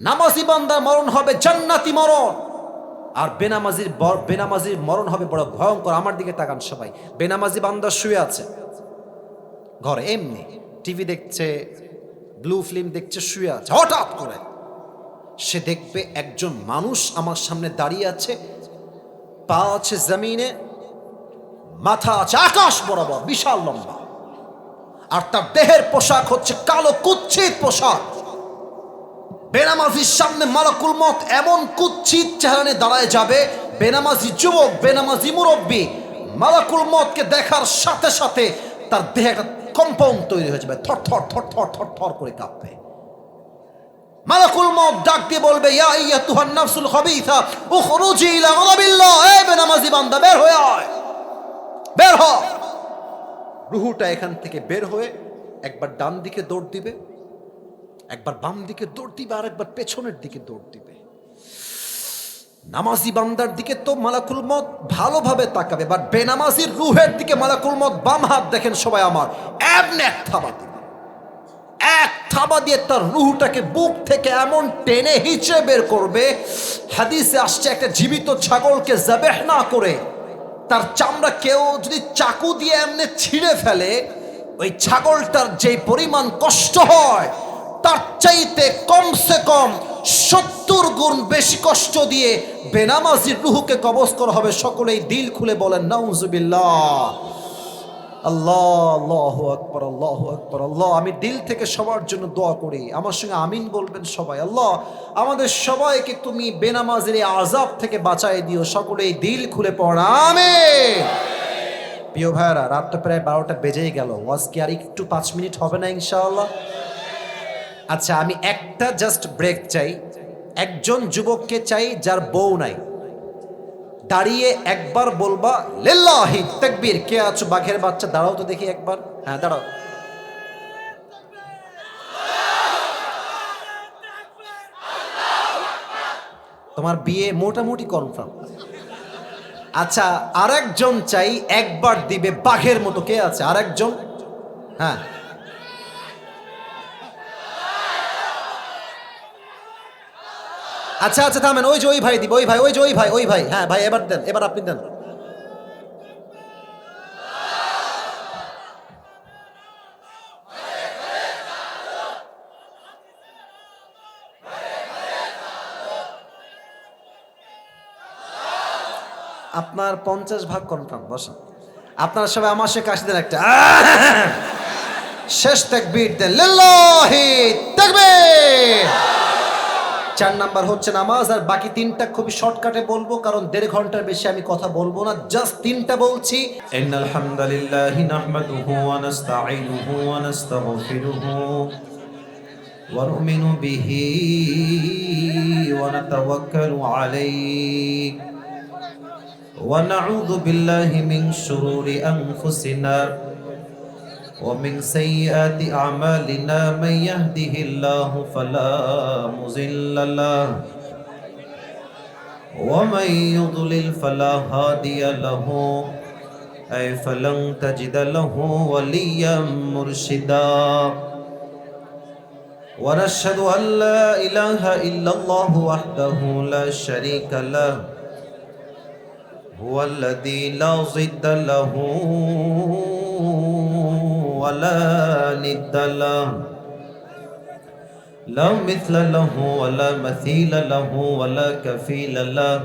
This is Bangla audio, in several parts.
নামাজি বান্দার মরণ হবে জান্নাতি মরণ, আর বেনামাজির মরণ হবে বড় ভয়ঙ্কর। আমার দিকে তাকান সবাই। বেনামাজি বান্দা শুয়ে আছে ঘরে, এমনি টিভি দেখছে, ব্লু ফিল্ম দেখছে, শুয়ে আছে। হঠাৎ করে সে দেখবে একজন মানুষ আমার সামনে দাঁড়িয়ে আছে, পা আছে জমিনে, মাথা আছে আকাশ বরাবর, বিশাল লম্বা, আর তার দেহের পোশাক হচ্ছে কালো কুৎসিত পোশাক। বেনামাজির সামনে মালাকুল মত এমন কুৎসিত চেহারা নিয়ে দাঁড়ায় যাবে, বেনামাজি যুবক, বেনামাজি মুরব্বী মালাকুল মতকে দেখার সাথে সাথে তার দেহে একটা কম্পাউন্ড তৈরি হয়ে যাবে, থর থর থর থর থর থর করে কাঁপবে। মালাকুল মত ডাক দিয়ে বলবে, ইয়া আইয়াতুহান নাফসুল খাবিসা উখরুজি ইলা গাদাবিল্লাহ, এ বেনামাজি বান্দা বের হয়ে আয়, বের হ। রুহুটা এখান থেকে বের হয়ে একবার ডান দিকে দৌড় দিবে, একবার বাম দিকে দৌড় দিবে, আর একবার পেছনের দিকে দৌড় দিবে। নামাজি বান্দার দিকে তো মালাকুল মত ভালোভাবে তাকাবে, বাট বেনামাজির রুহের দিকে মালাকুল মত বাম হাত দেখেন সবাই আমার, এমনি এক থাবা দিবে, এক থাবা দিয়ে তার রুহটাকে বুক থেকে এমন টেনে হিচে বের করবে। হাদিসে আসছে একটা জীবিত ছাগলকে জাবেহ না করে তার চামড়া কেউ যদি চাকু দিয়ে এমনি ছিঁড়ে ফেলে, ওই ছাগলটার যে পরিমাণ কষ্ট হয় তার চাইতে কমসে কম 70 গুণ বেশি কষ্ট দিয়ে বেনামাজির রুহুকে কবজ করা হবে। সকলেই দিল খুলে বলেন নাউজুবিল্লাহ। আল্লাহ, আল্লাহু আকবার, আল্লাহু আকবার, আল্লাহ। আমি দিল থেকে সবার জন্য দোয়া করি, আমার সঙ্গে আমিন বলবেন সবাই। আল্লাহ, আমাদের সবাইকে তুমি বেনামাজির এই আযাব থেকে বাঁচাই দিও। সকলেই দিল খুলে পড় আমিন। প্রিয় ভাইরা, রাতটা প্রায় 12টা বেজেই গেল। ওয়াজ কি আর একটু 5 মিনিট হবে না ইনশাআল্লাহ? আচ্ছা, আমি একটা জাস্ট ব্রেক চাই। একজন যুবককে চাই যার বউ নাই, দাঁড়িয়ে একবার বলবা লিল্লাহি তাকবীর। কে আছো বাঘের বাচ্চা, দাঁড়াও তো দেখি একবার। হ্যাঁ দাঁড়াও। তোমার বিয়ে মোটামুটি কনফার্ম। আচ্ছা, আরেকজন চাই একবার দিবে বাঘের মতো। কে আছে আরেকজন? হ্যাঁ, আচ্ছা আচ্ছা থামেন। ওই যে ওই ভাই দিবে, ওই ভাই, ওই যে ওই ভাই, ওই ভাই। হ্যাঁ ভাই, এবার দেন, এবার আপনি দেন। আপনার 50 ভাগ কনফার্ম। বসেন। আপনারা সবাই আমার সে কাশি দেন একটা। শেষ তাকবীর দেন, লিল্লাহি তাকবীর। 4 নাম্বার হচ্ছে নামাজ, আর বাকি 3টা খুবই শর্টকাটে বলবো, কারণ 1.5 ঘন্টার বেশি আমি কথা বলবো না। জাস্ট 3টা বলছি। ইন্নাল হামদালিল্লাহি নাহমাদুহু ওয়া নাস্তাঈনুহু ওয়া নাস্তাগফিরুহু ওয়া নু'মিনু বিহি ওয়া নাতাওয়াক্কালু আলাইহি ওয়া নাউযু বিল্লাহি মিন শুরুরি আনফুসিনা ومن سيئات أعمالنا من يهده الله فلا مضل له ومن يضلل فلا هادي له أي فلن تجد له وليا مرشدا ونشهد أن لا إله إلا الله وحده لا شريك له هو الذي لا ضد له ولا ند له لا مثل له ولا مثيل له ولا كفيل له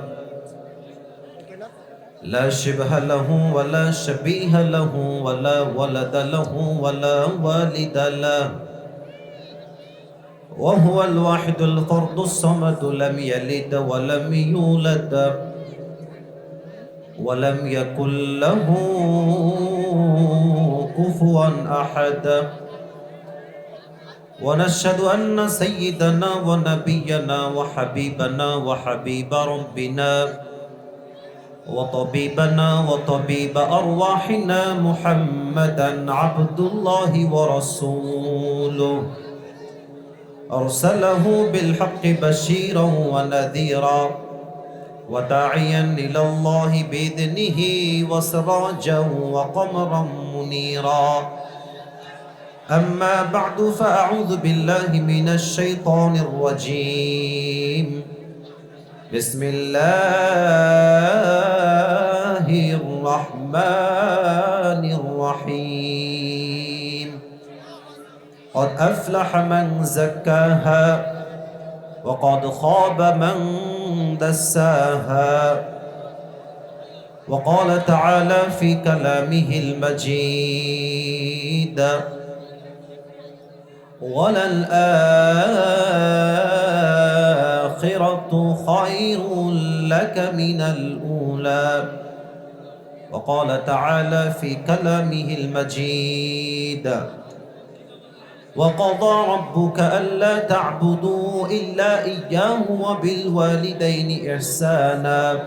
لا شبه له ولا شبيه له ولا ولد له ولا والد له وهو الواحد الفرد الصمد لم يلد ولم يولد ولم يكن له كفوا أحد ونشهد أن سيدنا ونبينا وحبيبنا وحبيب ربنا وطبيبنا وطبيب أرواحنا محمدا عبد الله ورسوله أرسله بالحق بشيرا ونذيرا وداعيا إلى الله بإذنه وسراجا وقمرا منيرا أما بعد فأعوذ بالله من الشيطان الرجيم بسم الله الرحمن الرحيم قد أفلح من زكاها وقد خاب من دساها وقال تعالى في كلامه المجيد وللآخرة خير لك من الأولى وقال تعالى في كلامه المجيد وقضى ربك ألا تعبدوا إلا إياه وبالوالدين إحسانا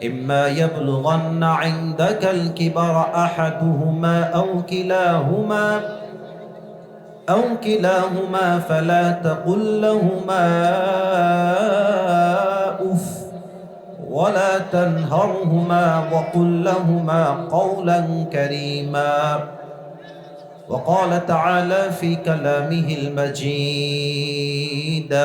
إما يبلغن عندك الكبر أحدهما أو كلاهما فلا تقل لهما أف ولا تنهرهما وقل لهما قولا كريما وقال تعالى في كلامه المجيد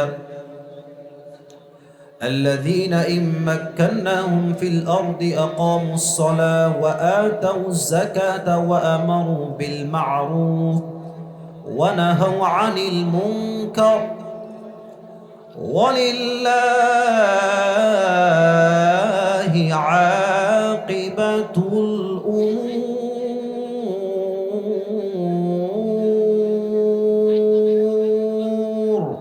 الذين إن مكناهم في الأرض أقاموا الصلاة وآتوا الزكاة وأمروا بالمعروف ونهوا عن المنكر ولله عاقبة الأمور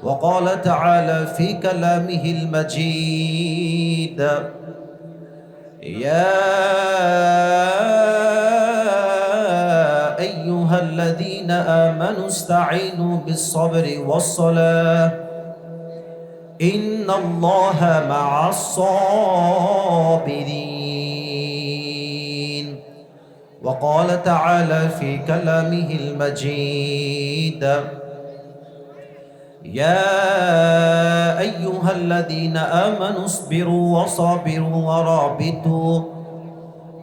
وقال تعالى في كلامه المجيد يا أيها الذين آمنوا استعينوا بالصبر والصلاة إن الله مع الصابرين وقال تعالى في كلامه المجيد يا أيها الذين آمنوا اصبروا وصابروا ورابطوا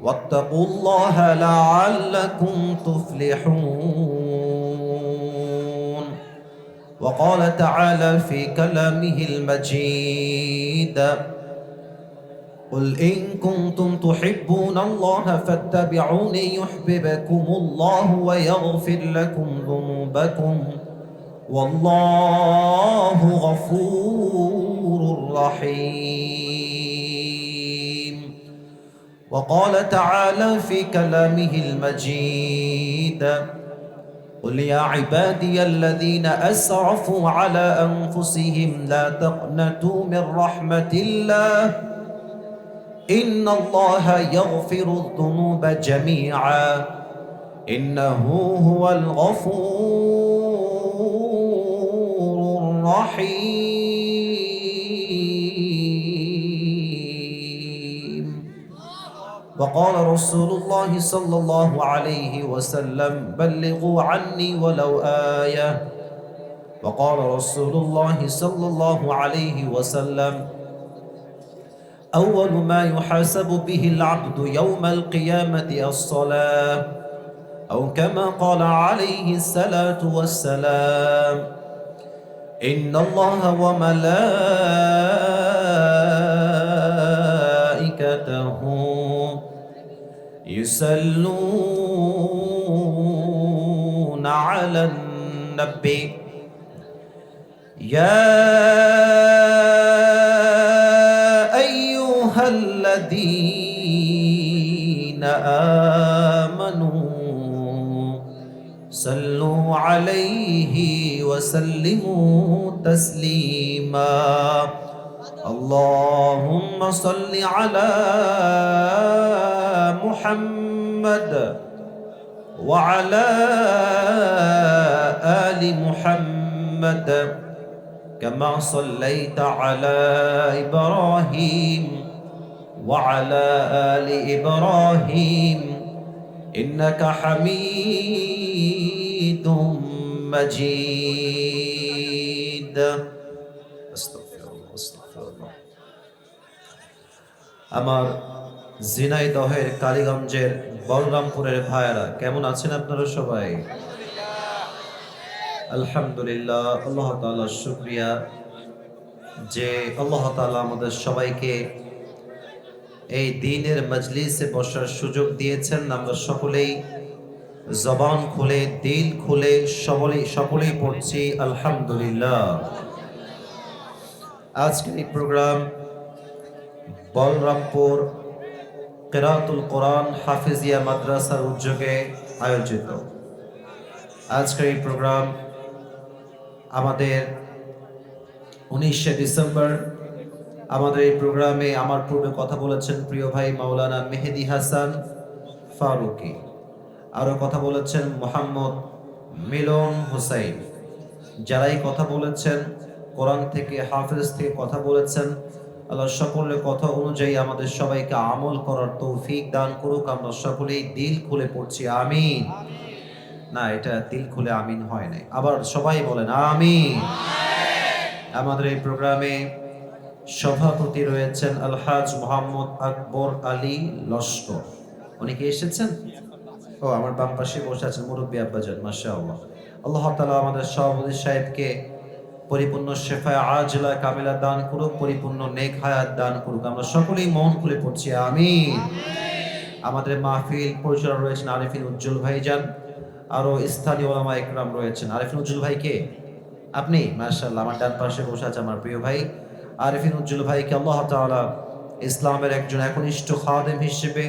واتقوا الله لعلكم تفلحون وقال تعالى في كلامه المجيد قل إن كنتم تحبون الله فاتبعوني يحببكم الله ويغفر لكم ذنوبكم والله غفور رحيم وقال تعالى في كلامه المجيد قل يا عبادي الذين أسرفوا على أنفسهم لا تقنطوا من رحمة الله إن الله يغفر الذنوب جميعا إنه هو الغفور الرحيم وقال رسول الله صلى الله عليه وسلم بلغوا عني ولو آية وقال رسول الله صلى الله عليه وسلم أول ما يحاسب به العبد يوم القيامة الصلاة أو كما قال عليه الصلاة والسلام إن الله وملائكته يصلون على النبي يا أيها الذين آمنوا صلوا عليه وسلموا تسليما اللهم صل على محمد وعلى آل محمد كما صليت على إبراهيم وعلى آل إبراهيم إنك حميد مجيد أستغفر الله أستغفر الله আমার ঝিনাইদহের কালীগঞ্জের বলরামপুরের ভাইয়েরা কেমন আছেন আপনারা সবাই? আলহামদুলিল্লাহ, আল্লাহ তাআলার শুকরিয়া যে আল্লাহ তাআলা আমাদের সবাইকে এই দ্বীনের মজলিসে বসার সুযোগ দিয়েছেন। আমরা সকলেই জবান খুলে দিল খুলে সকলেই পড়ছি আলহামদুলিল্লাহ। আজকের এই প্রোগ্রাম বলরামপুর কিরাতুল কোরআন হাফিজিয়া মাদ্রাসার উদ্যোগে আয়োজিত। আজকের এই প্রোগ্রাম আমাদের 19শে ডিসেম্বর। আমাদের এই প্রোগ্রামে আমার পূর্বে কথা বলেছেন প্রিয় ভাই মাওলানা মেহেদি হাসান ফারুকি, আরও কথা বলেছেন মোহাম্মদ মিলন হুসাইন। যারাই কথা বলেছেন কোরআন থেকে হাফেজ থেকে কথা বলেছেন, আল্লাহ সকলের কথা অনুযায়ী আমাদের সবাইকে আমল করার তৌফিক দান করুক। আমরা সকলেই দিল খুলে পড়ছি আমিন। না, এটা দিল খুলে আমিন হয় নাই, আবার সবাই বলেন আমিন। আমাদের এই প্রোগ্রামে সভাপতি রয়েছেন আলহাজ মোহাম্মদ আকবর আলী লস্কর। উনি কি এসেছেন? ও, আমার বাম পাশে বসে আছেন মুরব্বী আব্বাজান, মাশাআল্লাহ। আল্লাহ তাআলা আমাদের সভাপতি সাহেবকে পরিপূর্ণ শেফায়ে আজলা কামিলা দান করুক, পরিপূর্ণ নেক হায়াত দান করুক। আমরা সকলেই মন খুলে পড়ছি আমিন। আমাদের মাহফিল পরিচালনা রয়েছেন আরিফিন উজ্জ্বল ভাইজান, আরো স্থানীয় ওলামা ইকরাম রয়েছেন। আরিফিন উজ্জ্বল ভাই কে? আপনি? মাশাআল্লাহ, আমার ডান পাশে বসে আছে আমার প্রিয় ভাই আরিফিন উজ্জ্বল ভাইকে আল্লাহ তাআলা ইসলামের একজন একনিষ্ঠ খাদেম হিসেবে,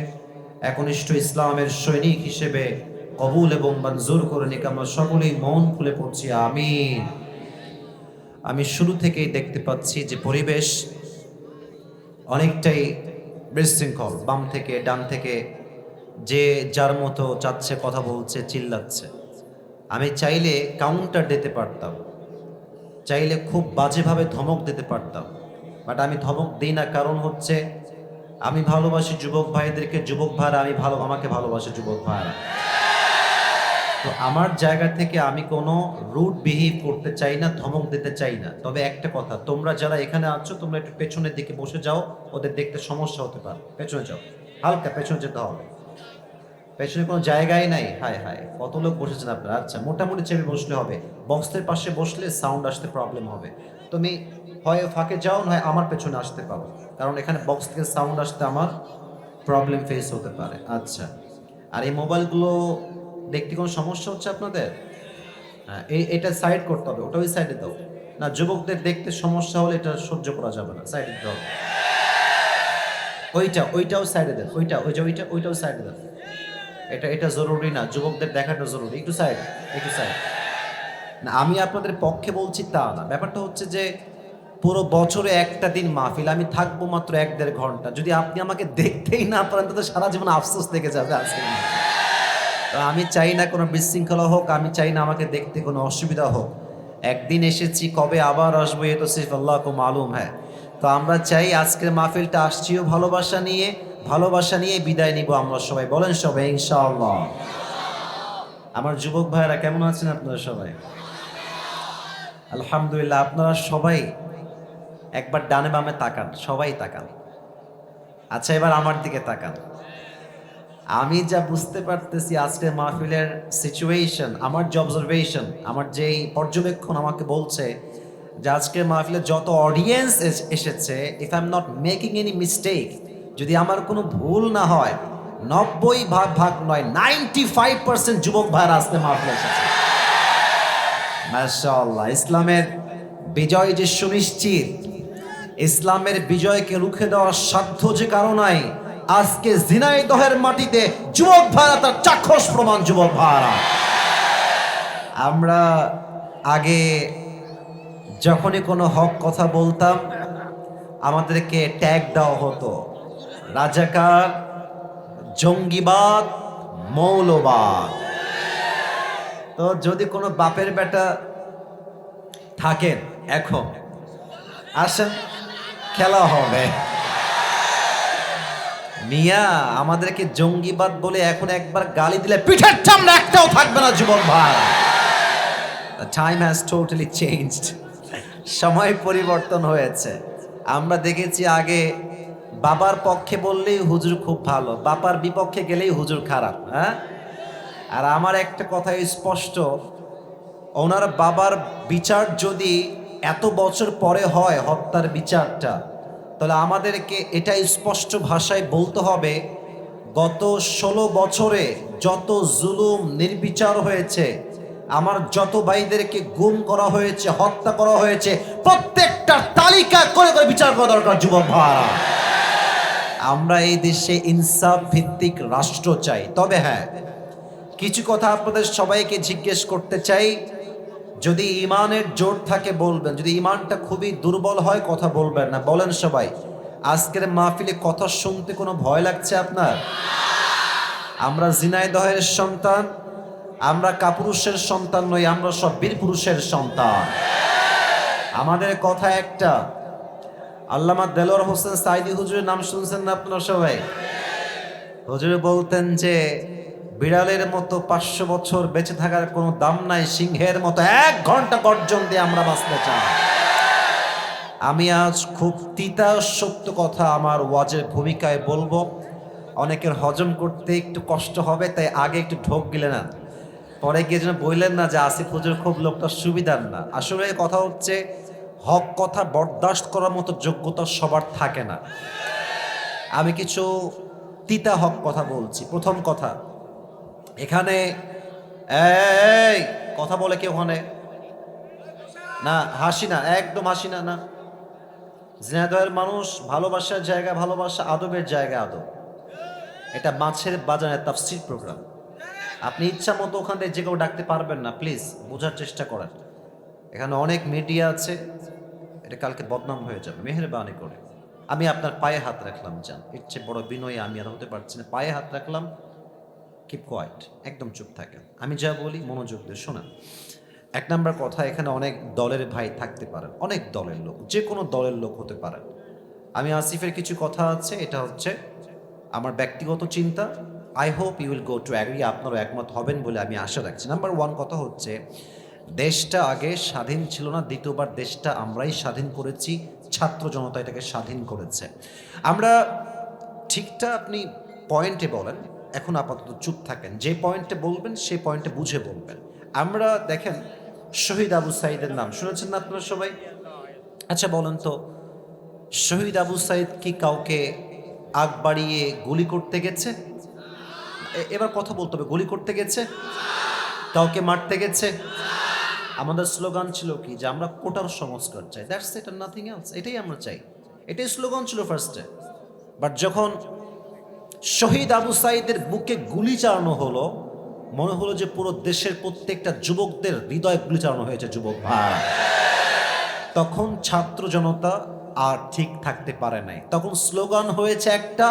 একনিষ্ঠ ইসলামের সৈনিক হিসেবে কবুল এবং মঞ্জুর করে নিক। আমরা সকলেই মন খুলে পড়ছি আমিন। আমি শুরু থেকেই দেখতে পাচ্ছি যে পরিবেশ অনেকটাই বিশৃঙ্খল। বাম থেকে ডান থেকে যে যার মতো চাচ্ছে কথা বলছে, চিল্লাচ্ছে। আমি চাইলে কাউন্টার দিতে পারতাম, চাইলে খুব বাজেভাবে ধমক দিতে পারতাম, বাট আমি ধমক দিই না। কারণ হচ্ছে আমি ভালোবাসি যুবক ভাইদেরকে, যুবক ভাইরা আমাকে ভালোবাসে যুবক ভাইরা। তো আমার জায়গা থেকে আমি কোনো রুড বিহেভ করতে চাই না, ধমক দিতে চাই না। তবে একটা কথা, তোমরা যারা এখানে আছো তোমরা একটু পেছনের দিকে বসে যাও, ওদের দেখতে সমস্যা হতে পারে। পেছনে যাও, হালকা পেছনে যেতে হবে। পেছনে কোনো জায়গায় নাই। হায় হায়, কত লোক বসেছেন আপনারা? আচ্ছা, মোটামুটি চেপে বসলে হবে। বক্সের পাশে বসলে সাউন্ড আসতে প্রবলেম হবে। তুমি হয় ফাঁকে যাও, নয় আমার পেছনে আসতে পারো, কারণ এখানে বক্স থেকে সাউন্ড আসতে আমার প্রবলেম ফেস হতে পারে। আচ্ছা, আর এই মোবাইলগুলো দেখতে কোনো সমস্যা হচ্ছে আপনাদের? হ্যাঁ, এটা সাইড করতে হবে, ওটা ওই সাইডে দাও না। যুবকদের দেখতে সমস্যা হলে এটা সহ্য করা যাবে না, সাইডে দিতে হবে। ওইটাও সাইডে দেন, ওইটাও সাইডে দেন। এটা জরুরি না, যুবকদের দেখাটা জরুরি। একটু সাইড না। আমি আপনাদের পক্ষে বলছি তা না, ব্যাপারটা হচ্ছে যে পুরো বছরে একটা দিন মাহফিল, আমি থাকবো মাত্র 1-1.5 ঘন্টা। যদি আপনি আমাকে দেখতেই না পারেন তো সারা জীবন আফসোস থেকে যাবে আজকে। তো আমি চাই না কোনো বিশৃঙ্খলা হোক, আমি চাই না আমাকে দেখতে কোনো অসুবিধা হোক। একদিন এসেছি, কবে আবার আসবো এ তো সির্ফ আল্লাহ কো মালুম হ্যাঁ। তো আমরা চাই আজকের মাহফিলটা আসছিও ভালোবাসা নিয়ে বিদায় নিব আমরা সবাই। বলেন সবাই ইনশাআল্লাহ। আমার যুবক ভাইরা কেমন আছেন আপনারা সবাই? আলহামদুলিল্লাহ। আপনারা সবাই একবার ডানে বামে তাকান, সবাই তাকান। আচ্ছা, এবার আমার দিকে তাকান। আমি যা বুঝতে পারতেছি আজকের মাহফিলের সিচুয়েশন, আমার যে অবজারভেশন, আমার যেই পর্যবেক্ষণ আমাকে বলছে যে আজকের মাহফিলে যত অডিয়েন্স এসেছে, if I am not making any mistake, যদি আমার কোনো ভুল না হয়, 90 ভাগ নয় 95% যুবক ভাইরা আজকে মাহফিলে এসেছে। মাশাআল্লাহ। ইসলামের বিজয় যে সুনিশ্চিত, ইসলামের বিজয়কে রুখে দেওয়ার সাধ্য যে কারো নাই, আজকে ঝিনাইদহের মাটিতে যুবক ভাইরা তার চাক্ষুষ প্রমাণ। যুবক ভাইরা, আমরা আগে যখনই কোনো হক কথা বলতাম আমাদেরকে ট্যাগ দেওয়া হতো রাজাকার, জঙ্গিবাদ, মৌলবাদ। তো যদি কোনো বাপের বেটা থাকেন এখন আসেন, খেলা হবে। মিয়া, আমাদেরকে জঙ্গিবাদ বলে এখন একবার গালি দিলে পিঠের চামড়া একটাও থাকবে না যুবক ভাই। The time has totally changed. সময় পরিবর্তন হয়েছে। আমরা দেখেছি আগে বাবার পক্ষে বললেই হুজুর খুব ভালো, বাবার বিপক্ষে গেলেই হুজুর খারাপ। হ্যাঁ, আর আমার একটা কথা স্পষ্ট, ওনার বাবার বিচার যদি এত বছর পরে হয়, হত্যার বিচারটা, তাহলে আমাদেরকে এটা স্পষ্ট ভাষায় বলতে হবে, গত 16 বছরে যত জুলুম নির্বিচার হয়েছে, আমার যত ভাইদেরকে গুম করা হয়েছে, হত্যা করা হয়েছে, প্রত্যেকটা তালিকা করে করে বিচার করা দরকার যুবক ভাই। আমরা এই দেশে ইনসাফ ভিত্তিক রাষ্ট্র চাই। তবে হ্যাঁ, কিছু কথা আপনাদের সবাইকে জিজ্ঞেস করতে চাই। যদি ইমানের জোর থাকে বলবেন, যদি ইমানটা খুবই দুর্বল হয় কথা বলবেন না। বলেন সবাই, আজকের মাহফিলে কথা শুনতে কোনো ভয় লাগছে আপনার? আমরা ঝিনাইদহের সন্তান, আমরা কাপুরুষের সন্তান নই, আমরা সব বীর পুরুষের সন্তান। আমাদের কথা একটা। আল্লামা দেলোয়ার হোসেন সাইদি হুজুরের নাম শুনছেন না আপনারা সবাই? হুজুর বলতেন যে বিড়ালের মতো 500 বছর বেঁচে থাকার কোনো দাম নাই, সিংহের মতো 1 ঘন্টা গর্জন দিয়ে আমরা বাঁচতে চাই। আমি আজ খুব তিতা সত্য কথা আমার ওয়াজের ভূমিকায় বলবো। অনেকের হজম করতে একটু কষ্ট হবে, তাই আগে একটু ঢোক গিলে না, পরে গিয়ে যেন বললেন না যে আসিফ হুজুর খুব লোকটা সুবিধার না। আসলে কথা হচ্ছে, হক কথা বরদাস্ত করার মতো যোগ্যতা সবার থাকে না। আমি কিছু তিতা হক কথা বলছি। প্রথম কথা, এখানে এই কথা বলে কেউ ওখানে না, হাসি না, একদম হাসি না। না, ঝিনাইদহের মানুষ ভালোবাসার জায়গা ভালোবাসা, আদবের জায়গা আদব। এটা মাছের বাজারের তাফসীর প্রোগ্রাম। আপনি ইচ্ছা মতো ওখান থেকে যে কেউ ডাকতে পারবেন না, প্লিজ বোঝার চেষ্টা করেন। এখানে অনেক মিডিয়া আছে, এটা কালকে বদনাম হয়ে যাবে, মেহেরবানি করে। আমি আপনার পায়ে হাত রাখলাম, যান, এর চেয়ে বড় বিনয়ী আমি আর হতে পারছি না। পায়ে হাত রাখলাম, কিপ কোয়াইট, একদম চুপ থাকেন। আমি যা বলি মনোযোগ দিয়ে শোনেন। 1 নাম্বার কথা, এখানে অনেক দলের ভাই থাকতে পারেন, অনেক দলের লোক, যে কোনো দলের লোক হতে পারেন। আমি আসিফের কিছু কথা আছে, এটা হচ্ছে আমার ব্যক্তিগত চিন্তা। I hope you will go to agree, আপনারও একমত হবেন বলে আমি আশা রাখছি। নাম্বার 1 কথা হচ্ছে, দেশটা আগে স্বাধীন ছিল না, দ্বিতীয়বার দেশটা আমরাই স্বাধীন করেছি, ছাত্র জনতা এটাকে স্বাধীন করেছে। আমরা ঠিকটা আপনি পয়েন্টে বলেন, এখন আপাতত চুপ থাকেন, যে পয়েন্টে বলবেন সেই পয়েন্টে বুঝে বলবেন। আমরা দেখেন, শহীদ আবু সাইদের নাম শুনেছেন না আপনারা সবাই? আচ্ছা বলেন তো, শহীদ আবু সাইদ কি কাউকে আগ বাড়িয়ে গুলি করতে গেছে? এবার কথা বলতে হবে, গুলি করতে গেছে? কাউকে মারতে গেছে? আমাদের স্লোগান ছিল কি, যে আমরা কোটার সংস্কার চাই, that's it and nothing else. এটাই আমরা চাই, এটাই স্লোগান ছিল ফার্স্টে। বাট যখন শহীদ আবু সাইদের বুকে গুলি চালানো হলো, মনে হলো যে পুরো দেশের প্রত্যেকটা যুবকদের হৃদয় গুলি চালানো হয়েছে, যুবক ভাই। তখন ছাত্র জনতা আর ঠিক থাকতে পারে নাই, তখন স্লোগান হয়েছে একটা,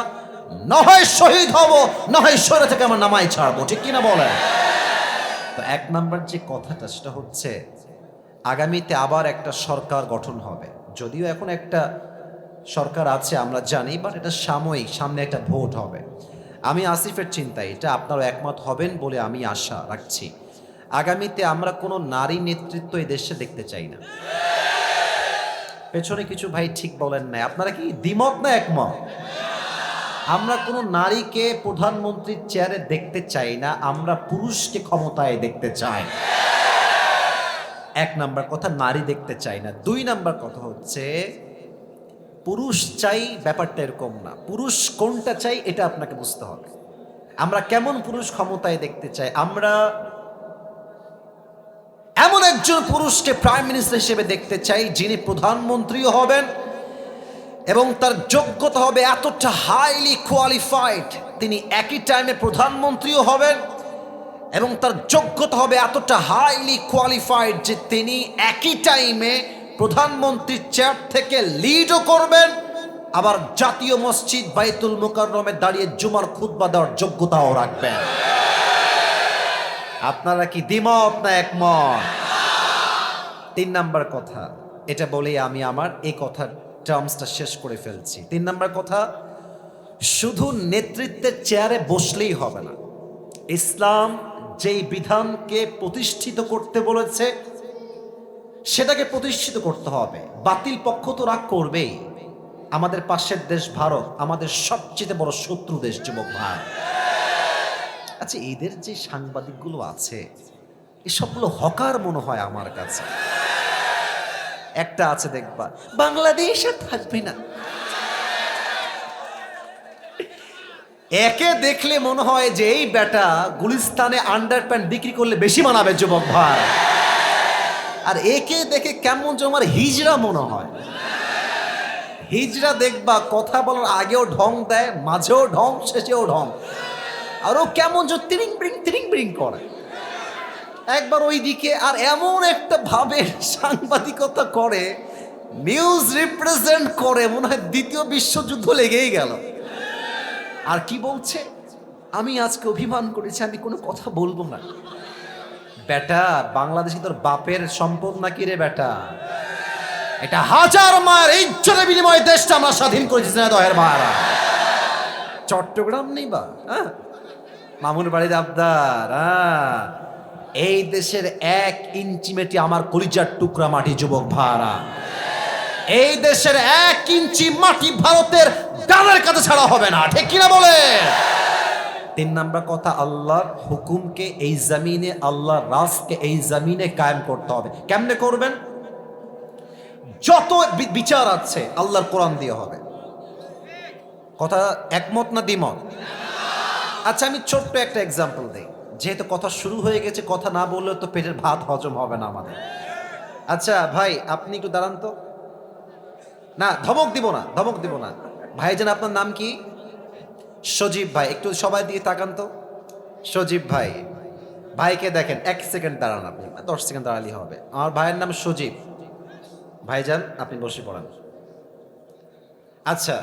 না হয় শহীদ হব, না হয় শহরে থেকে আমার নামাই ছাড়বো, ঠিক কিনা বলেন? তো 1 নাম্বার যে কথাটা, সেটা হচ্ছে আগামীতে আবার একটা সরকার গঠন হবে। যদিও এখন একটা সরকার আছে আমরা জানি, বাট এটা সাময়িক, সামনে একটা ভোট হবে। আমি আসিফের চিন্তায় এটা আপনারা একমত হবেন বলে আমি আশা রাখছি। আগামীতে আমরা কোনো নারী নেতৃত্ব এই দেশে দেখতে চাই না। পেছনে কিছু ভাই ঠিক বলেন না, আপনারা কি দ্বিমত না একমত? আমরা কোনো নারীকে প্রধানমন্ত্রীর চেয়ারে দেখতে চাই না, আমরা পুরুষকে ক্ষমতায় দেখতে চাই। 1 নাম্বার কথা, নারী দেখতে চাই না। 2 নাম্বার কথা হচ্ছে, পুরুষ চাই ব্যাপারটা এরকম না, পুরুষ কোনটা চাই এটা আপনাকে বুঝতে হবে। আমরা কেমন পুরুষ ক্ষমতায় দেখতে চাই? আমরা এমন একজন পুরুষকে প্রাইম মিনিস্টার হিসেবে দেখতে চাই, যিনি প্রধানমন্ত্রীও হবেন এবং তার যোগ্যতা হবে এতটা হাইলি কোয়ালিফাইড, তিনি একই টাইমে প্রধানমন্ত্রীও হবেন এবং তার যোগ্যতা হবে এতটা হাইলি কোয়ালিফাইড যে তিনি একই টাইমে প্রধানমন্ত্রীর চেয়ার থেকে লিডও করবেন, আবার জাতীয় মসজিদ বাইতুল মুকাররমে দাঁড়িয়ে জুমার খুতবা দেওয়ার যোগ্যতাও রাখবেন। আপনারা কি দ্বিমত না একমত? 3 নাম্বার কথা, এটা বলেই আমি আমার এই কথার টার্মসটা শেষ করে ফেলছি। 3 নাম্বার কথা, শুধু নেতৃত্বের চেয়ারে বসলেই হবে না। ইসলাম যেই বিধানকে প্রতিষ্ঠিত করতে বলেছে সেটাকে প্রতিষ্ঠিত করতে হবে। বাতিল পক্ষ তো রাগ করবেই, আমাদের পাশের দেশ ভারত আমাদের সবচেয়ে বড় শত্রু দেশ যুবক ভাই। আচ্ছা, এদের যে সাংবাদিকগুলো আছে এসবগুলো হকার মনে হয় আমার কাছে। একটা আছে দেখবা, বাংলাদেশ আর থাকবে না। একে দেখলে মনে হয় যে এই বেটা গুলিস্তানে আন্ডারপ্যান্ট বিক্রি করলে বেশি মানাবে যুবক ভাই। আর একে দেখে কেমন যেন আমার হিজড়া মনে হয়। হিজড়া দেখবা কথা বলার আগেও ঢং দেয়, মাঝেও ঢং, শেষেও ঢং। আরো কেমন যে তিরিং বিরিং করে একবার ওই দিকে, আর এমন একটা ভাবে সাংবাদিকতা করে, নিউজ রিপ্রেজেন্ট করে, মনে হয় দ্বিতীয় বিশ্বযুদ্ধ লেগেই গেল। আর কি বলছে, আমি আজকে অভিমান করেছি, আমি কোনো কথা বলবো না। বেটা, বাংলাদেশে তোর বাপের সম্পদ নাকি রে বেটা? এটা হাজার মায়ের ইজ্জতের বিনিময়ে দেশটা আমরা স্বাধীন করেছি না দহের মায়েরা। চট্টগ্রাম নেই বা মামুর বাড়ির আবদার। এই দেশের 1 ইঞ্চি মাটি আমার কলিজার টুকরা মাটি যুবক ভাড়া। এই দেশের 1 ইঞ্চি মাটি ভারতের ডালের কাছে ছাড়া হবে না, ঠিক কিনা বলে? 3 নাম্বার কথা, আল্লাহর হুকুমকে এই জমিনে, আল্লাহর রাজকে এই জমিনে কায়েম করতে হবে। কেমনে করবেন? যত বিচার আছে আল্লাহর কোরআন দিয়ে হবে। কথা একমত না দ্বিমত? আচ্ছা, আমি ছোট্ট একটা এক্সাম্পল দিই, যেহেতু কথা শুরু হয়ে গেছে, কথা না বললেও তো পেটের ভাত হজম হবে না আমাদের। আচ্ছা ভাই, আপনি একটু দাঁড়ান তো। না, ধমক দিব না, ধমক দিব না। ভাইজান, আপনার নাম কি? সজীব ভাই। একটু সবাই দিয়ে তাকান তো। সজীব ভাই, ভাইকে দেখেন। 1 সেকেন্ড দাঁড়ান, আপনি 10 সেকেন্ড দাঁড়ালেই হবে। আমার ভাইয়ের নাম সজীব। ভাইজান, আপনি বসে পড়ান। আচ্ছা,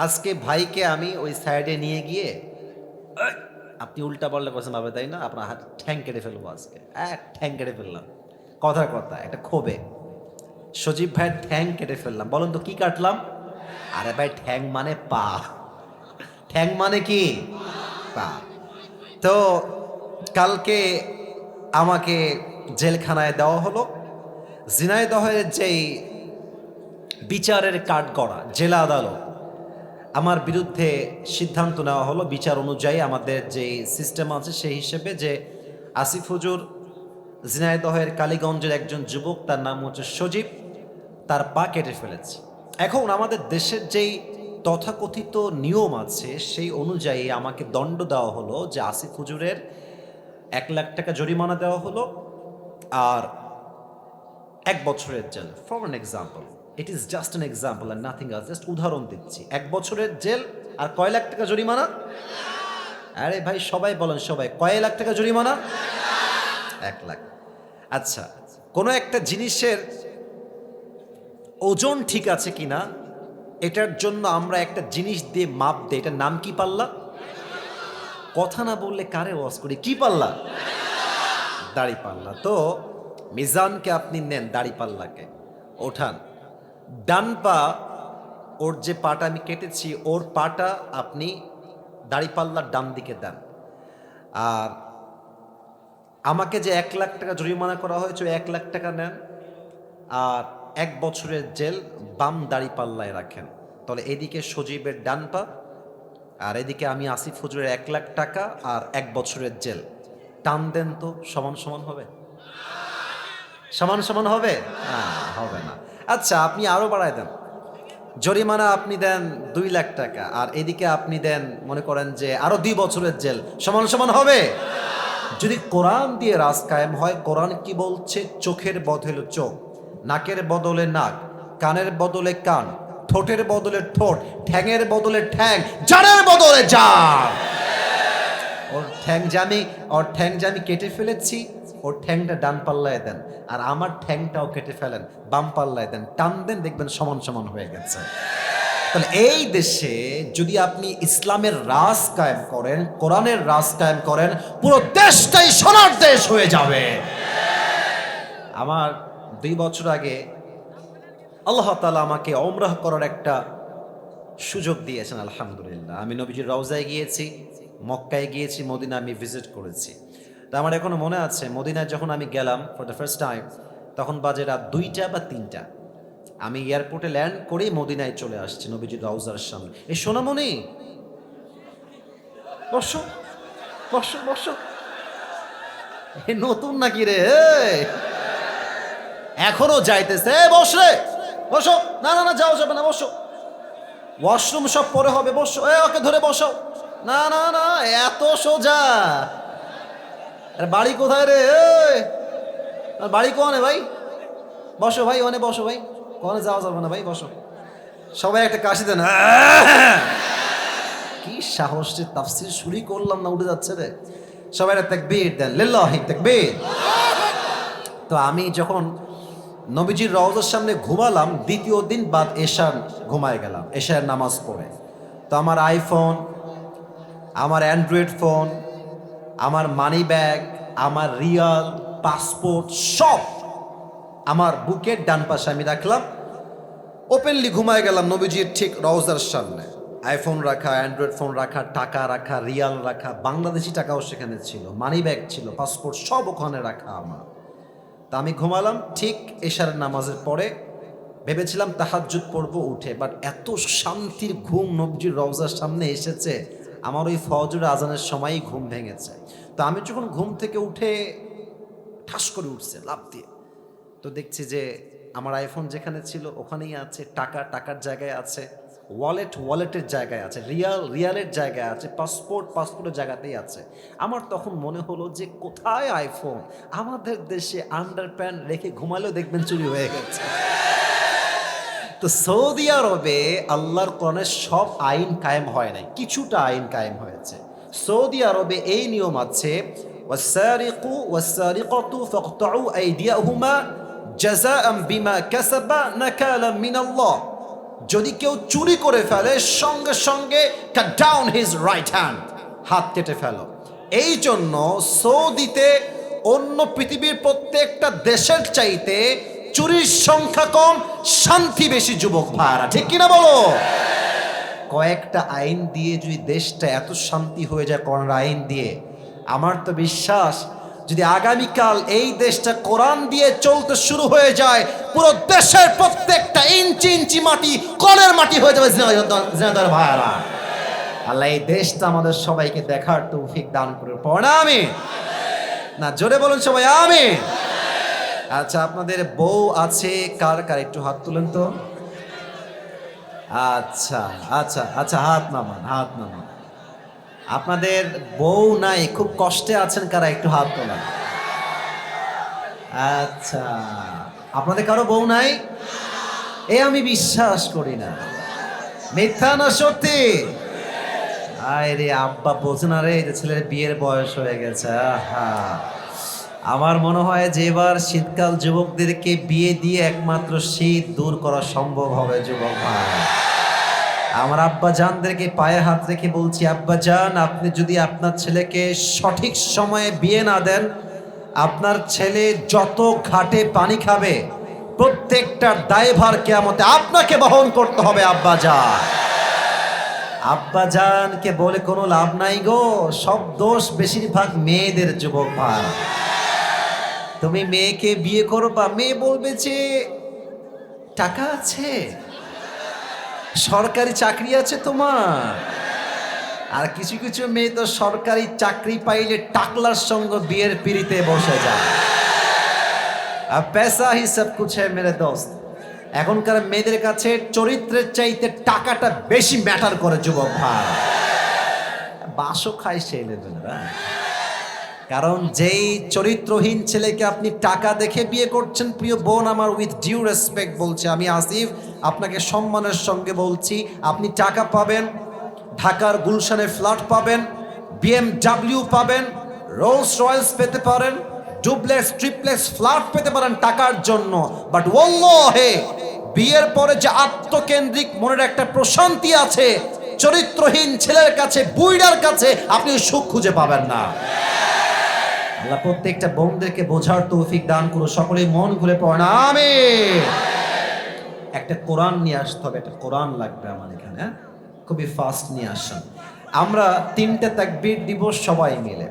আজকে ভাইকে আমি ওই সাইডে নিয়ে গিয়ে, আপনি উল্টা পাল্টা করছেন ভাবে, তাই না? আপনার হাত ঠ্যাং কেটে ফেলবো আজকে। ঠ্যাং কেটে ফেললাম, কথার কথা, একটা ক্ষোভে সজীব ভাইয়ের ঠ্যাং কেটে ফেললাম। বলুন তো কি কাটলাম? আরে ভাই, ঠ্যাং মানে পা। ঠ্যাং মানে কি? পা। তো কালকে আমাকে জেলখানায় দেওয়া হলো। ঝিনাইদহের যেই বিচারের কাঠগড়া জেলা আদালত, আমার বিরুদ্ধে সিদ্ধান্ত নেওয়া হলো বিচার অনুযায়ী, আমাদের যে সিস্টেম আছে সেই হিসেবে, যে আসিফ হুজুর ঝিনাইদহের কালীগঞ্জের একজন যুবক, তার নাম হচ্ছে সজীব, তার পা কেটে ফেলেছে। এখন আমাদের দেশের যেই তথাকথিত নিয়ম আছে সেই অনুযায়ী আমাকে দণ্ড দেওয়া হলো, যে আসিফ হুজুরের 1 লাখ টাকা জরিমানা দেওয়া হলো, আর 1 বছরের জেল। For an example, it is just an example and nothing else, just উদাহরণ দিচ্ছি। 1 বছরের জেল আর কয় লাখ টাকা জরিমানা? আরে ভাই, সবাই বলেন, সবাই, কয় লাখ টাকা জরিমানা? 1 লাখ। আচ্ছা, কোনো একটা জিনিসের ওজন ঠিক আছে কিনা এটার জন্য আমরা একটা জিনিস দিয়ে মাপ দিই, এটার নাম কি? পাল্লা। কথা না বললে কারে ওয়াজ করি? কি পাল্লা? দাড়ি পাল্লা। তো মিজানকে আপনি নেন, দাড়ি পাল্লাকে ওঠান, ডান পা, ওর যে পাটা আমি কেটেছি ওর পাটা আপনি দাড়ি পাল্লার ডান দিকে দেন। আর আমাকে যে 1 লাখ টাকা জরিমানা করা হয়েছে, 1 লাখ টাকা নেন, আর 1 বছরের জেল বাম দাড়ি পাল্লায় রাখেন। তাহলে এদিকে সজীবের ডান পা, আর এদিকে আমি আসিফ হুজুরের 1 লাখ টাকা আর 1 বছরের জেল। টান দেন তো, সমান সমান হবে? সমান সমান হবে? হবে না। আচ্ছা, আপনি আরো বাড়ায় দেন, জরিমানা আপনি দেন 2 লাখ টাকা, আর এদিকে আপনি দেন মনে করেন যে আরো 2 বছরের জেল। সমান সমান হবে? যদি কোরআন দিয়ে রাজ কায়েম হয়, কোরআন কি বলছে? চোখের বদলে চোখ, নাকের বদলে নাক, কানের বদলে কান, ঠোঁটের বদলে ঠোঁট, ঠ্যাঙের বদলে ঠ্যাং, জানের বদলে জান। ওর ঠ্যাং যে আমি কেটে ফেলেছি, ওর ঠ্যাংটা ডান পাল্লায় দেন, আর আমার ঠ্যাংটাও কেটে ফেলেন, বাম পাল্লায় দেন, টান দেন, দেখবেন সমান সমান হয়ে গেছে। তাহলে এই দেশে যদি আপনি ইসলামের রাজ কায়েম করেন, কোরআনের রাজ কায়েম করেন, পুরো দেশটাই সোনার দেশ হয়ে যাবে। আমার 2 বছর আগে আল্লাহ তাআলা আমাকে ওমরাহ করার একটা সুযোগ দিয়েছেন, আলহামদুলিল্লাহ। আমি নবীজির রওজায় গিয়েছি, মক্কায় গিয়েছি, মদিনা আমি ভিজিট করেছি। তো আমার এখনো মনে আছে, মদিনায় যখন আমি গেলাম ফর দ্য ফার্স্ট টাইম, তখন বাজে রাত 2টা বা 3টা। আমি এয়ারপোর্টে ল্যান্ড করেই মদিনায় চলে আসছি নবীজির রওজার সামনে। এই সোনামণি, বসো বসো বসো। এ নতুন নাকি রে? এখনো যাইতেছে। বস রে, বসো। না না না, যাও যাবে না, বসো। ওয়াশরুম সব পরে হবে, বসো। ওকে ধরে বসাও। না না না, এত সোজা? আরে বাড়ি কোথায় রে? আর বাড়ি কোনে ভাই? বসো ভাই, ওনে বসো ভাই। কোনে যাওয়া যাবে না ভাই, বসো। সবাই একটা কাশি দেন। কি সাহস রে, তাফসীর শুরু করলাম না উঠে যাচ্ছে রে। সবাই একটা তাকবীর দেন, লিল্লাহি তাকবীর। তো আমি যখন নবীজির রওজার সামনে ঘুমালাম, দ্বিতীয় দিন বাদ এশার ঘুমায় গেলাম, এশার নামাজ পড়ে। তো আমার আইফোন, আমার অ্যান্ড্রয়েড ফোন, আমার মানি ব্যাগ, আমার রিয়াল, পাসপোর্ট সব আমার বুকের ডান পাশে আমি রাখলাম। ওপেনলি ঘুমায় গেলাম নবীজির ঠিক রওজার সামনে। আইফোন রাখা, অ্যান্ড্রয়েড ফোন রাখা, টাকা রাখা, রিয়াল রাখা, বাংলাদেশি টাকাও সেখানে ছিল, মানি ব্যাগ ছিল, পাসপোর্ট সব ওখানে রাখা আমার। তা আমি ঘুমালাম ঠিক এশার নামাজের পরে। ভেবেছিলাম তাহাজ্জুদ পড়বো উঠে, বাট এত শান্তির ঘুম নবীজির রওজার সামনে এসেছে, আমার ওই ফজর আজানের সময়ই ঘুম ভেঙেছে। তো আমি যখন ঘুম থেকে উঠে ঠাস করে উঠছে লাফ দিয়ে, তো দেখছি যে আমার আইফোন যেখানে ছিল ওখানেই আছে, টাকা টাকার জায়গায় আছে, ওয়ালেট ওয়ালেটের জায়গায় আছে, রিয়াল রিয়ালের জায়গায় আছে, পাসপোর্ট পাসপোর্টের জায়গাতেই আছে। আমার তখন মনে হলো যে কোথায় আইফোন? আমাদের দেশে আন্ডার প্যান্ট রেখে ঘুমালেও দেখবেন চুরি হয়ে গেছে। তো সৌদি আরবে আল্লাহর কোরআনের সব আইন কায়েম হয় নাই, কিছুটা আইন কায়েম হয়েছে। সৌদি আরবে এই নিয়ম আছে, ওয়াসারিকু ওয়াসারিকাতু ফাকতাউ আইদিয়াহুমা জাযাআম বিমা কাসাবা নাকালাম মিনাল্লাহ। যদি কেউ চুরি করে ফেলে সঙ্গে সঙ্গে cut down his right hand, হাত কেটে ফেলো। এই জন্য সৌদিতে অন্য পৃথিবীর প্রত্যেকটা দেশের চাইতে চুরির সংখ্যা কম, শান্তি বেশি। যুবক ভাইরা ঠিক কিনা বলো? কয়েকটা আইন দিয়ে যদি দেশটা এত শান্তি হয়ে যায় কোরআনের আইন দিয়ে, আমার তো বিশ্বাস যদি আগামীকাল এই দেশটা কোরআন দিয়ে চলতে শুরু হয়ে যায়, পুরো দেশের প্রত্যেকটা ইঞ্চি ইঞ্চি মাটি কোরআনের মাটি হয়ে যাবে। জিনাদার ভাইরা, আল্লাহ এই দেশটা আমাদের সবাইকে দেখার তৌফিক দান করে। পড়া আমি না, জোরে বলুন সবাই আমিন। আচ্ছা, আপনাদের বউ আছে কার কার? একটু হাত তুলেন তো। আচ্ছা আচ্ছা আচ্ছা, হাত নামান, হাত নামান। আপনাদের বউ নাই, খুব কষ্টে আছেন কারা? একটু হাত তোলেন। আচ্ছা, আপনাদের কারো বউ নাই? আমি বিশ্বাস করি না, মিথ্যা না সত্যি? আয় রে আব্বা, বোঝে না রে যে ছেলের বিয়ের বয়স হয়ে গেছে। আমার মনে হয় যে এবার শীতকাল যুবকদেরকে বিয়ে দিয়ে একমাত্র শীত দূর করা সম্ভব হবে। যুবক ভাই, আমার আব্বা জানদেরকে পায়ে হাত রেখে বলছি, আব্বা জান, আপনি যদি আপনার ছেলেকে সঠিক সময়ে বিয়ে না দেন, আপনার ছেলে যত ঘাটে পানি খাবে প্রত্যেকটার দায়ভার কিয়ামতে আপনাকে বহন করতে হবে। আব্বা জান, আব্বা জানকে বলে কোনো লাভ নাই গো, সব দোষ বেশিরভাগ মেয়েদের। যুবক ভাই, তুমি মেয়েকে বিয়ে করবা, মেয়ে বলবে যে টাকা আছে, সরকারি চাকরি আছে তোমার। আর কিছু কিছু মেয়ে তো সরকারি চাকরি পাইলে টাকলার সঙ্গে বিয়ের পিড়িতে বসে যায়। আর পেশা হি সব কুছ হ্যায় মেরে দোস্ত। এখনকার মেয়েদের কাছে চরিত্রের চাইতে টাকাটা বেশি ম্যাটার করে। যুবক ভাই, বাসও খায় সেই লেভেলের। কারণ যেই চরিত্রহীন ছেলেকে আপনি টাকা দেখে বিয়ে করছেন, প্রিয় বোন আমার, উইথ ডিউ রেসপেক্ট বলছি, আমি আসিফ আপনাকে সম্মানের সঙ্গে বলছি, আপনি টাকা পাবেন, ঢাকার গুলশানে ফ্ল্যাট পাবেন, BMW পাবেন, রোলস রয়েলস পেতে পারেন, ডুপ্লেক্স ট্রিপ্লেক্স ফ্ল্যাট পেতে পারেন টাকার জন্য। বাট ওয়াল্লাহি বিয়ের পরে যে আত্মকেন্দ্রিক মনের একটা প্রশান্তি আছে, চরিত্রহীন ছেলের কাছে, বুইড়ার কাছে আপনি সুখ খুঁজে পাবেন না। আল্লাহ প্রত্যেকটা বোনদেরকে বোঝার তৌফিক দান করুন। সকলেই মন খুলে পড়েন আমিন। একটা কোরআন নিয়ে আসতে হবে, একটা কোরআন লাগবে আমার এখানে, খুবই ফাস্ট নিয়ে আসেন। আমরা 3টে তাকবীর দিব সবাই মিলে।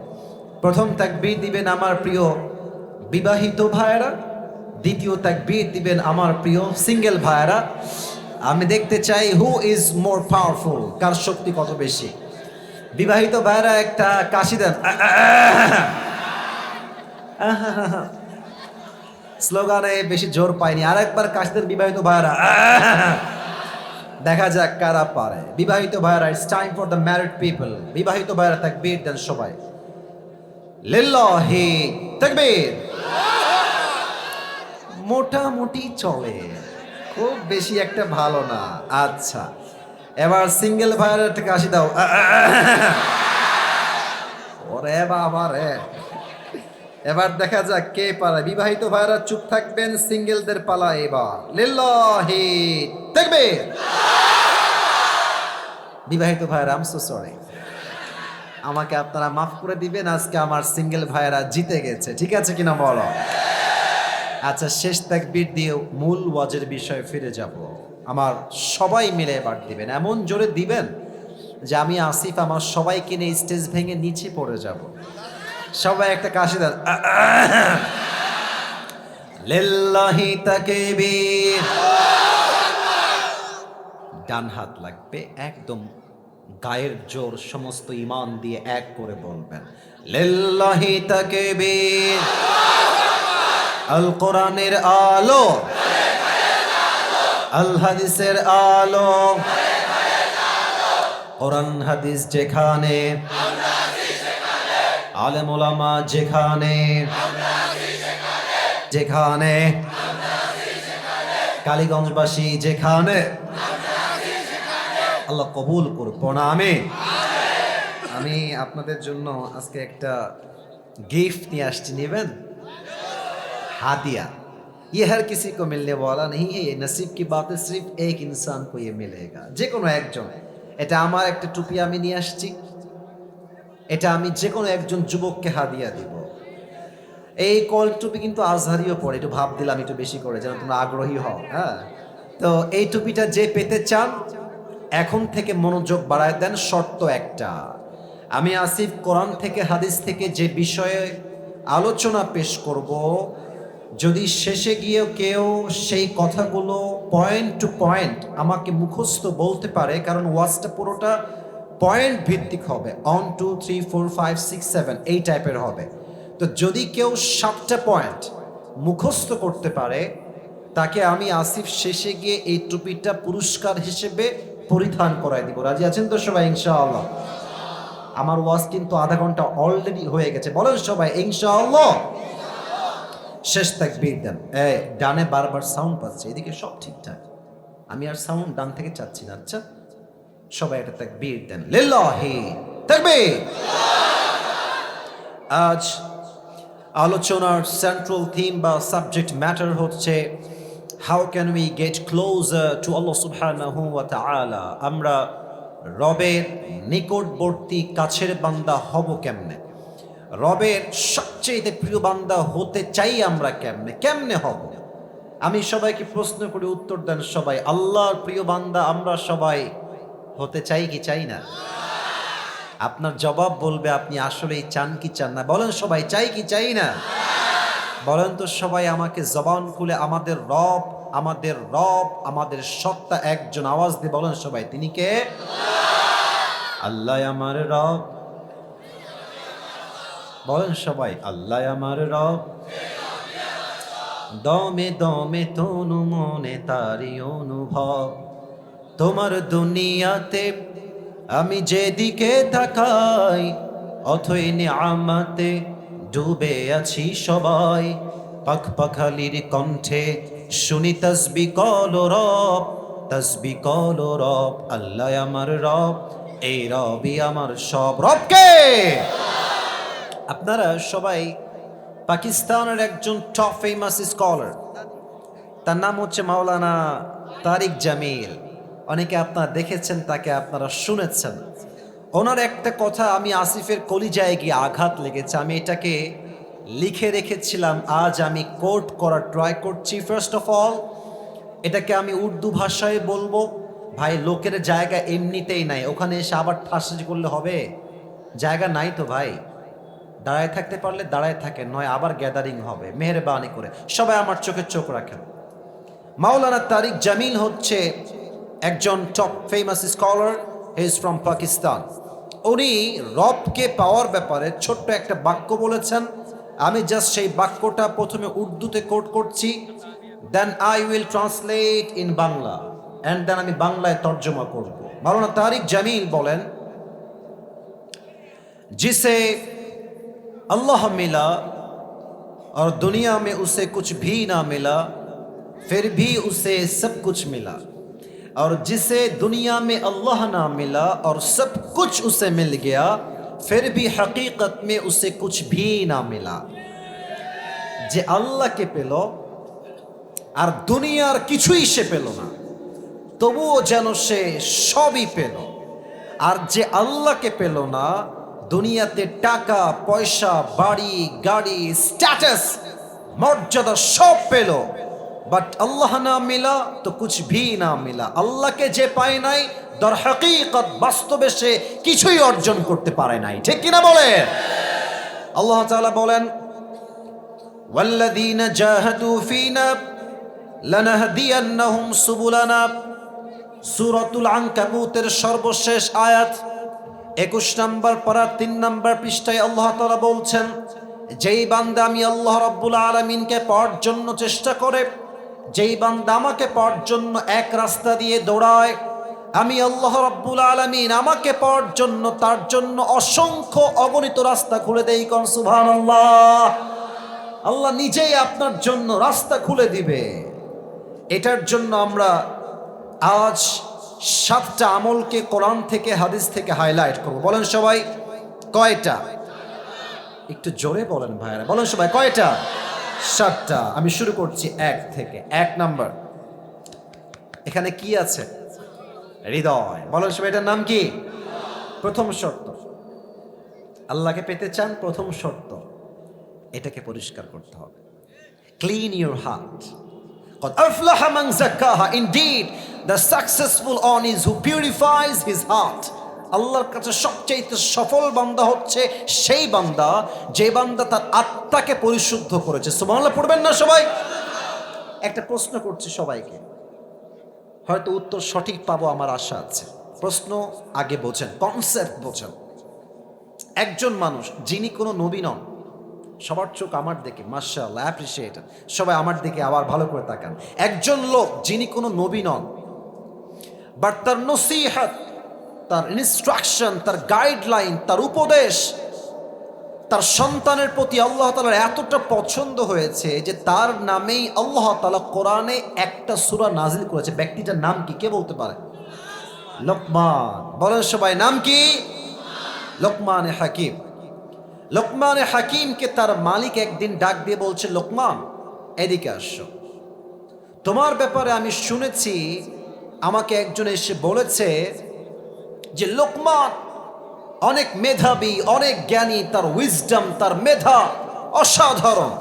প্রথম তাকবীর দিবেন আমার প্রিয় বিবাহিত ভাইয়েরা, দ্বিতীয় তাকবীর দিবেন আমার প্রিয় সিঙ্গেল ভাইরা। আমি দেখতে চাই হু ইজ মোর পাওয়ারফুল, কার শক্তি কত বেশি। বিবাহিত ভাইরা একটা কাশি দেন, স্লোগানে বেশি জোর পাইনি, আর একবার কাশি দেন বিবাহিত ভাইরা। দেখা যাক কারা পারে। বিবাহিত ভাইরা, it's time for the married people. বিবাহিত ভাইরা তাকবীর দেন সবাই, লিল্লাহি তাকবীর। মোটামুটি চলে, খুব বেশি একটা ভালো না। আচ্ছা, এবার সিঙ্গেল ভাইয়ের একটা কাশি দাও। ওরে বাবা রে, এবার দেখা যাক কে পারে। বিবাহিত ভাইরা চুপ থাকবেন, সিঙ্গেলদের পালা এবার। লিল্লাহি তাকবীর। বিবাহিত ভাইরা, আই এম সো সরি, আমাকে আপনারা মাফ করে দিবেন, আজকে আমার সিঙ্গেল ভাইরা জিতে গেছে, ঠিক আছে কিনা বলো? আচ্ছা, শেষ তাকবীর দিয়ে মূল ওয়াজের বিষয়ে ফিরে যাব। আমার সবাই মিলে এবার দিবেন, এমন জোরে দিবেন যে আমি আসিফ আমার সবাইকে নিয়ে স্টেজ ভেঙে নিচে পড়ে যাব। সবাই একটা কাশি দেন, লিল্লাহি তাকবীর। ডান হাত লাগবে একদম গায়ের জোর, সমস্ত ঈমান দিয়ে এক করে বলবেন, লিল্লাহি তাকবীর। আল কোরআনের আলো, আল হাদিসের আলো, কোরআন হাদিস যেখানে, আলেম ওলামা যেখানে, যেখানে কালীগঞ্জবাসী যেখানে, আল্লাহ কবুল করুক না। আমি আপনাদের জন্য আজকে একটা गिफ्ट নিয়ে আসছি, নেবেন? हादिया। ये हर किसी को मिलने वाला नहीं है, ये नसीब की बात है, सिर्फ एक इंसान को ये मिलेगा, যে কোনো একজন। এটা আমার একটা টুপি আমি নিয়ে আসছি, এটা আমি যে কোনো একজন যুবককে হাদিয়া দিব। এই কল টুপি কিন্তু আজহারিও পড়ে, একটু ভাব দিলাম একটু বেশি করে, যেন তোমরা আগ্রহী হও। হ্যাঁ, তো এই টুপিটা যে পেতে চান এখন থেকে মনোযোগ বাড়ায় দেন। শর্ত একটা, আমি আসিফ কোরআন থেকে হাদিস থেকে যে বিষয়ে আলোচনা পেশ করব, যদি শেষে গিয়ে কেউ সেই কথাগুলো পয়েন্ট টু পয়েন্ট আমাকে মুখস্থ বলতে পারে, কারণ ওয়াজটা পুরোটা পয়েন্ট ভিত্তিক হবে, 1 2 3 4 5 6 7 এই টাইপের হবে। তো যদি কেউ 7টা পয়েন্ট মুখস্থ করতে পারে, তাকে আমি আসিফ শেষে গিয়ে এই টুপিটা পুরস্কার হিসেবে পরিধান করাই দিব। রাজি আছেন তো সবাই? ইনশাআল্লাহ। আমার ওয়াজ কিন্তু আধা ঘন্টা অলরেডি হয়ে গেছে, বলেন সবাই ইনশাআল্লাহ। শেষ তাকবীর দেন। এই ডানে বারবার সাউন্ড পাচ্ছে, এদিকে সব ঠিকঠাক, আমি আর সাউন্ড ডান থেকে চাচ্ছি না। আচ্ছা, সবাই একটা তাকবীর দেন, লিল্লাহি তাকবীর। আজ আলোচনার সেন্ট্রাল থিম বা সাবজেক্ট ম্যাটার হচ্ছে how can we get closer to Allah সুবহানাহু ওয়া তাআলা। আমরা রবের নিকটবর্তী কাছের বান্দা হব কেমনে? রবের সবচেয়ে প্রিয় বান্দা হতে চাই আমরা কেমনে? কেমনে হব? আমি সবাইকে প্রশ্ন করে উত্তর দেন সবাই। আল্লাহর প্রিয় বান্দা আমরা সবাই হতে চাই কি চাই না? আপনার জবাব বলবে আপনি আসলেই চান কি চান না। বলেন সবাই, চাই কি চাই না? বলেন তো সবাই আমাকে জবান খুলে, আমাদের রব, আমাদের রব, আমাদের সত্তা একজন, আওয়াজ দিয়ে বলেন সবাই, তিনি কে? আল্লাহ আমার রব। বলেন সবাই, আল্লাহ আমার রব। দমে দমে তনু মনে তারি অনুভব, তোমার দুনিয়াতে আমি যেদিকে তাকাই, অথই নিয়ামতে ডুবে আছি সবাই। পাখ পাখালির কণ্ঠে শুনি তসবি কল রব, তসবি কল রব। আল্লাহ আমার রব, এই রবই আমার সব। রবকে আপনারা সবাই পাকিস্তানের একজন টপ ফেমাস স্কলার, তার নাম হচ্ছে মাওলানা তারিক জামিল। অনেকে আপনারা দেখেছেন, তাকে আপনারা শুনেছেন। ওনার একটা কথা আমি আসিফের কলিজায় গিয়ে আঘাত লেগেছে, আমি এটাকে লিখে রেখেছিলাম, আজ আমি কোট করার ট্রাই করছি। ফার্স্ট অফ অল এটাকে আমি উর্দু ভাষায় বলবো। ভাই, লোকের জায়গা এমনিতেই নাই, ওখানে এসে আবার ঠাসি করলে হবে? জায়গা নাই তো ভাই। দাঁড়ায় থাকতে পারলে দাঁড়ায় থাকেন, নয় আবার গ্যাদারিং হবে। মেহেরবানি করে সবাই আমার চোখে চোখ রাখেন। মাওলানা তারিক জামিল হচ্ছে একজন top famous scholar, he is from Pakistan. উনি রবকে পাওয়ার ব্যাপারে ছোট্ট একটা বাক্য বলেছেন। আমি জাস্ট সেই বাক্যটা প্রথমে উর্দুতে কোট করছি, then I will translate in Bangla and then আমি বাংলায় তর্জমা করব। মাওলানা তারিক জামিল বলেন, जिसे अल्लाह मिला और दुनिया में उसे कुछ भी ना मिला, फिर भी उसे सब कुछ मिला, और जिसे दुनिया में अल्लाह ना मिला और सब कुछ उसे मिल गया, फिर भी हकीकत में उसे कुछ भी ना मिला। যে আল্লাহকে পেল আর দুনিয়ার কিছুই সে পেল না, তবুও যেন সে সবই পেল। আর যে আল্লাহকে পেল না, দুনিয়াতে টাকা পয়সা বাড়ি গাড়ি স্ট্যাটাস মর্যাদা সব পেল, বাট আল্লাহ না মিলা তো কুছ ভি না মিলা। আল্লাহকে যে পায় নাই, দর হাকিকত বাস্তবে সে কিছুই অর্জন করতে পারে নাই। ঠিক কিনা বলেন? আল্লাহ তাআলা বলেন, ওয়াল্লাযীনা জাহাদু ফীনা লানাহদিয়ান্নাহুম সুবুলানা। সূরাতুল আনকাবুতের সর্বশেষ আয়াত 21 নম্বর পারা 3 নম্বর পৃষ্ঠায় আল্লাহ তাআলা বলছেন, যেই বান্দা আমি আল্লাহ রাব্বুল আলামিনকে পাওয়ার জন্য চেষ্টা করে, যেই বান্দা আমাকে পাওয়ার জন্য এক রাস্তা দিয়ে দৌড়ায়, আমি আল্লাহ রাব্বুল আলামিন আমাকে পাওয়ার জন্য তার জন্য অসংখ্য অগণিত রাস্তা খুলে দেই। কোন সুবহানাল্লাহ। আল্লাহ নিজেই আপনার জন্য রাস্তা খুলে দিবে। এটার জন্য আমরা আজ 7টা আমলকে কোরআন থেকে হাদিস থেকে হাইলাইট করব। বলেন সবাই কয়টা? একটু জোরে বলেন ভাইরা, বলেন সবাই কয়টা? 7টা। আমি শুরু করছি 1 থেকে। 1 নাম্বার, এখানে কি আছে? হৃদয়। বলেন সবাই এটার নাম কি? প্রথম শর্ত, আল্লাহকে পেতে চান, প্রথম শর্ত এটাকে পরিষ্কার করতে হবে। Clean your heart. قد أفلح من زكاها. Indeed, the successful one is who purifies his heart. আল্লাহর কাছে সবচেয়ে সফল বান্দা হচ্ছে সেই বান্দা যে বান্দা তার আত্মাকে পরিশুদ্ধ করেছে। সুবহানাল্লাহ পড়বেন না সবাই? একটা প্রশ্ন করছি সবাইকে, হয়তো উত্তর সঠিক পাবো আমার আশা আছে। প্রশ্ন আগে বোঝেন, কনসেপ্ট বোঝেন। একজন মানুষ যিনি কোনো নবী নন, সবার চোখ আমার দিকে, মাশাআল্লাহ, অ্যাপ্রিশিয়েট, সবাই আমার দিকে আবার ভালো করে তাকান। একজন লোক যিনি কোনো নবী নন, বাট তার নসিহত, তার ইনস্ট্রাকশন, তার গাইডলাইন, তার উপদেশ তার সন্তানের প্রতি আল্লাহ তাআলার এতটা পছন্দ হয়েছে যে তার নামেই আল্লাহ তাআলা কোরআনে একটা সূরা নাজিল করেছে। ব্যক্তিটার নাম কি কে বলতে পারে? লোকমান। বলেন সবাই নাম কি? লোকমানে হাকিম। লোকমানে হাকিমকে তার মালিক একদিন ডাক দিয়ে বলছে, লোকমান এদিকে আসো, তোমার ব্যাপারে আমি শুনেছি, আমাকে একজন এসে বলেছে যে লোকমান অনেক মেধাবী, অনেক জ্ঞানী, তার উইজডম, তার মেধা অসাধারণ।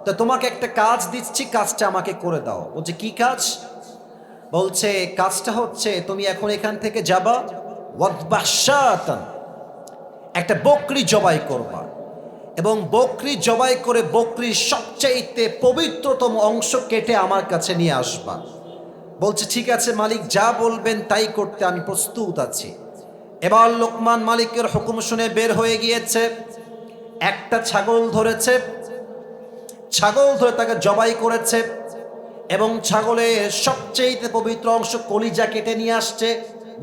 তো তোমাকে একটা কাজ দিচ্ছি, কাজটা আমাকে করে দাও। বলছে কি কাজ? বলছে কাজটা হচ্ছে তুমি এখন এখান থেকে যাবা, ওয়াদবাহশাতান, একটা বকরি জবাই করবা এবং বকরি জবাই করে বকরির সবচাইতে পবিত্রতম অংশ কেটে আমার কাছে নিয়ে আসবা। বলছে ঠিক আছে মালিক, যা বলবেন তাই করতে আমি প্রস্তুত আছি। এবার লোকমান মালিকের হুকুম শুনে বের হয়ে গিয়েছে, একটা ছাগল ধরেছে, ছাগল ধরে তাকে জবাই করেছে এবং ছাগলের সবচেয়ে পবিত্র অংশ কলিজা কেটে নিয়ে আসছে।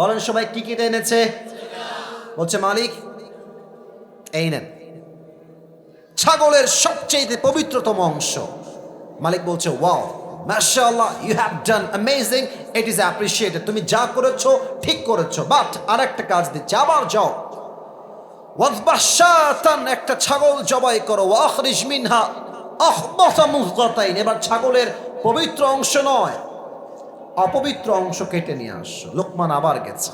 বলেন সবাই কি কেটে এনেছে? বলছে মালিক এই নেন ছাগলের সবচেয়ে পবিত্রতম অংশ। মালিক বলছে ওয়াও, মাশাআল্লাহ, you have done amazing, it is appreciated, তুমি যা করেছো ঠিক করেছো, বাট আরেকটা কাজ দিচ্ছি, আবার যাও, ওয়াযবাহশাতান, একটা ছাগল জবাই করো, ওয়াখরিজ মিনহা আখবাসা মুযগাতাইন, এবার ছাগলের পবিত্র অংশ নয় অপবিত্র অংশ কেটে নিয়ে আসো। লোকমান আবার গেছে,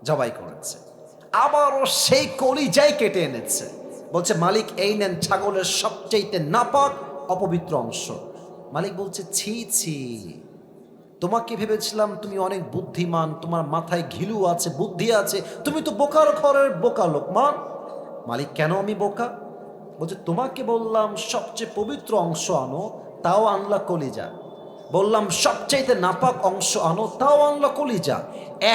জবাই করেছে, আবারও সেই কলিজাই কেটে এনেছে। বলছে মালিক এই নেন ছাগলের সবচেয়ে নাপাক অপবিত্র অংশ। মালিক বলছে ছি ছি, তোমাকে ভেবেছিলাম তুমি অনেক বুদ্ধিমান, তোমার মাথায় ঘিলু আছে, বুদ্ধি আছে, তুমি তো বোকার ঘরের বোকা লোকমান। মালিক কেন আমি বোকা? বলছে তোমাকে বললাম সবচেয়ে পবিত্র অংশ আনো, তাও আনলা কলিজা। বললাম সবচাইতে নাপাক অংশ আনো, তাও আনলা কলিজা।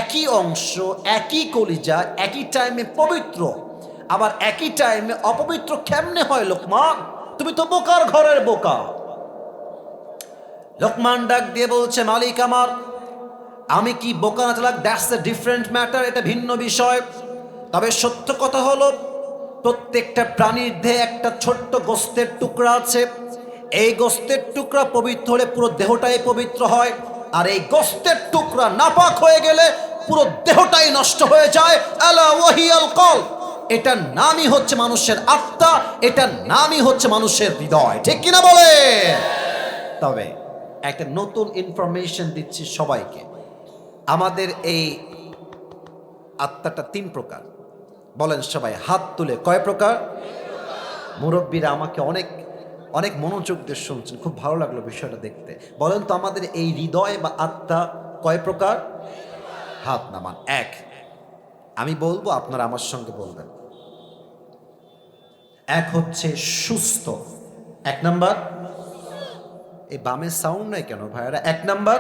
একই অংশ, একই কলিজা, একই টাইমে পবিত্র, আবার একই টাইমে অপবিত্র কেমনে হয় লোকমান? তুমি তো বোকার ঘরের বোকা। লোকমান ডাক দিয়ে বলছে মালিক আমার, আমি কি বোকা না চালাক দ্যাটস এ ডিফারেন্ট ম্যাটার, এটা ভিন্ন বিষয়। তবে সত্য কথা হলো প্রত্যেকটা প্রাণীর দেহে একটা ছোট্ট গোস্তের টুকরা আছে। এই গোস্তের টুকরা পবিত্র হলে পুরো দেহটাই পবিত্র হয়, আর এই গোস্তের টুকরা নাপাক হয়ে গেলে পুরো দেহটাই নষ্ট হয়ে যায়। আলা ওয়াহিয়াল কলব, এটার নামই হচ্ছে মানুষের আত্মা, এটার নামই হচ্ছে মানুষের হৃদয়। ঠিক কিনা বলে? তবে একটা নতুন ইনফরমেশন দিচ্ছি সবাইকে, আমাদের এই আত্মাটা 3 প্রকার। বলেন সবাই হাত তুলে, কয় প্রকার? মুরব্বীরা আমাকে অনেক অনেক মনোযোগ দিয়ে শুনছেন, খুব ভালো লাগলো বিষয়টা দেখতে। বলেন তো আমাদের এই হৃদয় বা আত্মা কয় প্রকার? হাত নামান। 1, আমি বলবো আপনারা আমার সঙ্গে বলবেন। 1 হচ্ছে সুস্থ। 1 নাম্বার, এই বামের সাউন্ড নাই কেন ভাইয়ারা? 1 নাম্বার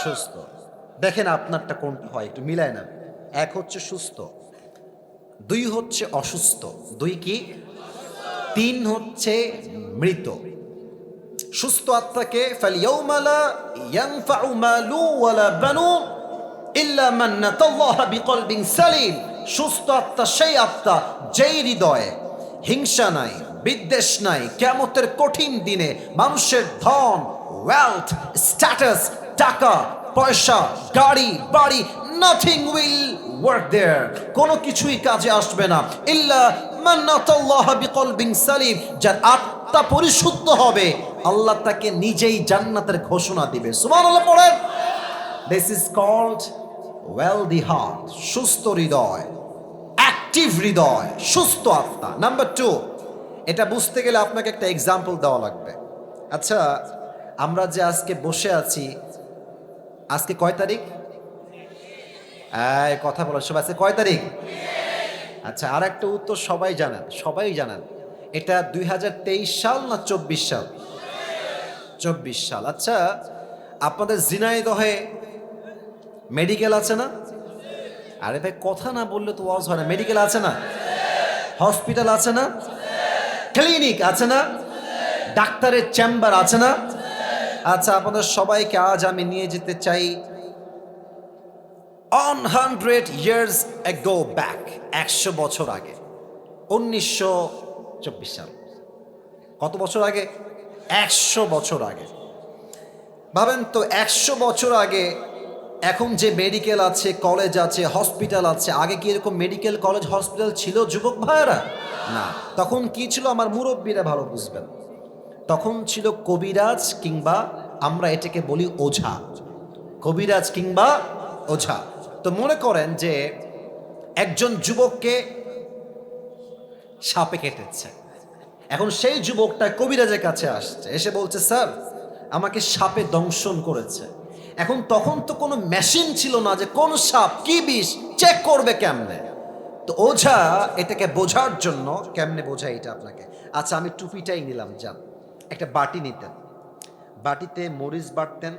সুস্থ। দেখেন আপনারটা কোনটা হয়, একটু মিলায় না। 1 হচ্ছে সুস্থ, 2 হচ্ছে অসুস্থ, 2 কি? 3 হচ্ছে মৃত। সুস্থ আত্মাকে ফালইয়াউমা লা ইয়ানফাউ মালু ওয়ালা বানুন ইল্লা মান আতাল্লাহা বিকলবিন সালিম। সুস্থ আত্মা সেই আত্মা যেই হৃদয়ে হিংসা নাই, বিদ্বেষ নাই। কিয়ামতের কঠিন দিনে মানুষের ধন, ওয়েলথ, স্ট্যাটাস, টাকা পয়সা, গাড়ি বাড়ি, নাথিং উইল ওয়ার্ক দেয়ার, কোনো কিছুই কাজে আসবে না। ইল্লা মান আতাল্লাহা বিকলবিন সালিম, যার আত্মা পরিশুদ্ধ হবে আল্লাহ তাকে নিজেই জান্নাতের ঘোষণা দিবে। সুবহানাল্লাহ পড়েন। This is called wealthy heart, সুস্থ হৃদয়, অ্যাক্টিভ হৃদয়, সুস্থ আত্মা। নাম্বার 2, এটা বুঝতে গেলে আপনাকে একটা এক্সাম্পল দেওয়া লাগবে। আচ্ছা, আমরা যে আজকে বসে আছি, আজকে কয় তারিখ? কথা বলো সবাই, আজকে কয় তারিখ? আচ্ছা, আর একটা উত্তর সবাই জানেন, সবাই জানেন, এটা 2023 সাল না 24 সাল? 24 সাল। আচ্ছা, আপনাদের ঝিনাইদহে মেডিকেল আছে না? আরে ভাই কথা না বললে তো ওয়াজ হয় না। মেডিকেল আছে না? হসপিটাল আছে না? ক্লিনিক আছে না? ডাক্তারের চেম্বার আছে না? আচ্ছা, আপনাদের সবাইকে আজ আমি নিয়ে যেতে চাই 100 years ago back, 100 বছর আগে, 1924 সাল। কত বছর আগে? 100 বছর আগে। ভাবেন তো 100 বছর আগে এখন যে মেডিকেল আছে, কলেজ আছে, হসপিটাল আছে, আগে কি এরকম মেডিকেল কলেজ হসপিটাল ছিল যুবক ভাইয়েরা? না। তখন কি ছিল আমার মুরব্বীরা ভালো বুঝবেন। তখন ছিল কবিরাজ, কিংবা আমরা এটাকে বলি ওঝা। কবিরাজ কিংবা ওঝা। তো মনে করেন যে একজন যুবককে সাপে কেটেছে, এখন সেই যুবকটা কবিরাজের কাছে আসছে, এসে বলছে স্যার আমাকে সাপে দংশন করেছে। এখন তখন তো কোনো মেশিন ছিল না যে কোন সাপ কি বিষ চেক করবে কেমনে। তো ওঝা এটাকে বোঝার জন্য, কেমনে বোঝা এটা আপনাকে, আচ্ছা আমি টুপিটাই নিলাম, যান একটা বাটি নিতেন, বাটিতে মরিচ বাটতেন,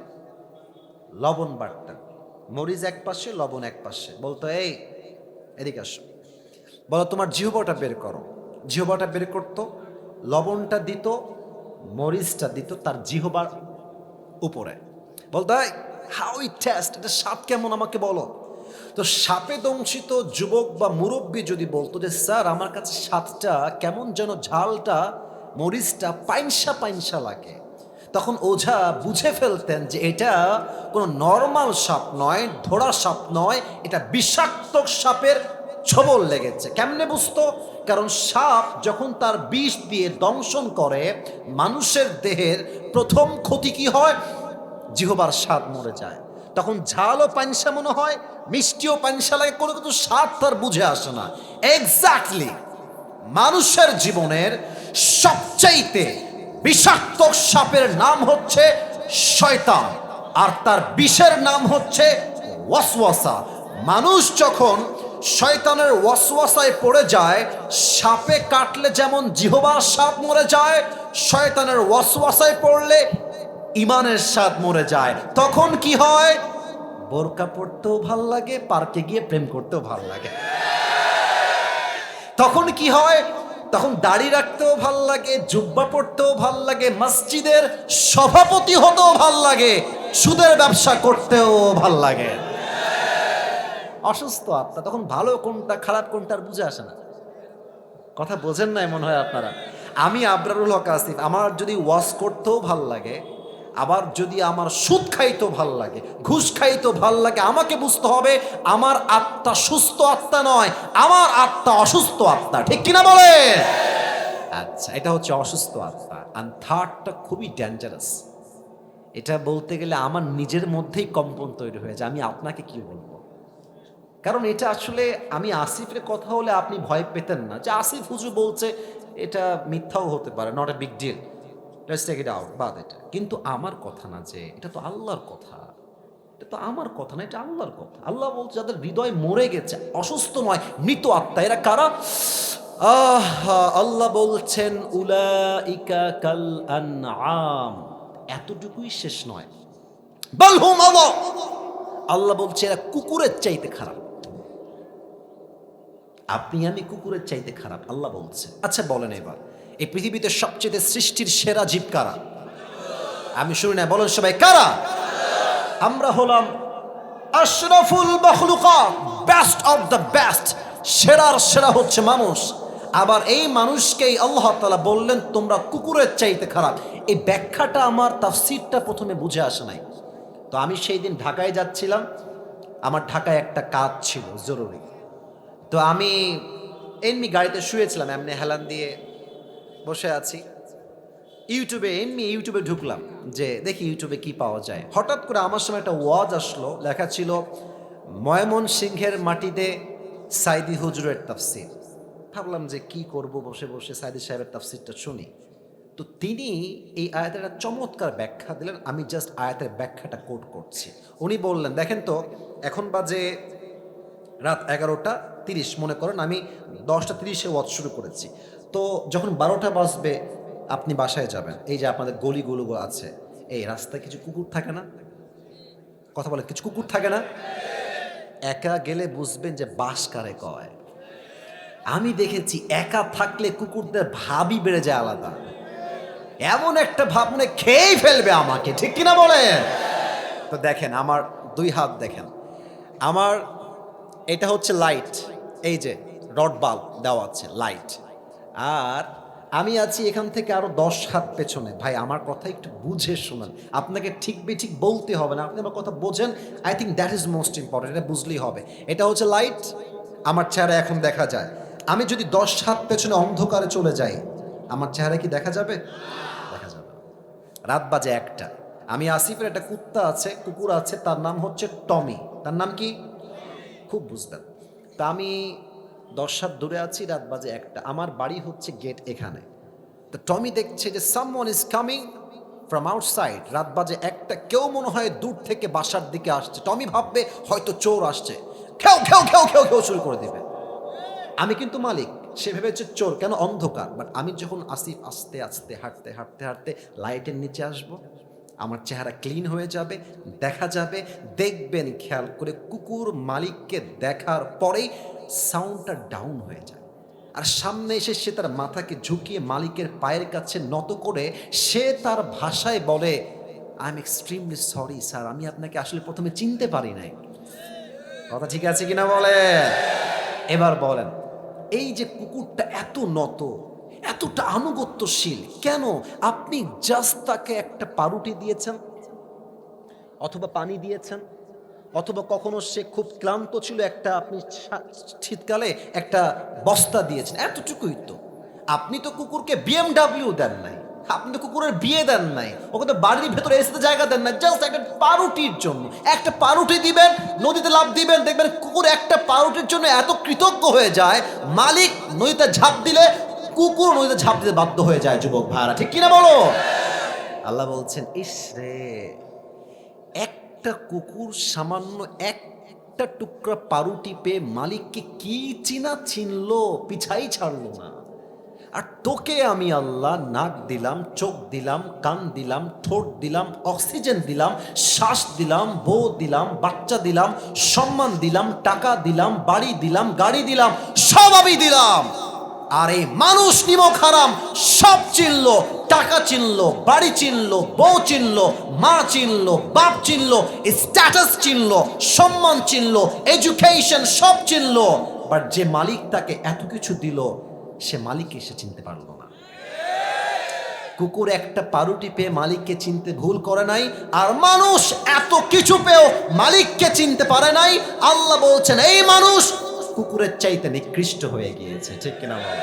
লবণ বাটতেন, মরিচ এক পাশে লবণ এক পাশে, বলতো এই এদিকে আসো, বলো তোমার জিহ্বাটা বের করো। জিহ্বাটা বের করতো, লবণটা দিত, মরিচটা দিত তার জিহ্বার উপরে, বলতো হাউ ইট টেস্ট, এটা স্বাদ কেমন আমাকে বলো। তো সাপে দংশিত যুবক বা মুরব্বী যদি বলতো যে স্যার আমার কাছে স্বাদটা কেমন যেন, ঝালটা মরিচটা পাইনসা পাইনসা লাগে, তখন ওঝা বুঝে ফেলতেন যে এটা কোনো নর্মাল সাপ নয়, ধরা সাপ নয়, এটা বিষাক্ত সাপের ছোবল লেগেছে। কেমনে বুঝতো? কারণ সাপ যখন তার বিষ দিয়ে দংশন করে মানুষের দেহের প্রথম ক্ষতি কি হয়? জিহ্বার স্বাদ মরে যায়। তখন ঝালও পানসা মনে হয়, মিষ্টিও পানসা লাগে, কোনো কিছু স্বাদ তার বুঝে আসে না। এক্স্যাক্টলি মানুষের জীবনের সবচাইতে বিষাক্ত সাপের নাম হচ্ছে শয়তান, আর তার বিষের নাম হচ্ছে ওয়াসওয়াসা। মানুষ যখন শয়তানের ওয়াসওয়াসায় পড়ে যায়। সাপে কাটলে যেমন জিহবার স্বাদ মরে যায়, শয়তানের ওয়াসওয়াসায় পড়লে ইমানের স্বাদ মরে যায়। তখন কি হয়? বোরকা পড়তেও ভাল লাগে, পার্কে গিয়ে প্রেম করতেও ভাল লাগে। তখন কি হয়? তখন দাড়ি রাখতেও ভাল লাগে, জুব্বা পড়তেও ভাল লাগে, মসজিদের সভাপতি হতেও ভাল লাগে, সুদের ব্যবসা করতেও ভাল লাগে। অসুস্থ আত্মা তখন ভালো কোনটা খারাপ কোনটা আর বুঝে আসে না। কথা বোঝেন না মনে হয় আপনারা। আমি আবরারুল হক আসিফ, আমার যদি ওয়াজ করতেও ভাল লাগে, আবার যদি আমার সুদ খাইতেও ভাল লাগে, ঘুষ খাইতেও ভাল লাগে, আমাকে বুঝতে হবে আমার আত্মা সুস্থ আত্মা নয়, আমার আত্মা অসুস্থ আত্মা। ঠিক কিনা বলে? আচ্ছা, এটা হচ্ছে অসুস্থ আত্মা। আর থার্ডটা খুবই ডেঞ্জারাস। এটা বলতে গেলে আমার নিজের মধ্যেই কম্পন তৈরি হয়ে যায়। আমি আপনাকে কি বলবো? কারণ এটা আসলে আমি আসিফের কথা হলে আপনি ভয় পেতেন না যে আসিফ হুজুর বলছে, এটা মিথ্যাও হতে পারে, not a big deal, let's take it out, বাদ এটা। কিন্তু আমার কথা না, যে এটা তো আল্লাহর কথা, এটা তো আমার কথা না, এটা আল্লাহর কথা। আল্লাহ বলছে যাদের হৃদয় মরে গেছে, অসুস্থ নয়, মৃত আত্মা, এরা কারা? আল্লাহ বলছেন উলাইকা কাল আনআম। এতটুকুই শেষ নয়, বাল হুম আল্লাহ, আল্লাহ বলছে এরা কুকুরের চাইতে খারাপ। আপনি আমি কুকুরের চাইতে খারাপ, আল্লাহ বলছে। আচ্ছা বলেন এবার, এই পৃথিবীতে সবচেয়ে সৃষ্টির সেরা জীব কারা? আমি শুনি না, বলেন সবাই কারা? আমরা হলাম আশরাফুল মাখলুকাত, বেস্ট অফ দ্য বেস্ট। সেরার সেরা হচ্ছে মানুষ। আবার এই মানুষকেই আল্লাহ তাআলা বললেন তোমরা কুকুরের চাইতে খারাপ। এই ব্যাখ্যাটা আমার তাফসীরটা প্রথমে বুঝে আসে নাই। তো আমি সেই দিন ঢাকায় যাচ্ছিলাম, আমার ঢাকায় একটা কাজ ছিল জরুরি। তো আমি এমনি গাড়িতে শুয়েছিলাম, এমনি হেলান দিয়ে বসে আছি, ইউটিউবে ঢুকলাম যে দেখি ইউটিউবে কি পাওয়া যায়। হঠাৎ করে আমার সামনে একটা ওয়াজ আসলো, লেখা ছিল ময়মনসিংহের মাটিতে সাইদি হুজুরের তাফসীর। ভাবলাম যে কি করব, বসে বসে সাইদি সাহেবের তাফসীরটা শুনি। তো তিনি এই আয়াতের একটা চমৎকার ব্যাখ্যা দিলেন, আমি জাস্ট আয়াতের ব্যাখ্যাটা কোট করছি। উনি বললেন, দেখেন তো এখন বাজে রাত 11:30, মনে করেন আমি 10:30-এ ওয়াজ শুরু করেছি। তো যখন 12টা বাজবে আপনি বাসায় যাবেন, এই যে আপনাদের গলিগুলো আছে, এই রাস্তায় কিছু কুকুর থাকে না? কথা বলে, কিছু কুকুর থাকে না? একা গেলে বুঝবেন যে বাস কারে কয়। আমি দেখেছি একা থাকলে কুকুরদের ভাবই বেড়ে যায় আলাদা, এমন একটা ভাব মনে খেয়েই ফেলবে আমাকে। ঠিক কিনা বলেন? তো দেখেন আমার 2 হাত, দেখেন আমার এটা হচ্ছে লাইট, এই যে রড বাল্ব দেওয়া আছে লাইট, আর আমি আছি এখান থেকে আরো 10 হাত পেছনে। ভাই আমার কথা একটু বুঝে শোনেন, আপনাকে ঠিক বেঠিক বলতে হবে না, আপনি আমার কথা বোঝেন। I think that is most important, এটা বুঝলেই হবে। এটা হচ্ছে লাইট, আমার চেহারা এখন দেখা যায়। আমি যদি 10 হাত পেছনে অন্ধকারে চলে যাই, আমার চেহারা কি দেখা যাবে? দেখা যাবে। রাত বাজে 1টা, আমি আসিফের একটা কুকুর আছে, তার নাম হচ্ছে টমি। তার নাম কি? খুব বুঝবেন। তা আমি 10 হাত দূরে আছি, রাত বাজে 1টা, আমার বাড়ি হচ্ছে গেট এখানে। তো টমি দেখছে যে someone is coming from outside, রাত বাজে 1টা, কেউ মনে হয় দূর থেকে বাসার দিকে আসছে। টমি ভাববে হয়তো চোর আসছে, খেউ খেউ খেউ খেউ খেউ শুরু করে দিবে। আমি কিন্তু মালিক, সে ভেবেছে চোর, কেন? অন্ধকার। বাট আমি যখন আসিফ আস্তে আস্তে হাঁটতে হাঁটতে হাঁটতে লাইটের নিচে আসব, আমার চেহারা ক্লিন হয়ে যাবে, দেখা যাবে। দেখবেন খেয়াল করে, কুকুর মালিককে দেখার পরেই সাউন্ডটা ডাউন হয়ে যায়, আর সামনে এসে সে তার মাথাকে ঝুঁকিয়ে মালিকের পায়ের কাছে নত করে সে তার ভাষায় বলে, I am extremely sorry sir, আমি আপনাকে আসলে প্রথমে চিনতে পারি নাই। কথা ঠিক আছে কিনা বলে? এবার বলেন, এই যে কুকুরটা এত নত, এতটা আনুগত্যশীল কেন? আপনি জাস্ট তাকে একটা পাউরুটি দিয়েছেন, অথবা পানি দিয়েছেন, অথবা কখনো সে খুব ক্লান্ত ছিল, একটা আপনি শীতকালে একটা বস্তা দিয়েছেন, এতটুকুই তো। আপনি তো কুকুরকে BMW দেন নাই, আপনি তো কুকুরের বিয়ে দেন নাই, ওকে তো বাড়ির ভেতরে এসে জায়গা দেন না, জাস্ট একটা পাউরুটির জন্য। একটা পাউরুটি দিবেন, নদীতে লাফ দিবেন, দেখবেন কুকুর একটা পাউরুটির জন্য এত কৃতজ্ঞ হয়ে যায়, মালিক নদীতে ঝাঁপ দিলে কুকুর নদীতে ঝাঁপ দিতে বাধ্য হয়ে যায়। যুবক ভাইরা, ঠিক কিনা বলো? আল্লাহ বলছেন, ইস রে, একটা কুকুর সামান্য এক একটা টুকরা পাউরুটি পেয়ে মালিককে কি চিনা চিনলো, পিছাই ছাড়লো না। আর তোকে আমি আল্লাহ নাক দিলাম, চোখ দিলাম, কান দিলাম, ঠোঁট দিলাম, অক্সিজেন দিলাম, শ্বাস দিলাম, বউ দিলাম, বাচ্চা দিলাম, সম্মান দিলাম, টাকা দিলাম, বাড়ি দিলাম, গাড়ি দিলাম, সব আমি দিলাম। আর এই মানুষ নিমক হারাম সব চিনলো, টাকা চিনলো, বাড়ি চিনলো, বউ চিনলো, মা চিনলো, বাপ চিনলো, স্ট্যাটাস চিনলো, সম্মান চিনলো, এডুকেশন সব চিনলো, বাট যে মালিক তাকে এত কিছু দিল সে মালিককে সে চিনতে পারলো না। কুকুর একটা পাউরুটি পেয়ে মালিককে চিনতে ভুল করে নাই, আর মানুষ এত কিছু পেয়েও মালিককে চিনতে পারে নাই। আল্লাহ বলছেন এই মানুষ কুকুরের চাইতে নিকৃষ্ট হয়ে গিয়েছে। ঠিক কিনা বলো?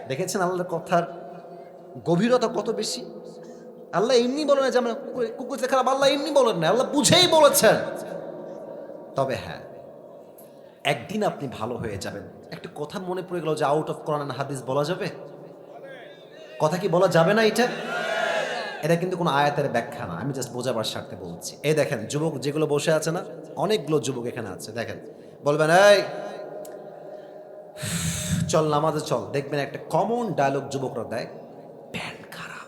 দেখেছেন আল্লাহর কথার গভীরতা কত বেশি। আল্লাহ এমনি বলেন না যে আমরা কুকুর খারাপ, আল্লাহ এমনি বলেন না, আল্লাহ বুঝেই বলেছেন। তবে হ্যাঁ, একদিন আপনি ভালো হয়ে যাবেন। একটা কথা মনে পড়ে গেল যে আউট অফ কোরআন এন্ড হাদিস বলা যাবে? কথা কি বলা যাবে না? এটা কিন্তু কোনো আয়াতের ব্যাখ্যা না, আমি জাস্ট বোঝাবার স্বার্থে বলছি। এই দেখেন যুবক যেগুলো বসে আছে না, অনেকগুলো যুবক এখানে আছে, দেখেন বলবেন এই চল নামাজে চল, দেখবেন একটা কমন ডায়লগ যুবকরা দেয়, প্যান্ট খারাপ।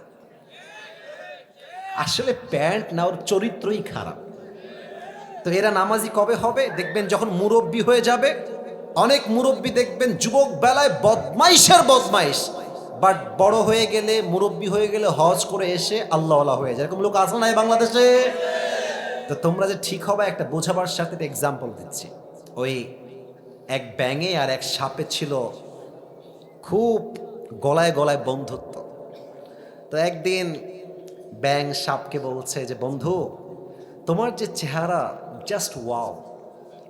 আসলে প্যান্ট না, ওর চরিত্রই খারাপ। তো এরা নামাজি কবে হবে? দেখবেন যখন মুরব্বী হয়ে যাবে। অনেক মুরব্বী দেখবেন যুবক বেলায় বদমাইশের বদমাইশ, বাট বড় হয়ে গেলে, মুরব্বী হয়ে গেলে হজ করে এসে আল্লাহওয়ালা হয়ে যায়। এরকম লোক আছে না বাংলাদেশে? তো তোমরা যে ঠিক হবে একটা বোঝাবার সাথে এক্সাম্পল দিচ্ছি। ওই এক ব্যাঙে আর এক সাপে ছিল খুব গলায় গলায় বন্ধুত্ব। তো একদিন ব্যাঙ সাপকে বলছে যে বন্ধু, তোমার যে চেহারা জাস্ট ওয়াও,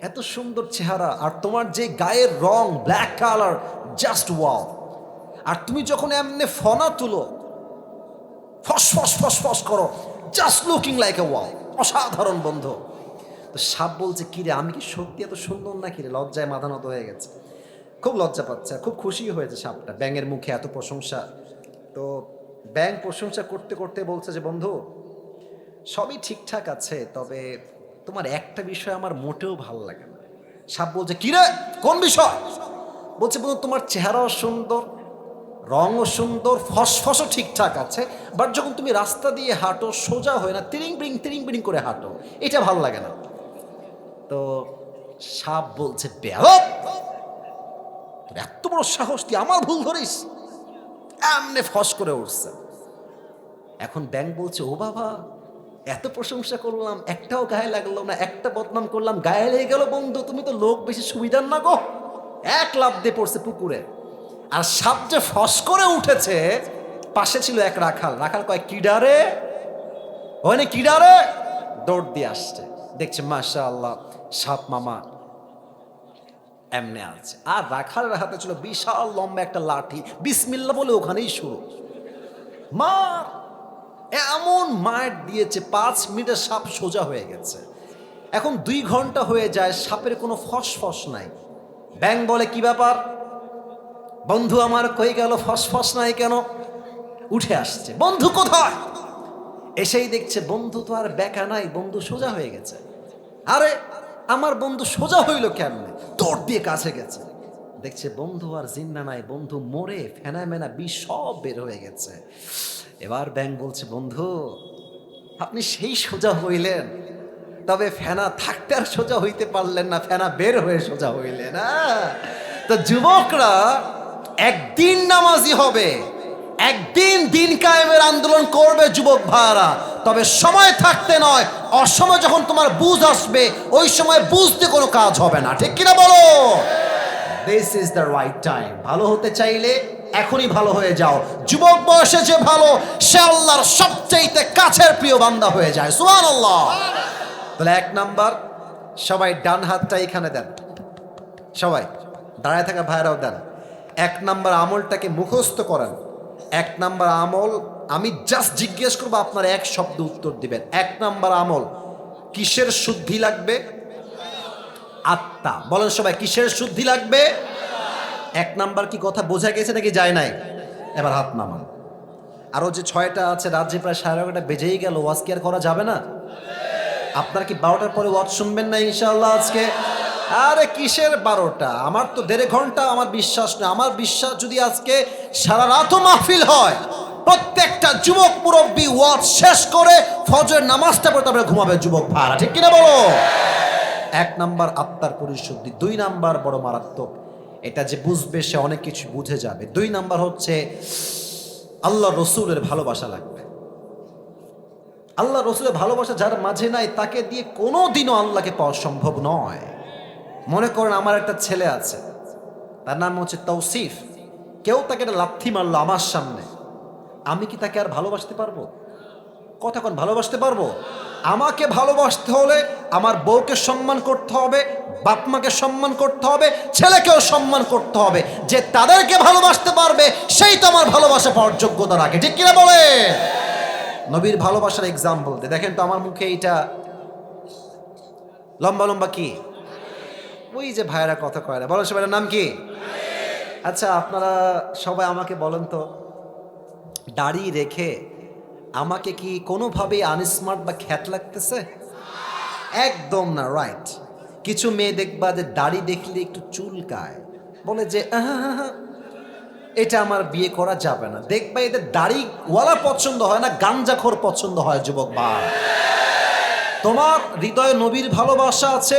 এত সুন্দর চেহারা, আর তোমার যে গায়ের রং ব্ল্যাক কালার জাস্ট ওয়াও, আর তুমি যখন এমনি ফনা তুলো, ফস ফস ফস ফস করো, just looking like a wow, অসাধারণ বন্ধু। তো সাপ বলছে কিরে, আমি কি সত্যি এত সুন্দর না? কিরে, লজ্জায় মাথা নত হয়ে গেছে, খুব লজ্জা পাচ্ছে, খুব খুশি হয়েছে সাপটা ব্যাঙের মুখে এত প্রশংসা। তো ব্যাঙ প্রশংসা করতে করতে বলছে যে বন্ধু সবই ঠিকঠাক আছে, তবে তোমার একটা বিষয় আমার মোটেও ভালো লাগে না। সাপ বলছে কিরে, কোন বিষয়? বলছে বন্ধু তোমার চেহারাও সুন্দর, রঙও সুন্দর, ফসফসও ঠিকঠাক আছে, বাট যখন তুমি রাস্তা দিয়ে হাঁটো সোজা হয় না, তিরিং বিরিং করে হাঁটো, এটা ভালো লাগে না। তো সাপ বলছে বেয়াদব, তোর এত বড় সাহস, তুই আমার ভুল ধরিস? এমনি ফস করে উঠছে। এখন ব্যাঙ বলছে ও বাবা, এত প্রশংসা করলাম, একটাও গায়ে লাগলো না, একটা বদনাম করলাম গায়ে লেগে গেল। বন্ধু তুমি তো লোক বেশি সুবিধার না গো। এক লাফ দিয়ে পড়ছে পুকুরে। আর সাপ যে ফস করে উঠেছে, পাশে ছিল এক রাখাল। রাখাল কয় কিডারে, ওখানে কিডারে, দৌড় দিয়ে আসছে, দেখছে মাশাআল্লাহ সাপ মামা এমনি আছে। আর রাখালের হাতে ছিল বিশাল লম্বা একটা লাঠি, বিসমিল্লাহ বলে ওখানেই শুরু মার। এমন মার দিয়েছে 5 মিনিটে সাপ সোজা হয়ে গেছে। এখন 2 ঘন্টা হয়ে যায়, সাপের কোনো ফসফস নাই। ব্যাঙ বলে কি ব্যাপার বন্ধু আমার, কই গেল, ফসফস নাই কেন? উঠে আসছে, বন্ধু কোথায়? এসেই দেখছে বন্ধু তো আর বেকা নাই, বন্ধু সোজা হয়ে গেছে। আরে আমার বন্ধু সোজা হইল কেমনে? দৌড় দিয়ে কাছে গেছে, দেখছে বন্ধু আর জিন্দা নাই, বন্ধু মরে ফেনা মেনা বিষ সব বের হয়ে গেছে। এবার ব্যাঙ বলছে বন্ধু আপনি সেই সোজা হইলেন, তবে ফেনা থাকতে আর সোজা হইতে পারলেন না, ফেনা বের হয়ে সোজা হইলেন। তো যুবকরা একদিন নামাজি হবে, একদিন দিন কায়েমের আন্দোলন করবে যুবক ভাইরা, তবে সময় থাকতে নয়, অসময় যখন তোমার বুঝ আসবে ওই সময় বুঝতে কোনো কাজ হবে না। ঠিক কিনা বলো? This is the right time. ভালো হতে চাইলে এখনই ভালো হয়ে যাও। যুবক বয়সে যে ভালো, সে আল্লাহর সবচেয়ে কাছের প্রিয় বান্দা হয়ে যায়। সুবহানাল্লাহ। তাহলে 1 নাম্বার, সবাই ডান হাতটা এখানে দেন, সবাই দাঁড়ায় থাকা ভাইরাও দেন। 1 নাম্বার আমলটাকে মুখস্থ করেন। 1 নাম্বার আমল, আমি জাস্ট জিজ্ঞেস করবো, আপনার এক শব্দ উত্তর দিবেন। 1 নাম্বার আমল, কিসের শুদ্ধি লাগবে? আত্মা। বলেন সবাই, কিসের শুদ্ধি লাগবে? 1 নাম্বার কি কথা বোঝা গেছে নাকি যায় নাই? এবার হাত নামান। আরো যে 6টা আছে, রাত যে প্রায় 11:30 বেজেই গেল, ওয়াজ কি আর করা যাবে না? আপনার কি 12টার পরে ওয়াজ শুনবেন না ইনশাআল্লাহ আজকে? আরে কিসের 12টা? আমার তো 1.5 ঘন্টা আমার বিশ্বাস না। আমার বিশ্বাস যদি আজকে সারা রাতও মাহফিল হয়, প্রত্যেকটা যুবক মুরব্বী ওয়াজ শেষ করে ফজরের নামাজটা পড়ে তারপরে ঘুমাবে যুবক ভাড়া, ঠিক কিনা বলো? 1 নাম্বার আত্মার পরিশুদ্ধি, 2 নাম্বার বড় মারাত্মক, এটা যে বুঝবে সে অনেক কিছু বুঝে যাবে। 2 নাম্বার হচ্ছে আল্লাহ রসুলের ভালোবাসা লাগবে। আল্লাহ রসুলের ভালোবাসা যার মাঝে নাই তাকে দিয়ে কোনো দিনও আল্লাহকে পাওয়া সম্ভব নয়। মনে করেন আমার একটা ছেলে আছে, তার নাম হচ্ছে তৌসিফ। কেউ তাকে একটা লাথি মারলো আমার সামনে, আমি কি তাকে আর ভালোবাসতে পারবো? কথা কোন ভালোবাসতে পারবো? আমাকে ভালোবাসতে হলে আমার বউকে সম্মান করতে হবে, বাপ মাকে সম্মান করতে হবে, ছেলেকেও সম্মান করতে হবে। যে তাদেরকে ভালোবাসতে পারবে সেই তো আমার ভালোবাসা পাওয়ার যোগ্যতা রাখে, ঠিক কিনা বলে? নবীর ভালোবাসার এক্সাম্পল দেখেন তো আমার মুখে এইটা লম্বা লম্বা কি, ওই যে ভাইয়েরা কথা কয় না, বলেন সবাই নাম কি? আচ্ছা আপনারা সবাই আমাকে বলেন তো, দাড়ি রেখে আমাকে কি কোনোভাবে আনস্মার্ট বা খ্যাত লাগতেছে? একদম না, রাইট। কিছু মেয়ে দেখবা যে দাড়ি দেখলে একটু চুলকায়, বলে যে এটা আমার বিয়ে করা যাবে না। দেখবা এদের দাড়িওয়ালা পছন্দ হয় না, গাঞ্জাখোর পছন্দ হয় যুবক ভাই। তোমার হৃদয়ে নবীর ভালোবাসা আছে,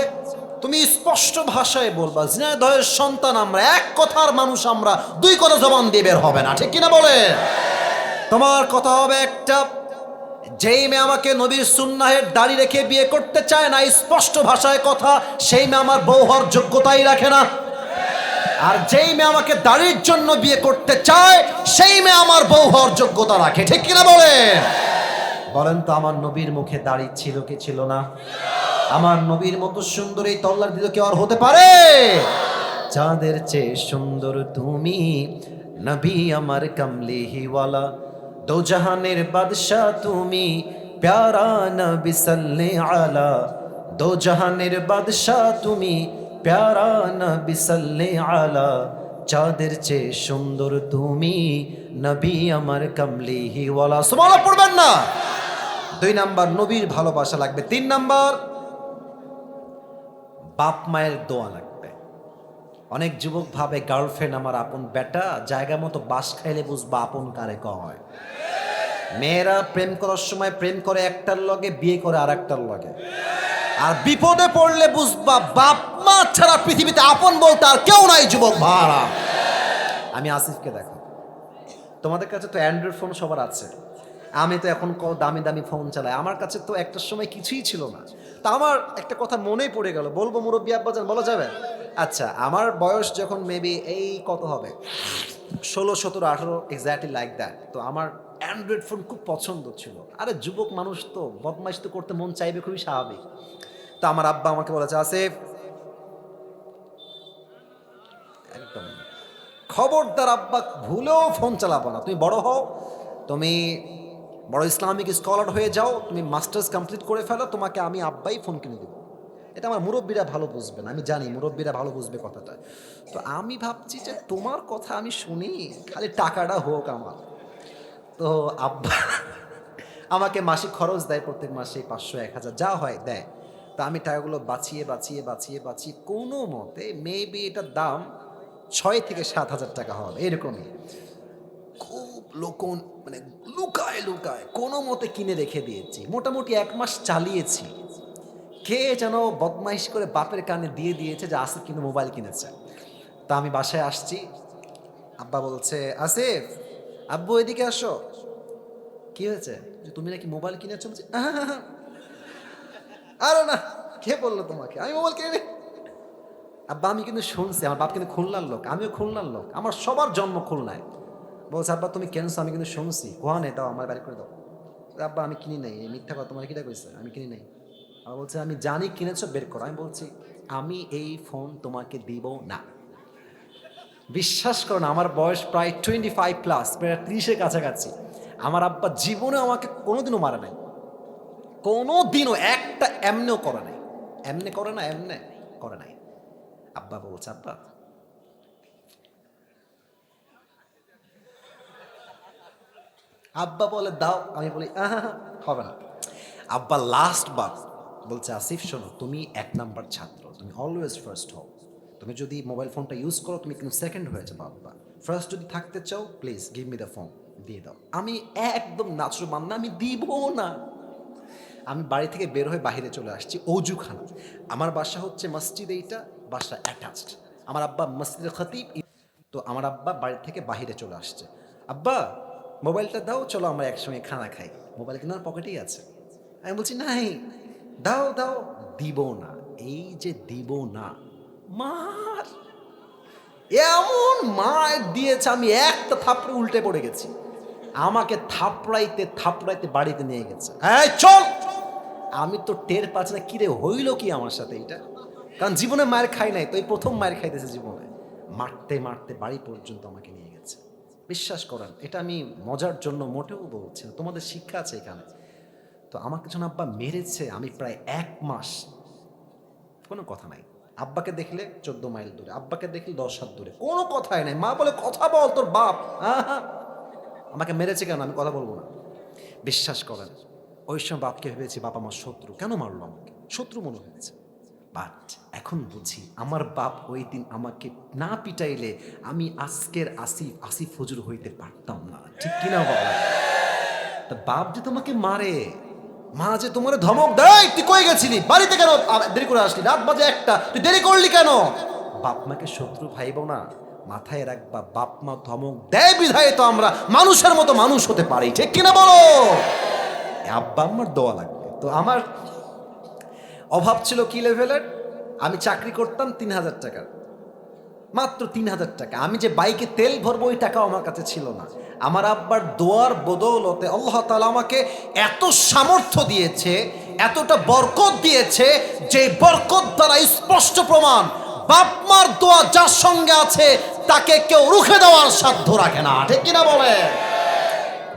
তুমি স্পষ্ট ভাষায় বলবা ঝিনাইদহের সন্তান আমরা, এক কথার মানুষ আমরা, 2 কথা জবান দিয়ে বের হবে না, ঠিক কিনা বলে? তোমার কথা হবে একটা, যেই মেয়ে আমাকে নবীর সুন্নাহের দাড়ি রেখে বিয়ে করতে চায় না, স্পষ্ট ভাষায় কথা, সেই মেয়ে আমার বউ হওয়ার যোগ্যতাই রাখে না। আর যেই মেয়ে আমাকে দাড়ির জন্য বিয়ে করতে চায় সেই মেয়ে আমার বউ হওয়ার যোগ্যতা রাখে, ঠিক কিনা বলে? বলেন তো আমার নবীর মুখে দাড়ি ছিল কি ছিল না? আমার নবীর মতো সুন্দর এই তল্লার দিল কেউ আর হতে পারে? চাঁদের চেয়ে সুন্দর তুমি নবী আমার কামলিহিওয়ালা, দো জাহানের বাদশা তুমি প্যারা নবী সাল্লে আলা, দো জাহানের বাদশা তুমি প্যারা নবী সাল্লে আলা, চাঁদের চেয়ে সুন্দর তুমি নবী আমার কামলিহিওয়ালা। সুবহানাল্লাহ পড়বেন না? 2 নাম্বার নবীর ভালোবাসা লাগবে। 3 নাম্বার বাপ মায়ের দোয়া লাগবে। অনেক যুবক ভাবে গার্লফ্রেন্ড আমার আপন বেটা, জায়গা মতো বাস খাইলে বুঝবা আপন কারে কয়। মেয়েরা প্রেম করার সময় প্রেম করে একটার লগে, বিয়ে করে আর একটার লগে, আর বিপদে পড়লে বুঝবা বাপ মা ছাড়া পৃথিবীতে আপন বলতে আর কেউ নাই যুবক ভাড়া। আমি আসিফকে দেখো, তোমাদের কাছে তো অ্যান্ড্রয়েড ফোন সবার আছে, আমি তো এখন দামি দামি ফোন চালাই, আমার কাছে তো একটা সময় কিছুই ছিল না। তা আমার একটা কথা মনেই পড়ে গেল, বলবো মুরব্বী আব্বাজান, বলা যাবে? আচ্ছা আমার বয়স যখন মেবি এই কত হবে, 16, 17, 18, এক্স্যাক্টলি লাইক দ্যাট। তো আমার অ্যান্ড্রয়েড ফোন খুব পছন্দ ছিল। আরে যুবক মানুষ তো বদমাইশ তো করতে মন চাইবে, খুবই স্বাভাবিক। তো আমার আব্বা আমাকে বলেছে, আসিফ একদম খবরদার আব্বা ভুলেও ফোন চালাবো না, তুমি বড় হও, তুমি বড় ইসলামিক স্কলার হয়ে যাও, তুমি মাস্টার্স কমপ্লিট করে ফেলো, তোমাকে আমি আব্বাই ফোন কিনে দেবো। এটা আমার মুরব্বীরা ভালো বুঝবেন, আমি জানি মুরব্বীরা ভালো বুঝবে কথাটা। তো আমি ভাবছি যে তোমার কথা আমি শুনি, খালি টাকাটা হোক আমার। তো আব্বা আমাকে মাসিক খরচ দেয়, প্রত্যেক মাসে 500, 1000 যা হয় দেয়। তা আমি টাকাগুলো বাঁচিয়ে বাঁচিয়ে বাঁচিয়ে বাঁচিয়ে কোনো মতে মেবি এটার দাম 6 থেকে 7 হাজার টাকা হবে এরকমই, খুব লোকন মানে লুকায় লুকায় কোনো মতে কিনে রেখে দিয়েছি। মোটামুটি 1 মাস চালিয়েছি। কে যেন বদমাইশ করে বাপের কানে দিয়ে দিয়েছে যে আসিফ কিন্তু মোবাইল কিনেছে। তা আমি বাসায় আসছি, আব্বা বলছে, আসিফ আব্বু এদিকে আসো। কি হয়েছে? যে তুমি নাকি মোবাইল কিনেছো? বলছি আরে না, কে বললো তোমাকে আমি মোবাইল কিনে? আব্বা আমি কিন্তু শুনছি, আমার বাপ কিন্তু খুলনার লোক, আমিও খুলনার লোক, আমার সবার জন্ম খুলনায়। বলছে আব্বা তুমি কেনছো? আমি কিন্তু শুনছি। কোহানে দাও, আমার বাড়ি করে দাও। আব্বা আমি কিনি নাই, এই মিথ্যা কথা তোমার কিটা কইছে, আমি কিনি নাই। আবার বলছে আমি জানি কিনেছো, বের করো। আমি বলছি আমি এই ফোন তোমাকে দিব না। বিশ্বাস করো না, আমার বয়স প্রায় 25+, প্রায় 30-এর কাছাকাছি। আমার আব্বা জীবনে আমাকে কোনোদিনও মারে নাই, কোনোদিনও একটা এমনেও করে নাই। এমনে করে না, এমনে করে নাই। আব্বা বলছে আব্বা আব্বা বলে দাও, আমি বলি হবে না। আব্বা লাস্ট বার বলছে আসিফ শোনো, তুমি 1 নাম্বার ছাত্র, তুমি অলওয়েজ ফার্স্ট হও। তুমি যদি মোবাইল ফোনটা ইউজ করো তুমি কিন্তু সেকেন্ড হয়ে যাবে আব্বা। ফার্স্ট যদি থাকতে চাও please give me the phone, দিয়ে দাও। আমি একদম নাচুর না, আমি দিব না। আমি বাড়ি থেকে বের হয়ে বাইরে চলে আসছি অজুখানা। আমার বাসা হচ্ছে মসজিদ, এইটা বাসা অ্যাটাচড। আমার আব্বা মসজিদের খতিব। তো আমার আব্বা বাড়ি থেকে বাইরে চলে আসছে, আব্বা মোবাইলটা দাও, চলো আমরা একসঙ্গে খানা খাই। মোবাইল কিন্তু আমার পকেটেই আছে। আমি বলছি নাই, দাও দাও, দিব না। এই যে দিব না, মার এমন মার দিয়েছে, আমি একটা থাপড়ে উল্টে পড়ে গেছি। আমাকে থাপড়াইতে থাপড়াইতে বাড়িতে নিয়ে গেছে। এই চল। আমি তো টের পাচ্ছি না কিরে হইল কি আমার সাথে এটা, কারণ জীবনে মায়ের খাই নাই, তো এই প্রথম মায়ের খাইতেছে জীবনে। মারতে মারতে বাড়ি পর্যন্ত আমাকে নিয়ে গেছে। বিশ্বাস করেন, এটা আমি মজার জন্য মোটেও বলছি না, তোমাদের শিক্ষা আছে এখানে। তো আমাকে যখন আব্বা মেরেছে, আমি প্রায় 1 মাস কোনো কথা নাই। আব্বাকে দেখলে 14 মাইল দূরে, আব্বাকে দেখলে 10 হাত দূরে, কোনো কথাই নাই। মা বলে কথা বল, তোর বাপ আমাকে মেরেছে কেন, আমি কথা বলবো না। বিশ্বাস করেন, ওই সময় বাপকে ভেবেছি বাপ আমার শত্রু, কেন মারলো আমাকে, শত্রু মনে হয়েছে। বাট এখন বুঝি আমার বাপ ওই দিন আমাকে না পিটাইলে আমি আজকের আসিফ আসিফ হুজুর হইতে পারতাম না, ঠিক কিনা বাবা? তা বাপ যে তোমাকে মারে, মা যে তোমার ধমক দেয়, তুই কই গেছিলি, বাড়িতে কেন দেরি করে আসলি, রাত বাজে 1টা, তুই দেরি করলি কেন? বাপ মাকে শত্রু ভাইব না, মাথায় রাখবা। বাপ মা ধমক দেয় বিধায় তো আমরা মানুষের মতো মানুষ হতে পারি, ঠিক কিনা বলো? আব্বা আমার দোয়া লাগবে। তো আমার অভাব ছিল কি লেভেলের, আমি চাকরি করতাম 3,000 টাকার, মাত্র 3,000 টাকা। আমি যে বাইকে তেল ভরবো ওই টাকাও আমার কাছে ছিল না। আমার আব্বার দোয়ার বদৌলতে আল্লাহ তাআলা আমাকে এত সামর্থ্য দিয়েছে, এতটা বরকত দিয়েছে, যে বরকত দ্বারা স্পষ্ট প্রমাণ বাপ মার দোয়া যার সঙ্গে আছে তাকে কেউ রুখে দেওয়ার সাধ্য রাখে না, ঠিক কিনা বলে?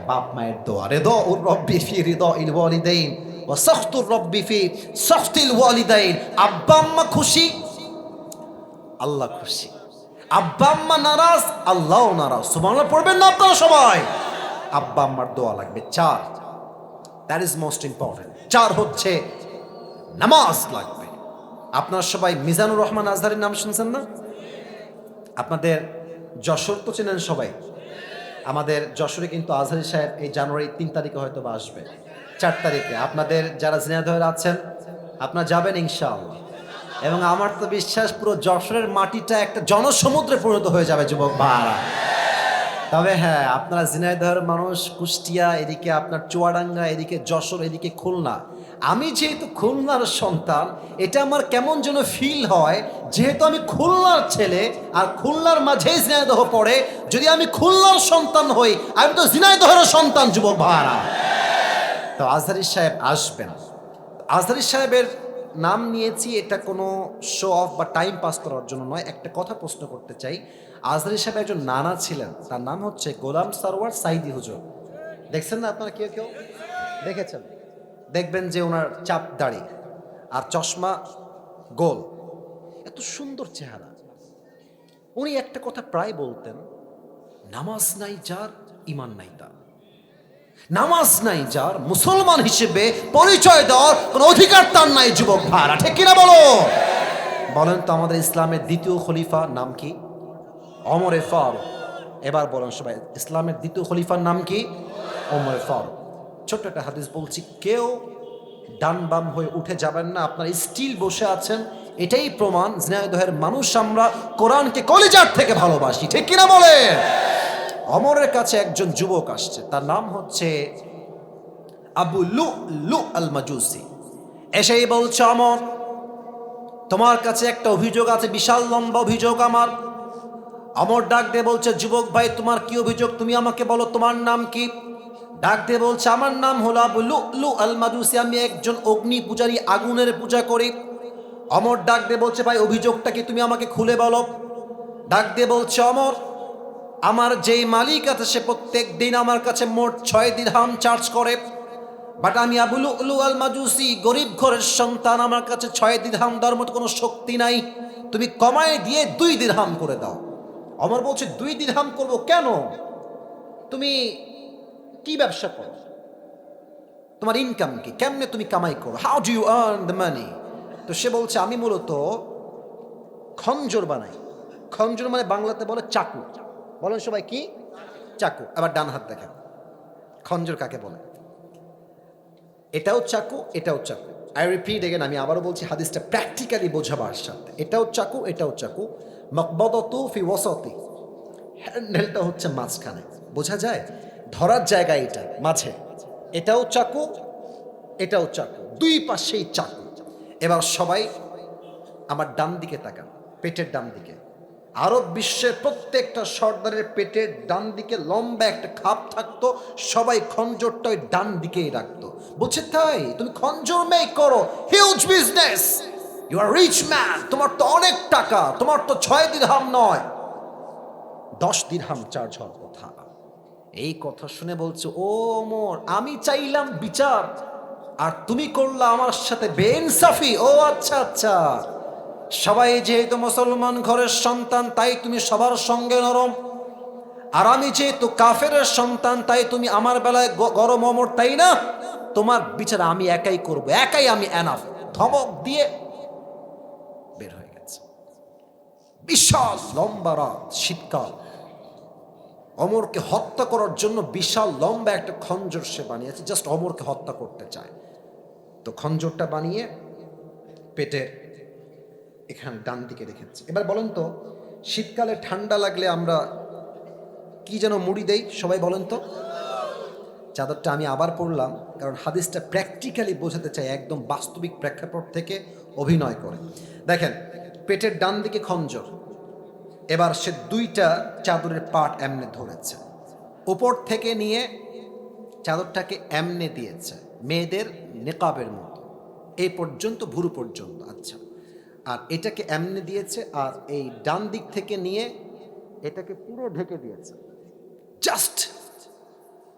বাপ মায়ের দোয়া, রিদাউর রব্বি ফি রিদাইল ওয়ালিদাইন ওয়া সাখতুর রব্বি ফি সাখতিল ওয়ালিদাইন। আব্বা আম্মা খুশি, আল্লাহ খুশি। আব্বা আম্মা নারাজ, আল্লাহও নারাজ। সুবহানাল্লাহ পড়বেন না আপনারা সবাই? আব্বা আম্মার দোয়া লাগবে। 4, দ্যাট ইজ মোস্ট ইম্পর্টেন্ট। 4 হচ্ছে নামাজ লাগবে। আপনারা সবাই মিজানুর রহমান আজহারের নাম শুনছেন না? আপনাদের যশোর তো চেনেন সবাই। আমাদের যশোরে কিন্তু আজহারি সাহেব এই জানুয়ারি 3 তারিখে হয়তো বা আসবে, 4 তারিখে। আপনাদের যারা ঝিনাইদহের আছেন আপনারা যাবেন ইনশাআল্লাহ। এবং আমার তো বিশ্বাস পুরো যশোরের মাটিটা একটা জনসমুদ্রে পরিণত হয়ে যাবে যুবক ভাইরা। তবে হ্যাঁ, আপনারা ঝিনাইদহের মানুষ, কুষ্টিয়া, এদিকে আপনার চুয়াডাঙ্গা, এদিকে যশোর, এদিকে খুলনা। আমি যেহেতু খুলনার সন্তান, এটা আমার কেমন যেন ফিল হয়, যেহেতু আমি খুলনার ছেলে আর খুলনার মাঝেই ঝিনাইদহ পড়ে, যদি আমি খুলনার সন্তান হই আমি তো ঝিনাইদহের সন্তান যুবক ভাইরা। তো আজহারি সাহেব আসবেন। আজহারি সাহেবের নাম নিয়েছি এটা কোনো শো অফ বা টাইম পাস করার জন্য নয়। একটা কথা প্রশ্ন করতে চাই, আজহারি সাহেব একজন নানা ছিলেন, তার নাম হচ্ছে গোলাম সরওয়ার সাইদি হুজুর। দেখছেন না আপনারা, কেউ কেউ দেখেছেন? দেখবেন যে ওনার চাপ দাড়ি আর চশমা, গোল, এত সুন্দর চেহারা। উনি একটা কথা প্রায় বলতেন, নামাজ নাই যার ইমান নাই তার। নামাজ নাই যার মুসলমান হিসেবে পরিচয় দেওয়ার কোন অধিকার তার নাই যুবক ভাইরা, ঠিক কিনা বলো? বলেন তো আমাদের ইসলামের দ্বিতীয় খলিফা নাম কি? ওমরে ফারুক। এবার বলেন সবাই, ইসলামের দ্বিতীয় খলিফার নাম কি? ওমরে ফারুক। ছোট্ট একটা হাদিস বলছি, কেউ ডান বাম হয়ে উঠে যাবেন না, আপনারা স্টিল বসে আছেন। এটাই প্রমাণ ঝিনাইদহের মানুষ আমরা কোরআনকে কলিজার থেকে ভালোবাসি, ঠিক কিনা বলে? ওমরের কাছে একজন যুবক আসছে, তার নাম হচ্ছে আবু লুলু আল মাজুসি। এসেই বলছে, ওমর তোমার কাছে একটা অভিযোগ আছে, বিশাল লম্বা অভিযোগ আমার। ওমর ডাক দিয়ে বলছে, যুবক ভাই তোমার কি অভিযোগ, তুমি আমাকে বলো, তোমার নাম কি? ডাক দিয়ে বলছে, আমার নাম হলো আবু লুলু আল মাজুসি, আমি একজন অগ্নি পূজারী, আগুনের পূজা করি। ওমর ডাক দিয়ে বলছে, ভাই অভিযোগটা কি, তুমি আমাকে খুলে বলো। ডাক দিয়ে বলছে, ওমর আমার যেই মালিক আছে সে প্রত্যেক দিন আমার কাছে মোট 6 দিরহাম চার্জ করে, বাট আমি আবু লুলু আল মাজুসি গরিব ঘরের সন্তান, আমার কাছে 6 দিরহাম দেওয়ার মতো কোনো শক্তি নাই, তুমি কমায় দিয়ে 2 দিরহাম করে দাও। ওমর বলছে, 2 দিরহাম করবো কেন, তুমি কি ব্যবসা করো? তোমার ইনকাম কি, কেমনে তুমি কামাই করো, how do you earn the money? তো সে বলছে আমি মূলত খঞ্জর বানাই। খঞ্জর মানে বাংলাতে বলে চাকু। বলেন সবাই কি? চাকু। আবার ডান হাত দেখেন, খঞ্জর কাকে বলে? এটাও চাকু, এটাও চাকু। আই রিপিট এগেন, আমি আবারও বলছি হাদিসটা প্র্যাকটিক্যালি বোঝাবার সাথে। এটাও চাকু, এটাও চাকু। মাকবাদাতু ফি ওয়াসাতি, হ্যান্ডেলটা হচ্ছে মাঝখানে, বোঝা যায় ধরার জায়গা এটা মাঝে। এটাও চাকু, এটাও চাকু, দুই পাশেই চাকু। এবার সবাই আমার ডান দিকে তাকান, পেটের ডান দিকে। আরব বিশ্বের প্রত্যেকটা সর্দারের পেটের ডান দিকে লম্বা একটা খাপ থাকতো, সবাই খঞ্জরটা ওই ডান দিকেই রাখতো। বলছে তাই তুমি খঞ্জর মেক করো, huge business, you are rich man, তোমার তো অনেক টাকা, তোমার তো 6 দিরহাম নয় 10 দিরহাম চার্জ হওয়ার কথা। এই কথা শুনে বলছে ও ওমর, আমি চাইলাম বিচার আর তুমি করলা আমার সাথে বেইনসাফি। ও আচ্ছা আচ্ছা, সবাই যেহেতু মুসলমান ঘরের সন্তান তাই তুমি সবার সঙ্গে নরম, আর আমি যেহেতু কাফেরের সন্তান তাই তুমি আমার বেলায় গরম অমর, তাই না? তোমার বিচার আমি একাই করব, একাই আমি এনাফ। ধমক দিয়ে বের হয়ে গেছে। বিশাল লম্বা রাত, শীতকাল, অমরকে হত্যা করার জন্য বিশাল লম্বা একটা খঞ্জর সে বানিয়েছে, জাস্ট অমরকে হত্যা করতে চায়। তো খঞ্জরটা বানিয়ে পেটের এখানে ডান দিকে রেখেছে। এবার বলেন তো, শীতকালে ঠান্ডা লাগলে আমরা কি যেন মুড়ি দেই, সবাই বলেন তো? চাদরটা আমি আবার পড়লাম, কারণ হাদিসটা প্র্যাকটিক্যালি বোঝাতে চাই, একদম বাস্তবিক প্রেক্ষাপট থেকে অভিনয় করে। দেখেন, পেটের ডান দিকে খঞ্জর, এবার সে দুইটা চাদরের পাট এমনে ধরেছে, উপর থেকে নিয়ে চাদরটাকে এমনে দিয়েছে, মেয়েদের নেকাবের মতো, এই পর্যন্ত, ভুরু পর্যন্ত। আচ্ছা, আর এটাকে এমনে দিয়েছে, আর এই ডান দিক থেকে নিয়ে এটাকে পুরো ঢেকে দিয়েছে, জাস্ট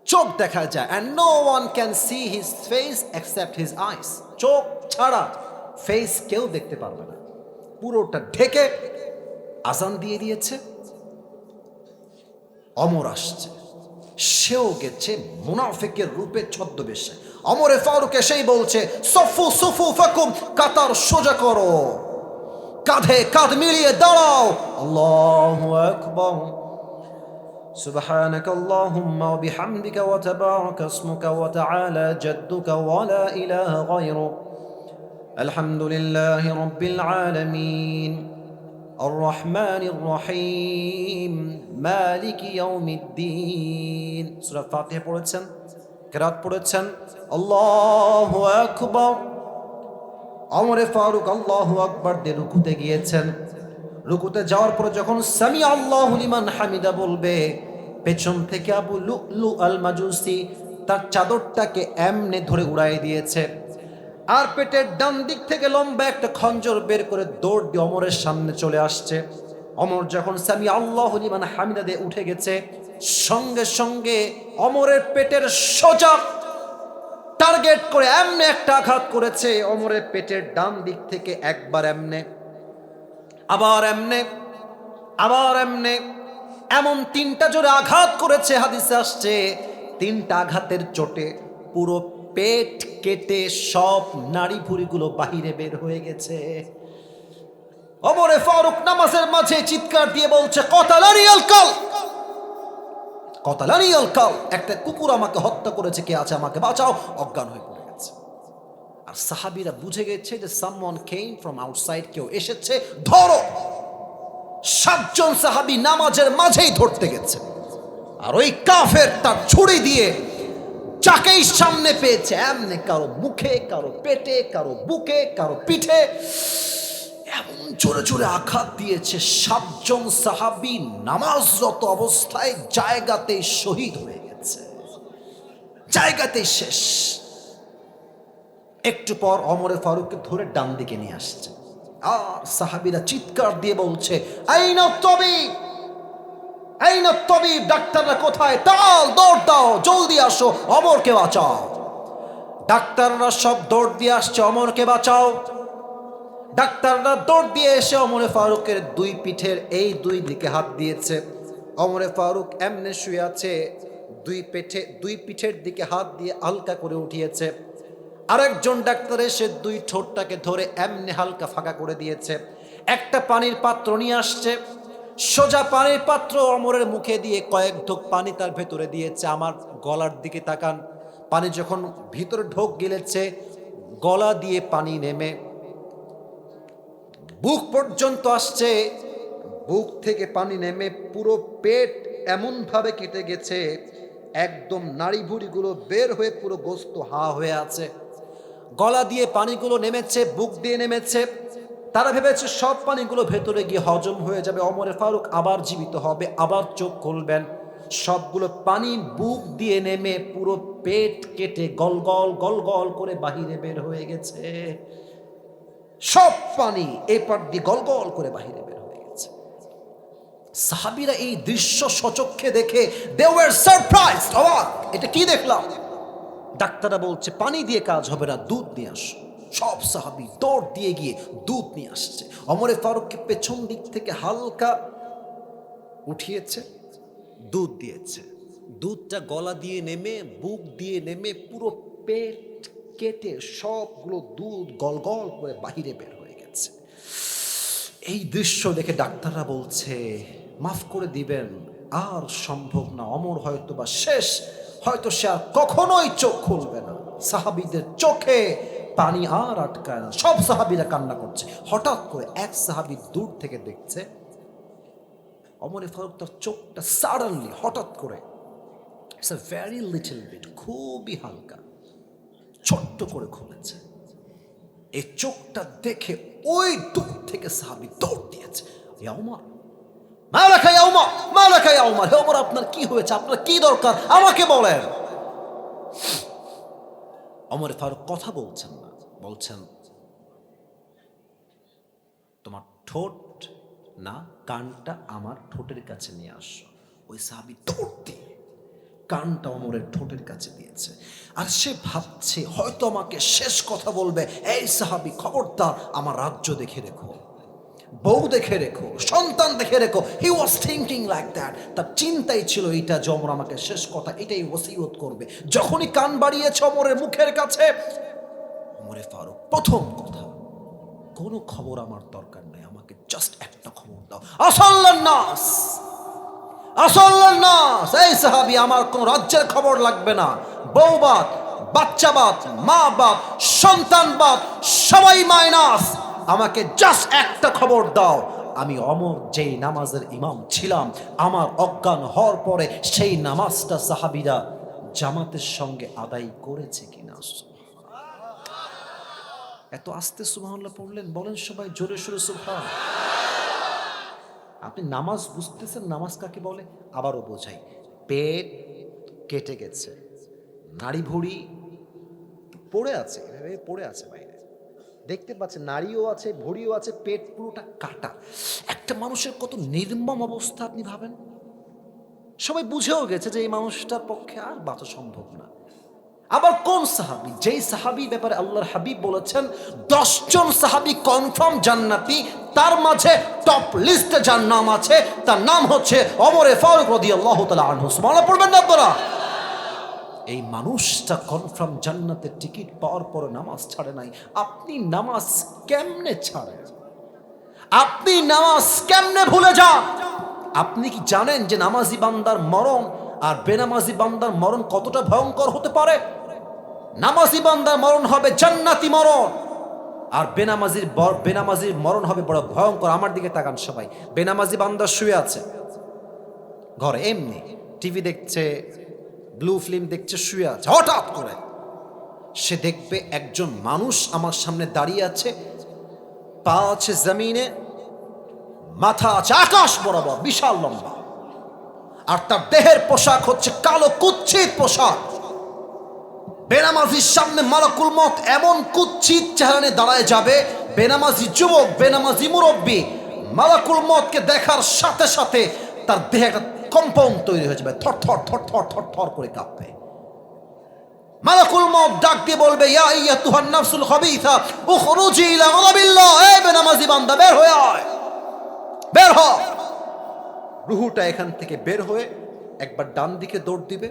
চোখ দেখা যায়, and no one can see his face except his eyes, চোখ ছাড়া ফেস কেউ দেখতে পারবে না, পুরোটা ঢেকে আজান দিয়ে দিয়েছে। অমর আসছে, সেও গেছে মুনাফিকের রূপে ছদ্মবেশে। অমরে ফারুক এসেই বলছে সফু সুফু ফাকুম, কাতার সোজা করো, কাঁধে কাঁধ মিলিয়ে দাঁড়াও। আল্লাহু আকবার, সুবহানাক আল্লাহুম্মা ওয়া বিহামদিকা ওয়া তাবারাকা ইসমুকা ওয়া তাআলা জাদ্দুকা ওয়া লা ইলাহা গায়রুক, আলহামদুলিল্লাহি রাব্বিল আলামিন, আর রহমানির রহিম, মালিকি ইয়াউমিদ্দিন। সূরা ফাতিহা পড়েছেন, কিরাত পড়েছেন, আল্লাহু আকবার। ওমর ফারুক আল্লাহু আকবার দিয়ে রুকুতে গিয়েছেন। রুকুতে যাওয়ার পরে যখন সামি আল্লাহু লিমান হামিদা বলবে, পেছন থেকে আবু লুলু আল মাজুসি তার চাদরটাকে এমনে ধরে উড়াই দিয়েছে, আর পেটের ডান দিক থেকে লম্বা একটা খঞ্জর বের করে দৌড় দিয়ে অমরের সামনে চলে আসছে। অমর যখন সামি আল্লাহু লিমান হামিদা দিয়ে উঠে গেছে, সঙ্গে সঙ্গে অমরের পেটের সোজা টার্গেট করে এমনে একটা আঘাত করেছে। অমরের পেটের ডান দিক থেকে একবার এমনে, আবার এমনে, আবার এমনে, এমন 3টা জোরে আঘাত করেছে। হাদিসে আসছে 3টা আঘাতের চোটে পুরো পেট কেটে সব নাড়ি ভুড়িগুলো বাহিরে বের হয়ে গেছে। ওমরে ফারুক নামাজের মাঝে চিৎকার দিয়ে বলছে কতালানি আল কাল, কতালানি আল কাল, একটা কুকুর আমাকে হত্যা করেছে, কে আছে আমাকে বাঁচাও। অজ্ঞান হয়ে পড়ে গেছে। আর সাহাবীরা বুঝে গেছে যে সামওয়ান কেম ফ্রম আউটসাইড, কেউ এসেছে, ধরো। 7 জন সাহাবী নামাজের মাঝেই ধরতে গেছে, আর ওই কাফের তার ছুরি দিয়ে যাকেই সামনে পেয়েছে এমনে কারো মুখে, কারো পেটে, কারো বুকে, কারো পিঠে এমন জোরে জোরে আঘাত দিয়েছে। 7 জন সাহাবী নামাজরত অবস্থায় জায়গাতেই শহীদ হয়ে গেছে, জায়গাতেই শেষ। একটু পর ওমরে ফারুককে ধরে ডান দিকে নিয়ে আসছে, আর সাহাবীরা চিৎকার দিয়ে বলছে আইনা তাবিব, আইনা তাবিব, ডাক্তাররা কোথায়? তাল, দৌড় দাও, জলদি আসো, অমরকে বাঁচাও। ডাক্তাররা সব দৌড় দিয়ে আসছে, অমরকে বাঁচাও। ডাক্তাররা দৌড় দিয়ে এসে ওমরে ফারুকের 2 পিঠের এই 2 দিকে হাত দিয়েছে। ওমরে ফারুক এমনে শুয়ে আছে, দুই পিঠের দিকে হাত দিয়ে হালকা করে উঠিয়েছে। আরেকজন ডাক্তার এসে দুই ঠোঁটটাকে ধরে এমনি হালকা ফাঁকা করে দিয়েছে। একটা পানির পাত্র নিয়ে আসছে, সোজা পানির পাত্র অমরের মুখে দিয়ে কয়েক ঢোক পানি তার ভেতরে দিয়েছে। আমার গলার দিকে তাকান, পানি যখন ভিতরে ঢোক গিলেছে, গলা দিয়ে পানি নেমে বুক পর্যন্ত আসছে, বুক থেকে পানি নেমে পুরো পেট এমনভাবে কেটে গেছে, একদম নাড়ি ভুড়িগুলো বের হয়ে পুরো গোস্ত হা হয়ে আছে। গলা দিয়ে পানিগুলো নেমেছে, বুক দিয়ে নেমেছে। তারা ভেবেছে সব পানিগুলো ভেতরে গিয়ে হজম হয়ে যাবে, ওমর ফারুক আবার জীবিত হবে, আবার চোখ খুলবেন। সবগুলো পানি বুক দিয়ে নেমে পুরো পেট কেটে গলগল গলগল করে বাহিরে বের হয়ে গেছে। সব পানি এই পাট দিয়ে গলগল করে বাহিরে বের হয়ে গেছে। সাহাবীরা এই দৃশ্য সচক্ষে দেখে দে ওয়্যার সারপ্রাইজড, অবাক, এটা কি দেখলাম? ডাক্তাররা বলছে পানি দিয়ে কাজ হবে না, দুধ নিয়ে আসো। সব সাহাবী দৌড় দিয়ে গিয়ে দুধ নিয়ে আসছে। ওমর ফারুককে পেছন দিক থেকে হালকা উঠিয়েছে, দুধ দিয়েছে। দুধটা গলা দিয়ে নেমে বুক দিয়ে নেমে পুরো পেট কেটে সবগুলো দুধ গলগল করে বাহিরে বের হয়ে গেছে। এই দৃশ্য দেখে ডাক্তাররা বলছে মাফ করে দিবেন, আর সম্ভব না, ওমর হয়তো বা শেষ, হয়তো সে আর কখনোই চোখ খুলবে না। সাহাবীদের চোখে পানি আর আটকায় না, সব সাহাবীরা কান্না করছে। হঠাৎ করে এক সাহাবী দূর থেকে দেখছে ওমর ফারুক তার চোখটা সাডেনলি হঠাৎ করে, it's a very little bit, খুবই হালকা ছোট্ট করে খুলেছে। এই চোখটা দেখে ওই দূর থেকে সাহাবী দৌড় দিয়েছে, ইয়া ওমর, মালাকা ইয়া ওমর, মালাকা ইয়া ওমর, হে ওমর আপনার কি হয়েছে, আপনার কি দরকার আমাকে বলেন। ওমর ফারুক কথা বলছেন না, বলছেন তোমার ঠোঁট না কানটা আমার ঠোঁটের কাছে নিয়ে আসো। ওই সাহাবী দৌড় দিয়ে কানটা ওমরের ঠোঁটের কাছে দিয়েছে। আর সে ভাবছে হয়তো আমাকে শেষ কথা বলবে, এই সাহাবী খবরদার আমার রাজ্য দেখে রেখো, বউ দেখে রেখো, সন্তান দেখে রেখো। হি ওয়াজ থিঙ্কিং লাইক দ্যাট, তার চিন্তাই ছিল এইটা যে ওমর আমাকে শেষ কথা এটাই ওসিয়ত করবে। যখনই কান বাড়িয়েছে ওমরের মুখের কাছে, ওমরে ফারুক প্রথম কথা, কোনো খবর আমার দরকার নাই, আমাকে জাস্ট একটা খবর দাও। আসাল্লান নাস, আসাল্লান নাস, এই সাহাবী আমার কোন রাজ্যের খবর লাগবে না, বউবাদ, বাচ্চাবাদ, মা বাদ, সন্তানবাদ, সবাই মাইনাস, আমাকে জাস্ট একটা খবর দাও। আমি ওমর যেই নামাজের ইমাম ছিলাম, আমার অজ্ঞান হওয়ার পরে সেই নামাজটা সাহাবীরা জামাতের সঙ্গে আদায় করেছে কিনা। এত আস্তে সুবহানাল্লাহ পড়লেন, বলেন সবাই জোরে সোরে সুবহান। আপনি নামাজ বুঝতেছেন, নামাজ কাকে বলে? আবারও বোঝাই, পেট কেটে গেছে, নাড়ি ভুড়ি পড়ে আছে, এভাবে পড়ে আছে বাইরে, দেখতে পাচ্ছেন নাড়িও আছে, ভুড়িও আছে, পেট পুরোটা কাটা। একটা মানুষের কত নির্মম অবস্থা আপনি ভাবেন। সবাই বুঝেও গেছে যে এই মানুষটার পক্ষে আর বাঁচা সম্ভব না। আবার কোন সাহাবী, যেই সাহাবী ব্যাপারে আল্লাহর হাবিব বলেছেন 10 জন সাহাবী কনফার্ম জান্নাতি, তার মাঝে টপ লিস্টে যার নাম আছে তার নাম হচ্ছে ওমর ফারুক রাদিয়াল্লাহু তাআলা আনহু। সুবহানাল্লাহ পড়বেন না আপনারা? এই মানুষটা কনফার্ম জান্নাতের টিকিট পাওয়ার পর নামাজ ছাড়ে নাই। আপনি নামাজ কেমনে ছাড়েন? আপনি নামাজ কেমনে ভুলে যান? আপনি কি জানেন যে নামাজি বান্দার মরণ আর বেনামাজি বান্দার মরণ কতটা ভয়ঙ্কর হতে পারে? নামাজি বান্দার মরণ হবে জান্নাতি মরণ, আর বেনামাজির মরণ হবে বড় ভয়ঙ্কর। আমার দিকে তাকান সবাই, বেনামাজি বান্দা শুয়ে আছে ঘরে, এমনি টিভি দেখছে, ব্লু ফিল্ম দেখছে, শুয়ে আছে। হঠাৎ করে সে দেখবে একজন মানুষ আমার সামনে দাঁড়িয়ে আছে, পা আছে জমিনে, মাথা আছে আকাশ বরাবর, বিশাল লম্বা, আর তার দেহের পোশাক হচ্ছে কালো কুৎসিত পোশাক। বেনামাজির সামনে মালাকুল মত এমন কুৎসিত চেহারা নিয়ে দাঁড়ায় যাবে, বেনামাজি যুবক, বেনামাজি মুরব্বী মালাকুল মতকে দেখার সাথে সাথে তার দেহে একটা কম্পাউন্ড তৈরি হয়ে যাবে, থর থর থর থর থর থর করে কাঁপবে। মালাকুল মত ডাক দিয়ে বলবে, ইয়া আইয়াতুহান নাফসুল খাবিসা উখরুজি ইলা গাদাবিল্লাহ, এ বেনামাজি বান্দা বের হয়ে আয়, বের হ। রুহুটা এখান থেকে বের হয়ে একবার ডান দিকে দৌড় দিবে,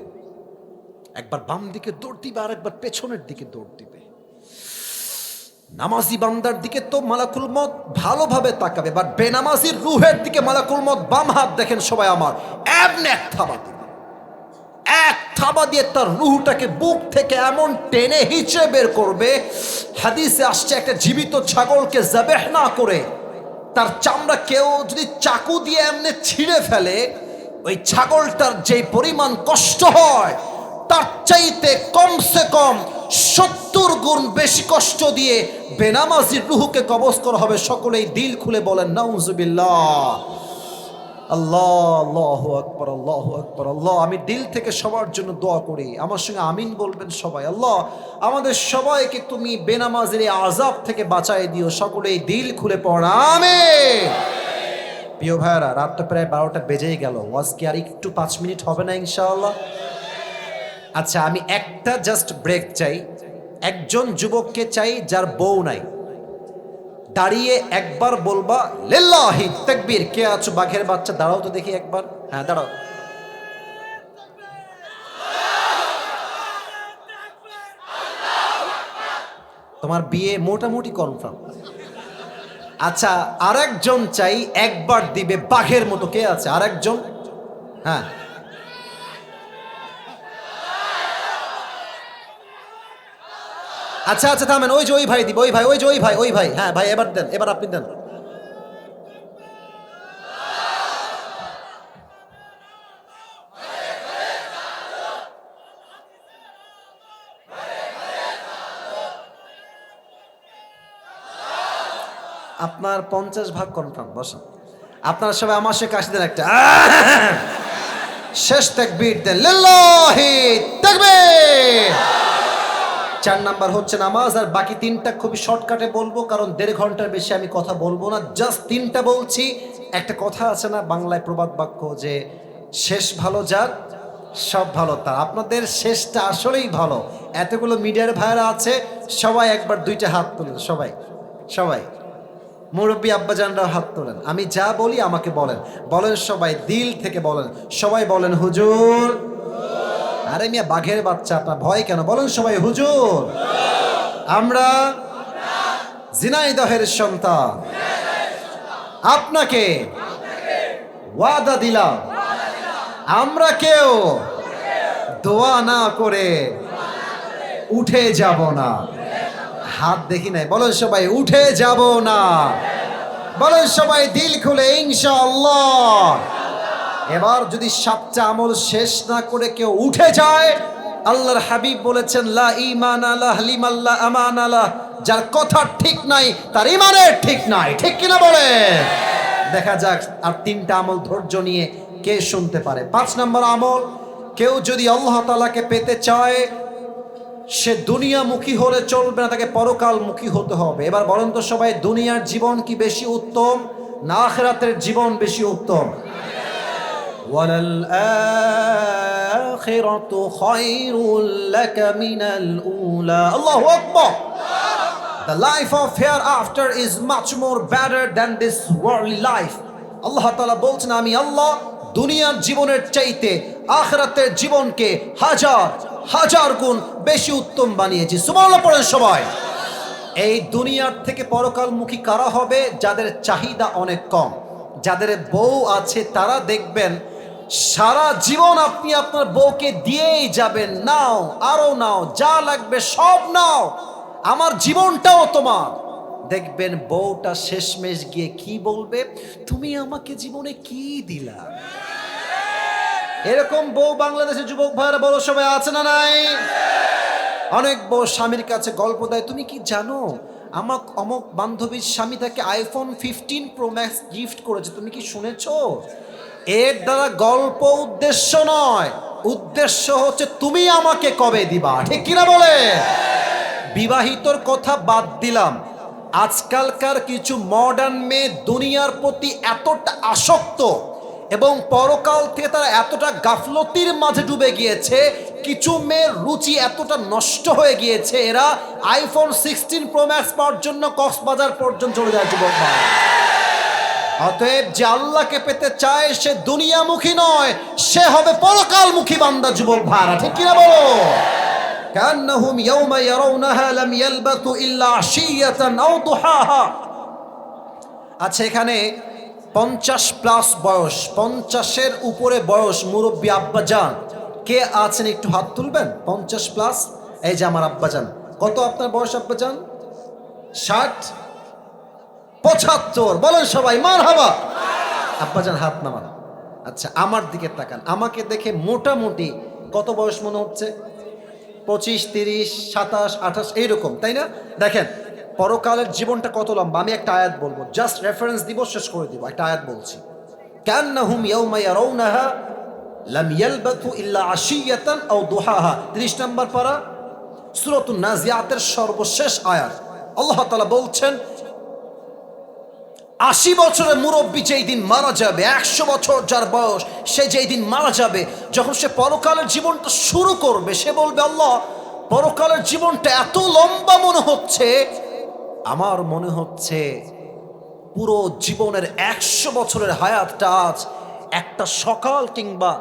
একবার বাম দিকে দৌড় দিবে আর একবার পেছনের দিকে দৌড় দিবে। নামাজি বান্দার দিকে তো মালাকুল মত ভালোভাবে তাকাবে, বাট বেনামাজির রুহের দিকে মালাকুল মত বাম হাত দেখেন সবাই আমার, এমনি এক থাবা দিবে। এক থাবা দিয়ে তার রুহটাকে বুক থেকে এমন টেনে হিচড়ে বের করবে। হাদিসে আসছে একটা জীবিত ছাগলকে জাবেহ না করে তার চামড়া কেউ যদি চাকু দিয়ে এমনি ছিঁড়ে ফেলে, ওই ছাগলটার যে পরিমাণ কষ্ট হয় তার চাইতে কমসে কম 70 গুণ বেশি কষ্ট দিয়ে বেনামাজির রুহকে কবজ করা হবে। সকলেই দিল খুলে বলেন নাউজুবিল্লাহ। আল্লাহ, আল্লাহু আকবার, আল্লাহু আকবার, আল্লাহ। আমি দিল থেকে সবার জন্য দোয়া করি, আমার সঙ্গে আমিন বলবেন সবাই। আল্লাহ আমাদের সবাইকে তুমি বেনামাজের এই আযাব থেকে বাঁচাই দিও। সকলেই দিল খুলে পড়া আমিন। প্রিয় ভাইরা, রাতটা প্রায় 12টা বেজেই গেল। ওয়াজ কি আর একটু 5 মিনিট হবে না ইনশাআল্লাহ? আচ্ছা, আমি একটা জাস্ট ব্রেক চাই। একজন যুবককে চাই যার বউ নাই, দাঁড়িয়ে একবার বলবা লিল্লাহি তাকবীর। কে আছো বাঘের বাচ্চা? দাঁড়াও তো দেখি একবার। হ্যাঁ দাঁড়াও। তোমার বিয়ে মোটামুটি কনফার্ম। আচ্ছা, আরেকজন চাই একবার দিবে বাঘের মতো। কে আছে আরেকজন? হ্যাঁ, আচ্ছা আচ্ছা থামেন। ওই যে ওই ভাই দিবে, ওই ভাই, ওই যে ওই ভাই, ওই ভাই। হ্যাঁ ভাই, এবার দেন, এবার আপনি দেন। আপনার 50 ভাগ কনফার্ম। বসেন। আপনারা সবাই আমার সাথে কাশি দেন একটা। শেষ তাকবীর দেন, লিল্লাহি তাকবীর। 4 নাম্বার হচ্ছে নামাজ। আর বাকি 3টা খুবই শর্টকাটে বলবো, কারণ 1.5 ঘন্টার বেশি আমি কথা বলবো না। জাস্ট 3টা বলছি। একটা কথা আছে না বাংলায়, প্রবাদ বাক্য, যে শেষ ভালো যার সব ভালো তার। আপনাদের শেষটা আসলেই ভালো। এতগুলো মিডিয়ার ভাইরা আছে, সবাই একবার 2টা হাত তুলেন। সবাই সবাই মুরব্বী আব্বাজানরা হাত তোলেন। আমি যা বলি আমাকে বলেন, বলেন সবাই দিল থেকে বলেন। সবাই বলেন হুজুর। আরে মিয়া বাঘের বাচ্চা, আপনার ভয় কেন? বলেন সবাই হুজুর। আমরা ঝিনাইদহের সন্তান, আপনাকে ওয়াদা দিলাম আমরা কেউ দোয়া না করে উঠে যাব না। হাত দেখি নাই। বলেন সবাই উঠে যাব না। বলেন সবাই দিল খুলে ইনশাআল্লাহ। এবার যদি 7টা আমল শেষ না করে কেউ উঠে যায়, আল্লাহর হাবিব বলেছেন লা ঈমান আলাহ লিমাল্লা আমান আলাহ। যার কথা ঠিক নাই তার ঈমানের ঠিক নাই। ঠিক কিনা বলে? দেখা যাক আর 3টা আমল ধৈর্য নিয়ে কে শুনতে পারে। 5 নম্বর আমল, কেউ যদি আল্লাহ তাআলাকে পেতে চায় সে দুনিয়ামুখী হলে চলবে না, তাকে পরকালমুখী হতে হবে। এবার বলেন তো সবাই, দুনিয়ার জীবন কি বেশি উত্তম না আখিরাতের জীবন বেশি উত্তম? ওয়ালাল আখিরাতু খায়রুল লাকা মিনাল উলা। আল্লাহু আকবার। The life of hereafter is much more better than this worldly life. আল্লাহ তাআলা বলছেন আমি আল্লাহ দুনিয়ার জীবনের চাইতে আখিরাতের জীবনকে হাজার হাজার গুণ বেশি উত্তম বানিয়েছি। সুবহানাল্লাহ পড়েন সবাই। এই দুনিয়ার থেকে পরকালমুখী কারা হবে? যাদের চাহিদা অনেক কম, যাদের বউ আছে তারা দেখবেন সারা জীবন আপনি আপনার বউকে দিয়েই যাবেন, নাও আরো নাও, যা লাগবে সব নাও, আমার জীবনটাও তোমার। দেখবেন বউটা শেষমেশ গিয়ে কি বলবে, তুমি আমাকে জীবনে কি দিলা? এরকম বউ বাংলাদেশের যুবক ভাইরা বড় সবাই আছে না নাই? অনেক বউ স্বামীর কাছে গল্প দেয়, তুমি কি জানো আমার অমুক বান্ধবীর স্বামী তাকে আইফোন 15 প্রো ম্যাক্স গিফট করেছে, তুমি কি শুনেছো? এর দ্বারা গল্প উদ্দেশ্য নয়, উদ্দেশ্য হচ্ছে তুমি আমাকে কবে দিবা। ঠিক কিনা বলে? বিবাহিতর কথা বাদ দিলাম, আজকালকার কিছু মডার্ন মেয়ে দুনিয়ার প্রতি এতটা আসক্ত এবং পরকাল থেকে তারা এতটা গাফলতির মাঝে ডুবে গিয়েছে, কিছু মেয়ের রুচি এতটা নষ্ট হয়ে গিয়েছে, এরা আইফোন 16 প্রো ম্যাক্স পাওয়ার জন্য কক্সবাজার পর্যন্ত চলে যায়। যুবক ভাই, অতএব যে আল্লাহকে পেতে চায় সে দুনিয়ামুখী নয়, সে হবে পরকালমুখী বান্দা। যুবক ভাইরা ঠিক কিনা বলো? কান্নাহুম ইয়াওমা ইয়ারাউনাহা লাম ইয়ালবাতু ইল্লা আশিয়াতান আও দুহাহা। আচ্ছা, এখানে 50+ বয়স, 50-এর উপরে বয়স মুরব্বী আব্বাজান কে আছেন একটু হাত তুলবেন? 50+। এই যে আমার আব্বাজান। কত আপনার বয়স আব্বাজান? 60, 75। বলেন সবাই মারহাবা। আব্বাজান হাত নামান। আচ্ছা, আমার দিকে তাকান। আমাকে দেখে মোটামুটি কত বয়স মনে হচ্ছে? 25, 30, 27, 28 এইরকম, তাই না? দেখেন পরকালের জীবনটা কত লম্বা। আমি একটা আয়াত বলবো, জাস্ট রেফারেন্স দিব, শেষ করে দিব। একটা আয়াত বলছি, কান্নাহুম ইয়াওমা ইয়ারাউনাহা লাম ইয়ালবাথু ইল্লা আশিয়াতান আও দুহাহা। 30 নম্বর পারা, সূরাতুন নাজিয়াতের সর্বশেষ আয়াত। আল্লাহ তাআলা বলছেন 80 বছরের মুরব্বী যেই দিন মারা যাবে, 100 বছর যার বয়স, সে যেই দিন মারা যাবে, যখন সে পরকালের জীবনটা শুরু করবে, সে বলবে, আল্লাহ পরকালের জীবনটা এত লম্বা মনে হচ্ছে, আমার মনে হচ্ছে পুরো জীবনের 100 বছরের হায়াতটা আজ একটা সকাল কিংবা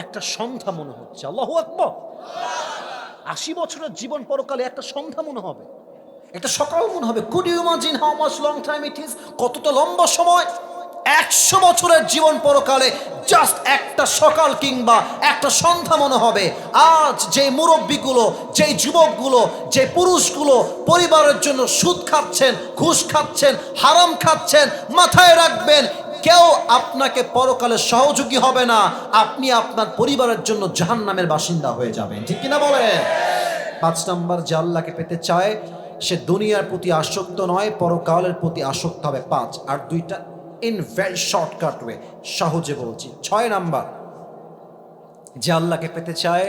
একটা সন্ধ্যা মনে হচ্ছে। আল্লাহু আকবার। 80 বছরের জীবন পরকালে একটা সন্ধ্যা মনে হবে, একটা সকাল মনে হবে। Could you imagine how much long time it is? কতটা লম্বা সময়। 100 বছরের জীবন পরকালে জাস্ট একটা সকাল কিংবা একটা সন্ধ্যা মনে হবে। আজ যে মুরব্বীগুলো, যে যুবকগুলো, যে পুরুষগুলো পরিবারের জন্য সুদ খাচ্ছেন, ঘুষ খাচ্ছেন, হারাম খাচ্ছেন, মাথায় রাখবেন কেউ আপনাকে পরকালে সহযোগী হবে না। আপনি আপনার পরিবারের জন্য জাহান্নামের বাসিন্দা হয়ে যাবেন। ঠিক কিনা বলেন? 5 নম্বর, যে আল্লাহকে পেতে চায় সে দুনিয়ার প্রতি আসক্ত নয়, পরকালের প্রতি আসক্ত হবে। 5 আর 2টা ইন ভেরি শর্টকাট ওয়ে, সহজে বলছি। 6 নাম্বার, যে আল্লাহকে পেতে চায়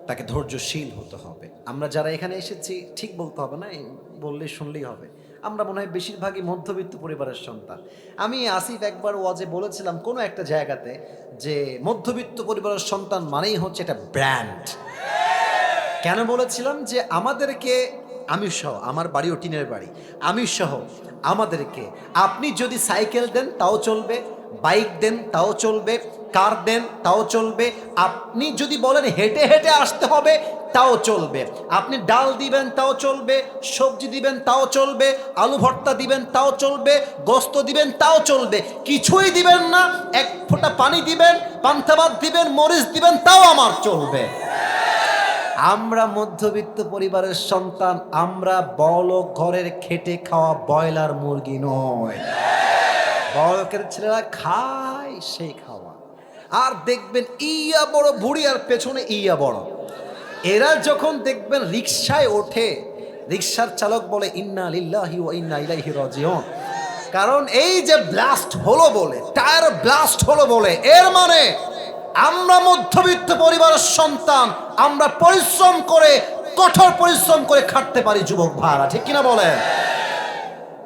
তাকে ধৈর্যশীল হতে হবে। আমরা যারা এখানে এসেছি, ঠিক বলতে হবে না, বললেই শুনলেই হবে, আমরা মনে হয় বেশিরভাগই মধ্যবিত্ত পরিবারের সন্তান। আমি আসিফ একবার ওয়াজে বলেছিলাম কোনো একটা জায়গাতে যে মধ্যবিত্ত পরিবারের সন্তান মানেই হচ্ছে এটা ব্র্যান্ড। কেন বলেছিলাম? যে আমাদেরকে, আমি সহ, আমার বাড়িও টিনের বাড়ি, আমি সহ আমাদেরকে আপনি যদি সাইকেল দেন তাও চলবে, বাইক দেন তাও চলবে, কার দেন তাও চলবে, আপনি যদি বলেন হেঁটে হেঁটে আসতে হবে তাও চলবে, আপনি ডাল দিবেন তাও চলবে, সবজি দিবেন তাও চলবে, আলু ভর্তা দিবেন তাও চলবে, গোস্ত দিবেন তাও চলবে, কিছুই দিবেন না, এক ফোঁটা পানি দিবেন, পান্তা ভাত দিবেন, মরিচ দিবেন, তাও আমার চলবে। আমরা মধ্যবিত্ত পরিবারের সন্তান, আমরা বড়লোক ঘরের খেটে খাওয়া ব্রয়লার মুরগি নয়। বড়লোকের ছেলেরা খায় সেই খাওয়া। আর দেখবেন ইয়া বড় বুড়ি আর পেছনে ইয়া বড়। এরা যখন দেখবেন রিকশায় ওঠে, রিকশার চালক বলে ইন্না লিল্লাহি ওয়া ইন্না ইলাইহি রাজিউন। কারণ এই যে ব্লাস্ট হলো বলে, টায়ার ব্লাস্ট হলো বলে, এর মানে আমরা মধ্যবিত্ত পরিবারের সন্তান, আমরা পরিশ্রম করে, কঠোর পরিশ্রম করে খাটতে পারি। যুবক ভাইরা ঠিক কিনা বলেন?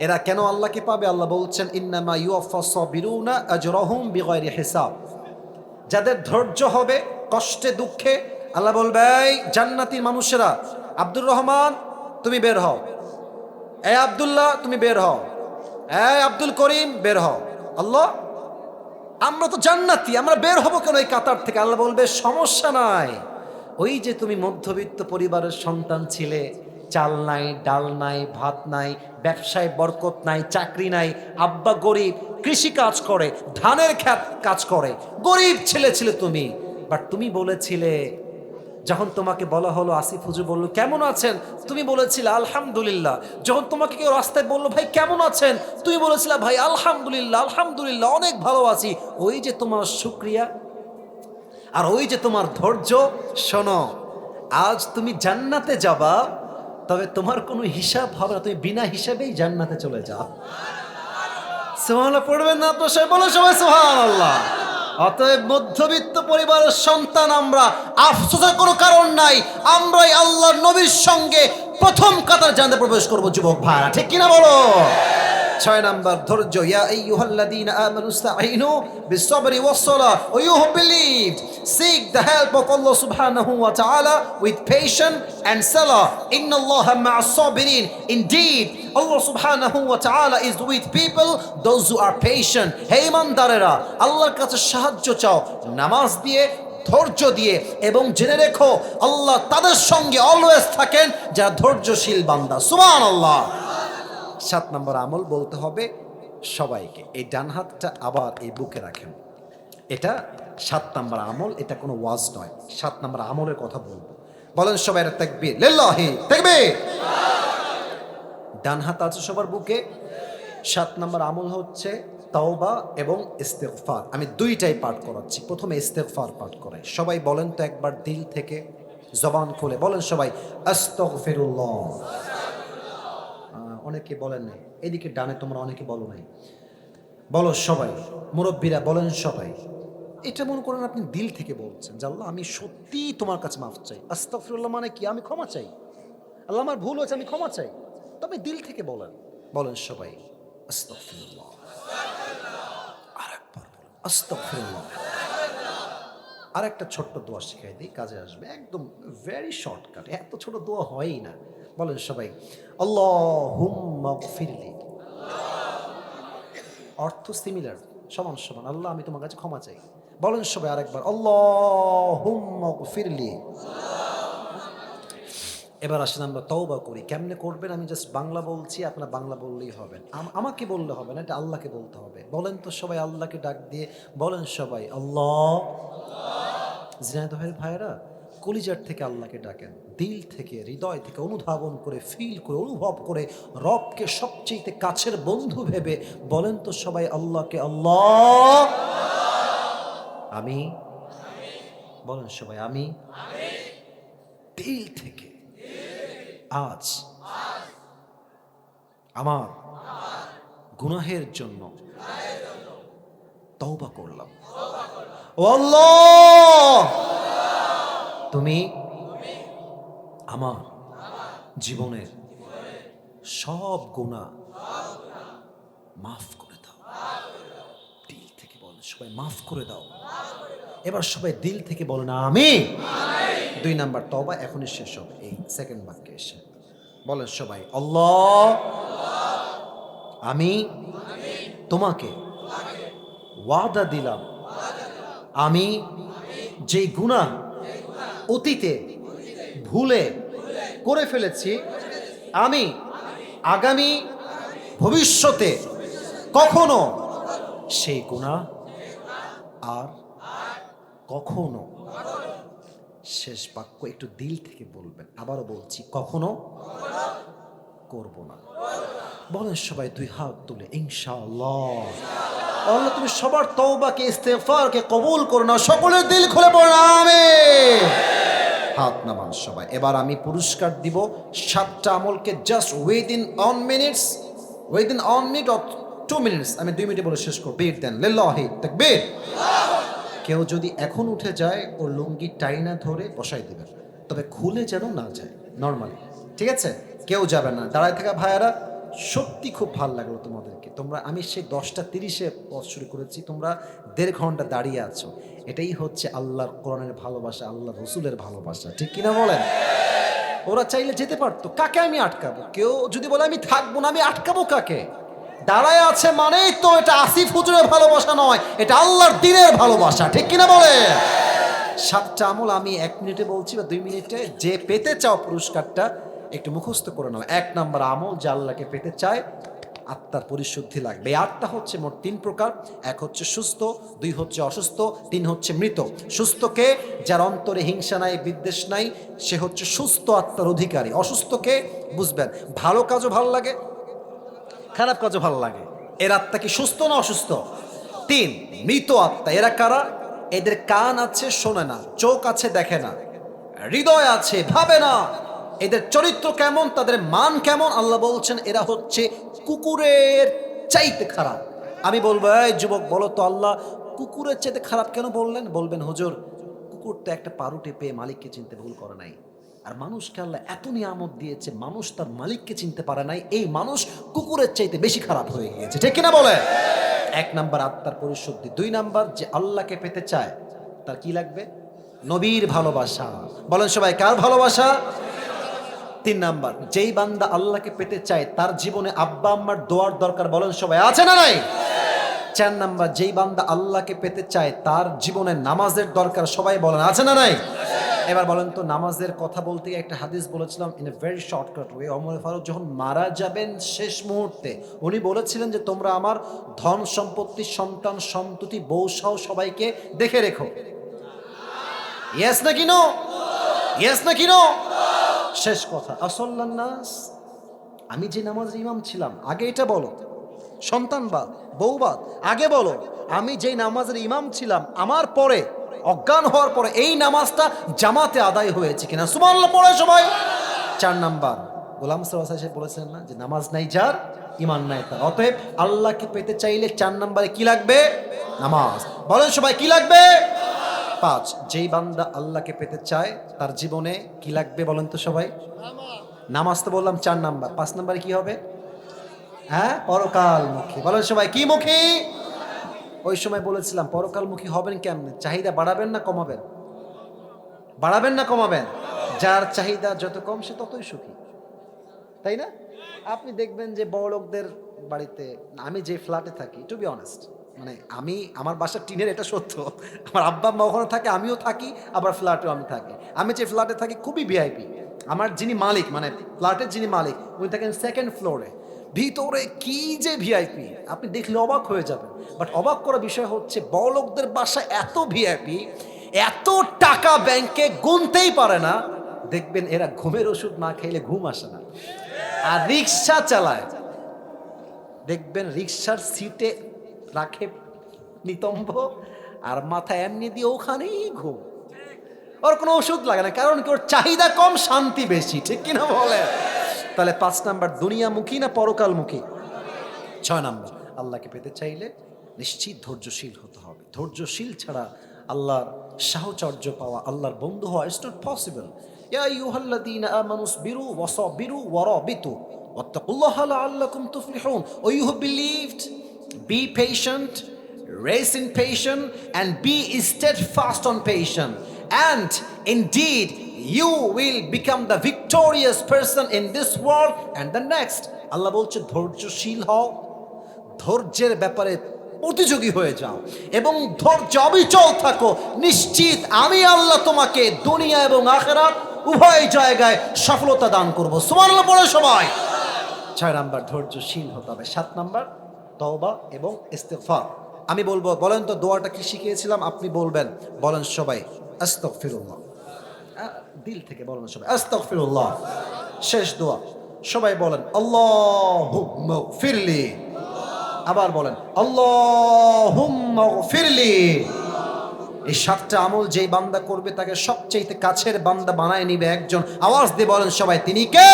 এরা কেন আল্লাহকে পাবে? আল্লাহ বলছেন ইন্নামা ইউওয়াফাস সাবিরুনা আজরাহুম বিগাইরি হিসাব। যাদের ধৈর্য হবে কষ্টে দুঃখে, আল্লাহ বলবে এই জান্নাতি মানুষেরা, আব্দুর রহমান তুমি বের হও, এই আব্দুল্লাহ তুমি বের হও, এই আব্দুল করিম বের হও। আল্লাহ আমরা তো জান্নাতি, আমরা বের হবো কেন এই কাতার থেকে? আল্লাহ বলবে সমস্যা নাই, ওই যে তুমি মধ্যবিত্ত পরিবারের সন্তান ছিলে, চাল নাই, ডাল নাই, ভাত নাই, ব্যবসায় বরকত নাই, চাকরি নাই, আব্বা গরিব, কৃষি কাজ করে, ধানের ক্ষেত কাজ করে, গরিব ছেলে ছিলে তুমি। বাট তুমি বলেছিলে, যখন তোমাকে বলা হলো, আসিফ হুজুর বলল কেমন আছেন, তুমি বলেছিলে আলহামদুলিল্লাহ। যখন তোমাকে কেউ রাস্তায় বললো ভাই কেমন আছেন, তুমি বলেছিলে ভাই আলহামদুলিল্লাহ, আলহামদুলিল্লাহ অনেক ভালো আছি। ওই যে তোমার শুকরিয়া আর ওই যে তোমার ধৈর্য। শোনো, আজ তুমি জান্নাতে যাবা, তবে তোমার কোনো হিসাব হবে না, তুমি বিনা হিসাবেই জান্নাতে চলে যাও। সুবহানাল্লাহ পড়বেন না আপনার সবাই? বলো সবাই সুবহানাল্লাহ। অতএব মধ্যবিত্ত পরিবারের সন্তান আমরা, আফসোসের কোনো কারণ নাই, আমরাই আল্লাহর নবীর সঙ্গে প্রথম কাতার জান্নাতে প্রবেশ করব। যুবক ভাইরা ঠিক কিনা বলো? 6 নাম্বার ধৈর্য, ইয়া আইয়ুহাল্লাযীনা আমানুস্তাঈনু বিস-সাবরি ওয়াস-সালাহ ওয়া you who believed seek the help of Allah subhanahu wa ta'ala with patience and salah. Innallaha ma'as-sabirin. Indeed, Allah subhanahu wa ta'ala is with people those who are patient. হে ঈমানদারেরা, আল্লাহর কাছে সাহায্য চাও নামাজ দিয়ে, ধৈর্য দিয়ে, এবং জেনে রেখো আল্লাহ তাদের সঙ্গে অলওয়েজ থাকেন যারা ধৈর্যশীল বান্দা। সুবহানাল্লাহ। 7 নম্বর আমল বলতে হবে সবাইকে। এই ডান হাতটা আবার এই বুকে রাখেন। এটা 7 নম্বর আমল, এটা কোনো ওয়াজ নয়। 7 নম্বর আমলের কথা বলবো। বলেন সবাই তাকবীর, লিল্লাহি তাকবীর। ডান হাত আছে সবার বুকে। 7 নম্বর আমল হচ্ছে তাওবা এবং ইস্তেগফার। আমি দুইটাই পাঠ করাচ্ছি। প্রথমে ইস্তেগফার পাঠ করাই। সবাই বলেন তো একবার দিল থেকে, জবান খুলে বলেন সবাই, আস্তাগফিরুল্লাহ। অনেকে বলেন নাই, এদিকে ডানে তোমরা অনেকে বলো নাই। বলো সবাই, মুরব্বীরা বলেন সবাই। এটা মনে করেন আপনি দিল থেকে বলছেন যে আল্লাহ আমি সত্যি তোমার কাছে মাফ চাই। আস্তাগফিরুল্লাহ মানে কি? আমি ক্ষমা চাই। আল্লাহ আমার ভুল হয়েছে, আমি ক্ষমা চাই। তবে দিল থেকে বলেন। বলেন সবাই আস্তাগফিরুল্লাহ। আরেকবার বলেন আস্তাগফিরুল্লাহ। আরেকটা ছোট্ট দোয়া শিখাই দিই, কাজে আসবে। একদম ভেরি শর্টকাট, এত ছোট দোয়া হয়ই না। বলেন সবাই আল্লাহুম্মা গফিরলি। অর্থ সিমিলার, সমান সমান। আল্লাহ আমি তোমার কাছে ক্ষমা চাই। বলেন সবাই আরেকবার আল্লাহুম্মা গফিরলি। এবার আসেন আমরা তওবা করি। কেমনে করবেন আমি জাস্ট বাংলা বলছি, আপনারা বাংলা বললেই হবে। আমাকে বললে হবে না, এটা আল্লাহকে বলতে হবে। বলেন তো সবাই আল্লাহকে ডাক দিয়ে বলেন সবাই আল্লাহ। জিনাইদহের ভাইরা কলিজার থেকে আল্লাহকে ডাকেন, দিল থেকে, হৃদয় থেকে অনুধাবন করে, ফিল করে, অনুভব করে, রবকে সবচেয়ে কাছের বন্ধু ভেবে বলেন তো সবাই আল্লাহকে আল্লাহ আমি। বলেন সবাই আমি। দিল থেকে আজ আমার গুনাহের জন্য তওবা করলাম। ও আল্লাহ, তুমি আমার জীবনের সব গুনাহ মাফ করে দাও। দিল থেকে বলেন সবাই মাফ করে দাও। এবার সবাই দিল থেকে বলেন আমিন। 2 নাম্বার তওবা এখনই শেষ হবে, এই সেকেন্ড বাক্যে এসে বলেন সবাই আল্লাহ আমি তোমাকে ওয়াদা দিলাম, আমি যেই গুনাহ অতীতে ভুলে করে ফেলেছি, আমি আগামী ভবিষ্যতে কখনো সেই গুনাহ আর কখনো। শেষ বাক্য একটু দিল থেকে বলবেন। আবারও বলছি, কখনো করব না। বলেন সবাই 2 হাত তুলে ইনশাআল্লাহ। আল্লাহ তুমি সবার তওবাকে, ইস্তেগফারকে কবুল করো না। সকলের দিল খুলে পড়ুন আমিন। হাত নামান সবাই। এবার আমি পুরস্কার দিব 7টা আমলকে just within 1 minutes, within 1 minute or 2 minutes. আমি 2 মিনিটে বলে শেষ করব। বিট দেন লিল্লাহি তাকবীর। কেউ যদি এখন উঠে যায় ওর লুঙ্গি টাইনা ধরে বসাই দিবেন, তবে খুলে যেন না যায় নর্মালি, ঠিক আছে? কেউ যাবে না। দাঁড়ায় থাকা ভাইয়ারা, সত্যি খুব ভালো লাগলো তোমাদেরকে। তোমরা, আমি সেই 10টা 30-এ পথ শুরু করেছি, তোমরা 1.5 ঘন্টা দাঁড়িয়ে আছো। এটাই হচ্ছে আল্লাহর কোরআনের ভালোবাসা, আল্লাহ রসুলের ভালোবাসা, ঠিক কিনা বলেন? ওরা চাইলে যেতে পারতো, কাকে আমি আটকাবো? কেউ যদি বলে আমি থাকবো না, আমি আটকাবো কাকে? দাঁড়ায় আছে মানেই তো এটা আসিফ হুজুরের ভালোবাসা নয়, এটা আল্লাহর দ্বীনের ভালোবাসা, ঠিক কিনা বলে? 7টা আমল আমি 1 মিনিটে বলছি বা 2 মিনিটে। যে পেতে চাও পুরস্কারটা একটু মুখস্থ করে নাও। 1 নম্বর আমল, যে আল্লাহকে পেতে চায় আত্মার পরিশুদ্ধি লাগবে। এই আত্মা হচ্ছে মোট 3 প্রকার। 1 হচ্ছে সুস্থ, 2 হচ্ছে অসুস্থ, 3 হচ্ছে মৃত। সুস্থকে, যার অন্তরে হিংসা নাই, বিদ্বেষ নাই, সে হচ্ছে সুস্থ আত্মার অধিকারী। অসুস্থকে বুঝবেন, ভালো কাজও ভালো লাগে, খারাপ কাজও ভালো লাগে। এর আত্মা কি সুস্থ না অসুস্থ? 3 মৃত আত্মা। এরা কারা? এদের কান আছে শোনে না, চোখ আছে দেখে না, হৃদয় আছে ভাবে না। এদের চরিত্র কেমন, তাদের মান কেমন? আল্লাহ বলছেন এরা হচ্ছে কুকুরের চাইতে খারাপ। আমি বলবো, এই যুবক বলো তো আল্লাহ কুকুরের চাইতে খারাপ কেন বললেন? বলবেন হুজুর, কুকুর তো একটা পাউরুটি পেয়ে মালিককে চিনতে ভুল করে নাই, আর মানুষকে আল্লাহ এত নিয়ামত দিয়েছে, মানুষ তার মালিককে চিনতে পারে নাই। এই মানুষ কুকুরের চাইতে বেশি খারাপ হয়ে গিয়েছে, ঠিক কিনা বলে? 1 নাম্বার আত্মার পরিশুদ্ধি। 2 নাম্বার, যে আল্লাহকে পেতে চায় তার কি লাগবে? নবীর ভালোবাসা। বলেন সবাই, কার ভালোবাসা? 3 নাম্বার, যেই বান্দা আল্লাহকে পেতে চায় তার জীবনে আব্বা আম্মার দোয়ার দরকার। বলেন সবাই, আছে না নাই? 4 নাম্বার, যেই বান্দা আল্লাহকে পেতে চায় তার জীবনে নামাজের দরকার। সবাই বলেন, আছে না নাই? এবার বলেন তো, নামাজের কথা বলতে গিয়ে একটা হাদিস বলেছিলাম in a very shortcut way. Omar Farooq যখন মারা যাবেন শেষ মুহূর্তে, উনি বলেছিলেন যে তোমরা আমার ধন সম্পত্তি, সন্তান সন্ততি, বউ সহ সবাইকে দেখে রেখো। ইয়েস না কি নো? ইয়েস না কি নো? শেষ কথা। আসল্লান নাস, আমি যে নামাজের ইমাম ছিলাম, আগে এটা বলো। সন্তান বাদ, বউ বাদ, আগে বলো আমি যেই নামাজের ইমাম ছিলাম, আমার পরে অজ্ঞান হওয়ার পরে এই নামাজটা জামাতে আদায় হয়েছে কিনা? সুবহানাল্লাহ পড়ে সবাই। 4 নাম্বার, গোলাম সাল্লাল্লাহু আলাইহি ওয়াসাল্লাম বলেছেন না যে নামাজ নাই যার, ঈমান নাই তার। অতএব আল্লাহকে পেতে চাইলে 4 নম্বরে কি লাগবে? নামাজ। বলেন সবাই, কি লাগবে? 5, যেই বান্দা আল্লাহকে পেতে চায় তার জীবনে কি লাগবে? বলেন তো সবাই। নামাজ তো বললাম 4 নাম্বার। 5 নম্বরে কি হবে? হ্যাঁ, পরকালমুখী। বলেন সবাই, কি মুখী? ওই সময় বলেছিলাম পরকালমুখী হবেন কেমনে? চাহিদা বাড়াবেন না কমাবেন? বাড়াবেন না কমাবেন? যার চাহিদা যত কম সে ততই সুখী, তাই না? আপনি দেখবেন যে বড়লোকদের বাড়িতে, আমি যে ফ্ল্যাটে থাকি, টু বি অনেস্ট, মানে আমি, আমার বাসার টিনের, এটা সত্য, আমার আব্বা আম্মা ওখানে থাকে, আমিও থাকি, আবার ফ্ল্যাটেও আমি থাকি। আমি যে ফ্ল্যাটে থাকি খুবই ভিআইপি। আমার যিনি মালিক, মানে ফ্ল্যাটের যিনি মালিক, উনি থাকেন 2nd ফ্লোরে। ভিতরে কি যে ভিআইপি, আপনি দেখলে অবাক হয়ে যাবেন। বাট অবাক করার বিষয় হচ্ছে বড়লোকদের বাসা এত ভিআইপি, এত টাকা ব্যাংকে গুনতেই পারে না। দেখবেন এরা ঘুমের ওষুধ না খাইলে ঘুম আসে না। আর রিক্সা চালায়, দেখবেন রিক্সার সিটে রাখে নিতম্ব, আর মাথা এমনি দিয়ে ওখানেই ঘুম। ওর কোনো ওষুধ লাগে না, কারণ কি? ওর চাহিদা কম, শান্তি বেশি, ঠিক কিনা বলে? তাহলে 5 নাম্বার, দুনিয়ামুখী না পরকালমুখী? 6 নাম্বার, আল্লাহকে পেতে চাইলে নিশ্চিত ধৈর্যশীল হতে হবে। ধৈর্যশীল ছাড়া আল্লাহর সাহচর্য পাওয়া, আল্লাহর বন্ধু হওয়া ইটস নট পসিবল। ইয়া আইয়ুহাল্লাযীনা আমানু সবিরু ওয়াসাবিরু ওয়ারাবিতু ওয়াত্তাকুল্লাহা লাআল্লাকুম তুফলিহুন। O you who believed, be patient, raise in patience, and be steadfast on patience, and indeed you will become the victorious person in this world and the next. আল্লাহ বলছে ধৈর্যশীল হও, ধৈর্যের ব্যাপারে প্রতিযোগী হয়ে যাও এবং ধৈর্য অবিচল থাকো। নিশ্চিত আমি আল্লাহ তোমাকে দুনিয়া এবং আখিরাত উভয় জায়গায় সফলতা দান করব। সুবহানাল্লাহ পড়ে সবাই। 6 নাম্বার, ধৈর্যশীল হতে হবে। 7 নাম্বার, তওবা এবং ইস্তিগফার। আমি বলবো, বলেন তো দোয়াটা কি শিখিয়েছিলাম? আপনি বলবেন, বলেন সবাই, আস্তাগফিরুল্লাহ। দিল থেকে বলেন সবাই, আস্তাগফিরুল্লাহ। শেষ দোয়া সবাই বলেন, আল্লাহুম্মা গফিরলি। আবার বলেন, আল্লাহুম্মা গফিরলি। এই 7টা আমল যেই বান্দা করবে তাকে সবচেয়ে কাছের বান্দা বানায় নিবে একজন। আওয়াজ দিয়ে বলেন সবাই, তিনি কে?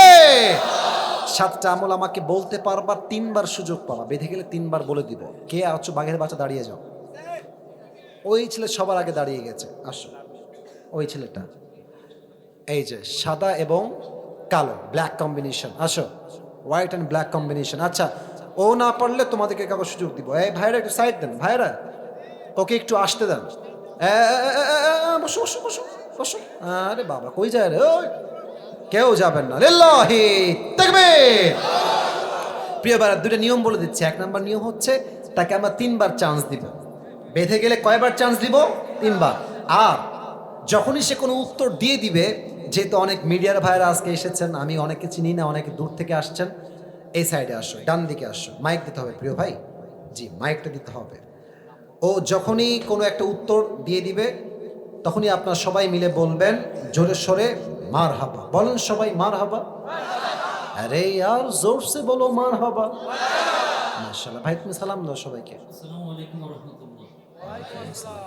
7টা আমল আমাকে বলতে পারবা, 3বার সুযোগ পাবা। বেঁধে গেলে 3বার বলে দিব। কে আছো? বাঘের বাচ্চা, দাঁড়িয়ে যাও। ওই ছেলে সবার আগে দাঁড়িয়ে গেছে, আসো। ওই ছেলেটা, এই যে সাদা এবং কালো, ব্ল্যাক কম্বিনেশন, আসো। White and black combination. আচ্ছা, ও না পারলে তোমাদেরকে কাগজ সুযোগ দিব। এই ভাইরা একটু সাইড দেন, ভাইরা ওকে একটু আসতে দেন। বসো বসো বসো বসো। আরে বাবা, কই যায় রে? ওই কেউ যাবেন না। লিল্লাহি তাকবীর। প্রিয় ভাইরা, 2টা নিয়ম বলে দিচ্ছি। 1 নাম্বার নিয়ম হচ্ছে তাকে আমরা 3বার চান্স দিব। বেঁধে গেলে কয়বার চান্স দিব? 3বার। আর যখনই সে কোনো উত্তর দিয়ে দিবে, যেহেতু অনেক মিডিয়ার ভাইরা আজকে এসেছেন, আমি অনেকে চিনি না, অনেকে দূর থেকে আসছেন, এই সাইডে আসো, ডান দিকে আসো। মাইক দিতে হবে প্রিয় ভাই, জি মাইকটা দিতে হবে। ও যখনই কোনো একটা উত্তর দিয়ে দিবে, তখনই আপনারা সবাই মিলে বলবেন জোরে সোরে, মারহাবা। বলেন সবাই, মারহাবা। আরে ইয়ার জোর সে বলো, মারহাবা। মাশাআল্লাহ। ভাই তুমি সালাম দাও সবাইকে। আসসালামু আলাইকুম ওয়া রাহমাতুল্লাহ।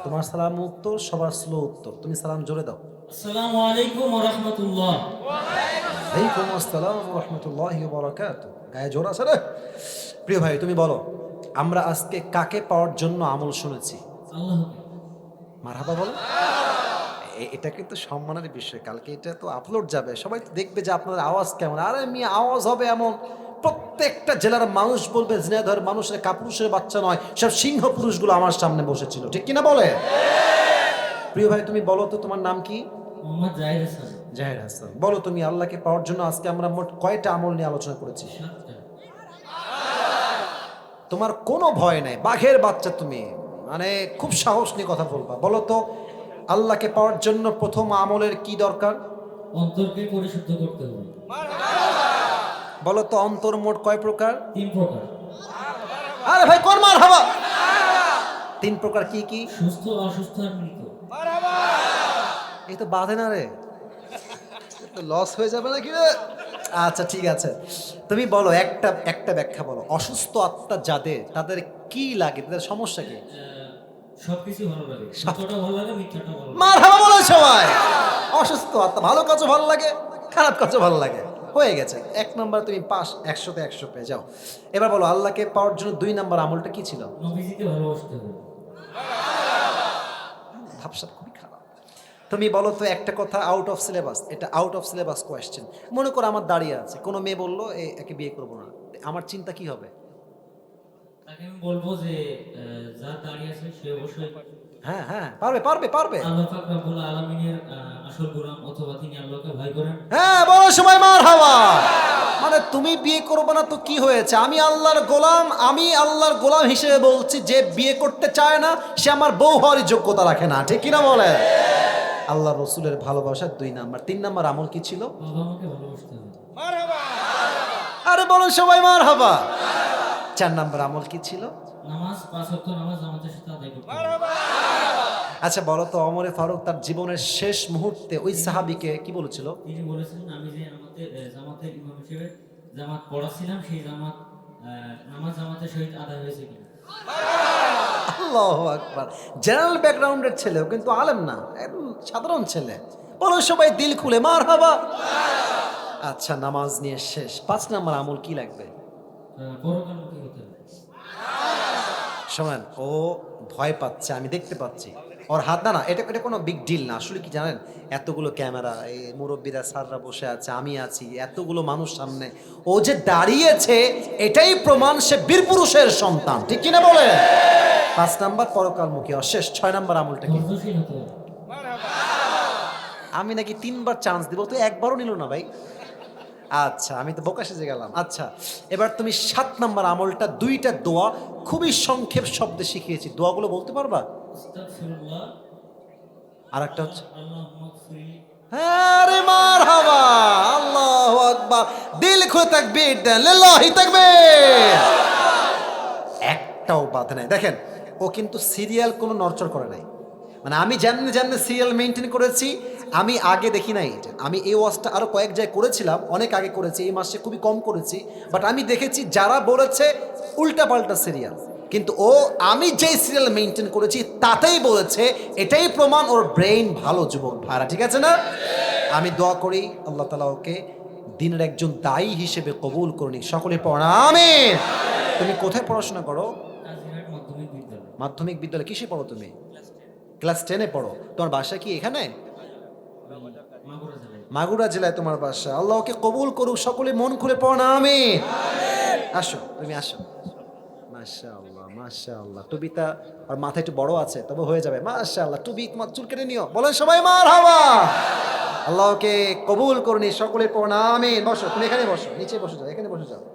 তোমার সালাম উত্তর, সবার স্লো উত্তর। তুমি সালাম জোরে দাও। আসসালামু আলাইকুম ওয়া রাহমাতুল্লাহ। ওয়ালাইকুম আসসালাম ওয়া রাহমাতুল্লাহি ওয়া বারাকাতুহু। গায়ে জোর আছে রে। প্রিয় ভাই তুমি বলো, আমরা আজকে কাকে পাওয়ার জন্য আমল শুনেছি? আল্লাহ। মারহাবা বলো। এটা কিন্তু সম্মানের বিষয়, কালকে এটা তো আপলোড যাবে, সবাই তো দেখবে যে আপনার আওয়াজ কেমন। আরে মিয়া আওয়াজ হবে এমন, প্রত্যেকটা জেলার মানুষ বলবে ঝিনাইদহের মানুষের কাপুরুষের বাচ্চা নয়, সব সিংহ পুরুষগুলো আমার সামনে বসেছিল, ঠিক কিনা বলে? প্রিয় ভাই তুমি বলো তো তোমার নাম কি? মোহাম্মদ জাহির হাসান। জাহির হাসান। বলো তুমি আল্লাহকে পাওয়ার জন্য আজকে আমরা মোট কয়টা আমল নিয়ে আলোচনা করেছি? 7টা। তোমার কোনো ভয় নাই, বাঘের বাচ্চা তুমি, মানে খুব সাহস নিয়ে কথা বলবা। বলো তো আল্লাহকে পাওয়ার জন্য প্রথম আমলের কি দরকার? অন্তরকে পরিশুদ্ধ করতে হবে। বলো তো অন্তর মোট কয় প্রকার? 3 প্রকার। আরে ভাই কর্মার হাবা, 3 প্রকার কি কি? সুস্থ, অসুস্থ আর মৃত। এই তো বাঁধে না রে, তো লস হয়ে যাবে নাকি রে? আচ্ছা ঠিক আছে, তুমি বলো একটা একটা ব্যাখ্যা বলো। অসুস্থ আত্মা যাদের, তাদের কি লাগে, তাদের সমস্যা কি? সবকিছু ভালো লাগে, সত্যটা ভালো লাগে, মিথ্যাটা ভালো লাগে। মার হাবা বলো সবাই। অসুস্থ আত্মা, ভালো কাজও ভালো লাগে, খারাপ কাজও ভালো লাগে। হয়ে গেছে, 1 নম্বর তুমি পাস, 100-তে 100 পেয়ে যাও। এবার বলো আল্লাহকে পাওয়ার জন্য 2 নম্বর আমলটা কি ছিল? নবীজিকে ভালোবাসতে হবে। ভাবসাব খুবই খারাপ। তুমি বলো তো একটা কথা আউট অফ সিলেবাস, এটা আউট অফ সিলেবাস কোয়েশ্চেন। মনে করো আমার দাঁড়িয়ে আছে, কোনো মেয়ে বললো একে বিয়ে করবো না, আমার চিন্তা কি হবে? তাকে আমি বলবো যে যার দাঁড়িয়ে আছে সে অবশ্যই হ্যাঁ হ্যাঁ, পারবে পারবে পারবে। আল্লাহ পাক রব্বুল আলামিনের আসল গোলাম, অথবা তিনি আল্লাহকে ভয় করেন। হ্যাঁ বলো সবাই মার হাওয়া। মানে তুমি বিয়ে করবে না তো কি হয়েছে? আমি আল্লাহর গোলাম, আমি আল্লাহর গোলাম হিসেবে বলছি, যে বিয়ে করতে চায় না সে আমার বউ হওয়ারই যোগ্যতা রাখে না, ঠিক কিনা বলে? আল্লাহ রসুলের ভালোবাসার 2 নাম্বার। 3 নাম্বার আমল কি ছিল? বাবা মাকে ভালোবাসতে হবে। আরে বলো সবাই মার হাবা। 4 নাম্বার আমল কি ছিল? নামাজ, 5 ওয়াক্ত নামাজ জামাতের সাথে আদায় করতে হবে। আচ্ছা বলো তো ওমরে ফারুক তার জীবনের শেষ মুহূর্তে ওই সাহাবীকে কি বলেছিল? তিনি বলেছেন, আমি যে জামাতের ইমাম হিসেবে জামাত পড়াছিলাম, সেই জামাত নামাজ জামাতের সহিত আদায় হয়েছে কিনা। আল্লাহু আকবার। জেনারেল ব্যাকগ্রাউন্ডের ছেলেও কিন্তু আলেম না, একদম সাধারণ ছেলে। বলো সবাই দিল খুলে মার হাবা। আচ্ছা নামাজ নিয়ে শেষ, 5 নাম্বার আমল কি লাগবে? পরকালমুখী হতে হবে। শোনেন, ও ভয় পাচ্ছে, আমি দেখতে পাচ্ছি ওর হাত। না না, এটা এটা কোনো বিগ ডিল না। আসলে কি জানেন, এতগুলো ক্যামেরা, এই মুরব্বীরা স্যাররা বসে আছে, আমি আছি, এতগুলো মানুষ সামনে, ও যে দাঁড়িয়েছে এটাই প্রমাণ সে বীর পুরুষের সন্তান, ঠিক কিনা বলে? 5 নাম্বার পরকালমুখী শেষ। 6 নাম্বার আমলটা কি? ধৈর্যশীল হতে হবে। আমি নাকি 3বার চান্স দিব, তো একবারও নিল না ভাই। আচ্ছা আমি তো বোকা সেজে গেলাম। আচ্ছা এবার তুমি 7 নাম্বার আমলটা, 2টা দোয়া খুবই সংক্ষেপ শব্দে শিখিয়েছি, দোয়াগুলো বলতে পারবা? আস্তাগফিরুল্লাহ, আর একটা হচ্ছে আল্লাহুম্মা গফিরলি। হ্যাঁ রে মারহাবা, আল্লাহু আকবার। দিল খুলে তাকবীর দেন, লিল্লাহি তাকবীর। একটাও বাধা নাই। দেখেন ও কিন্তু সিরিয়াল কোনো নড়চড় করে নাই, মানে আমি জানতে জানতে সিরিয়াল মেনটেন করেছি। আমি আগে দেখি নাই এটা, আমি এই ওয়াজটা আরো কয়েক জায়গায় করেছিলাম, অনেক আগে করেছি, এই মাসে খুবই কম করেছি। বাট আমি দেখেছি যারা বলেছে উল্টাপাল্টা সিরিয়াল, কিন্তু ও আমি যেই সিরিয়াল মেনটেন করেছি তাতেই বলেছে, এটাই প্রমাণ ওর ব্রেইন ভালো। যুবক ভাড়া ঠিক আছে না? আমি দোয়া করি আল্লাহ তাআলা ওকে দিনের একজন দায়ী হিসেবে কবুল করুন। সকলে পড়া আমিন। তুমি কোথায় পড়াশোনা করো? কাজিরহাট মাধ্যমিক বিদ্যালয়। মাধ্যমিক বিদ্যালয়। কিসে পড়ো তুমি? ক্লাস 10-এ পড়ো। তোমার বাসা কি এখানে? মাগুরা জেলায়। মাগুরা জেলায় তোমার বাসা। আল্লাহ ওকে কবুল করুক, সকলে মন খুলে পড়ো আমিন। আসো তুমি আসো। মাশাআল্লাহ মাশাআল্লাহ। টুপিটা আর মাথায় একটু বড় আছে, তবে হয়ে যাবে। মাশাআল্লাহ, টুপি তোমার চুল কেটে নিও। বলেন সবাই মারহাবা। আল্লাহকে কবুল করুন, সকলে পড়ো আমিন। বসো তুমি, এখানে বসো, নিচে বসে যাও, এখানে বসে যাও।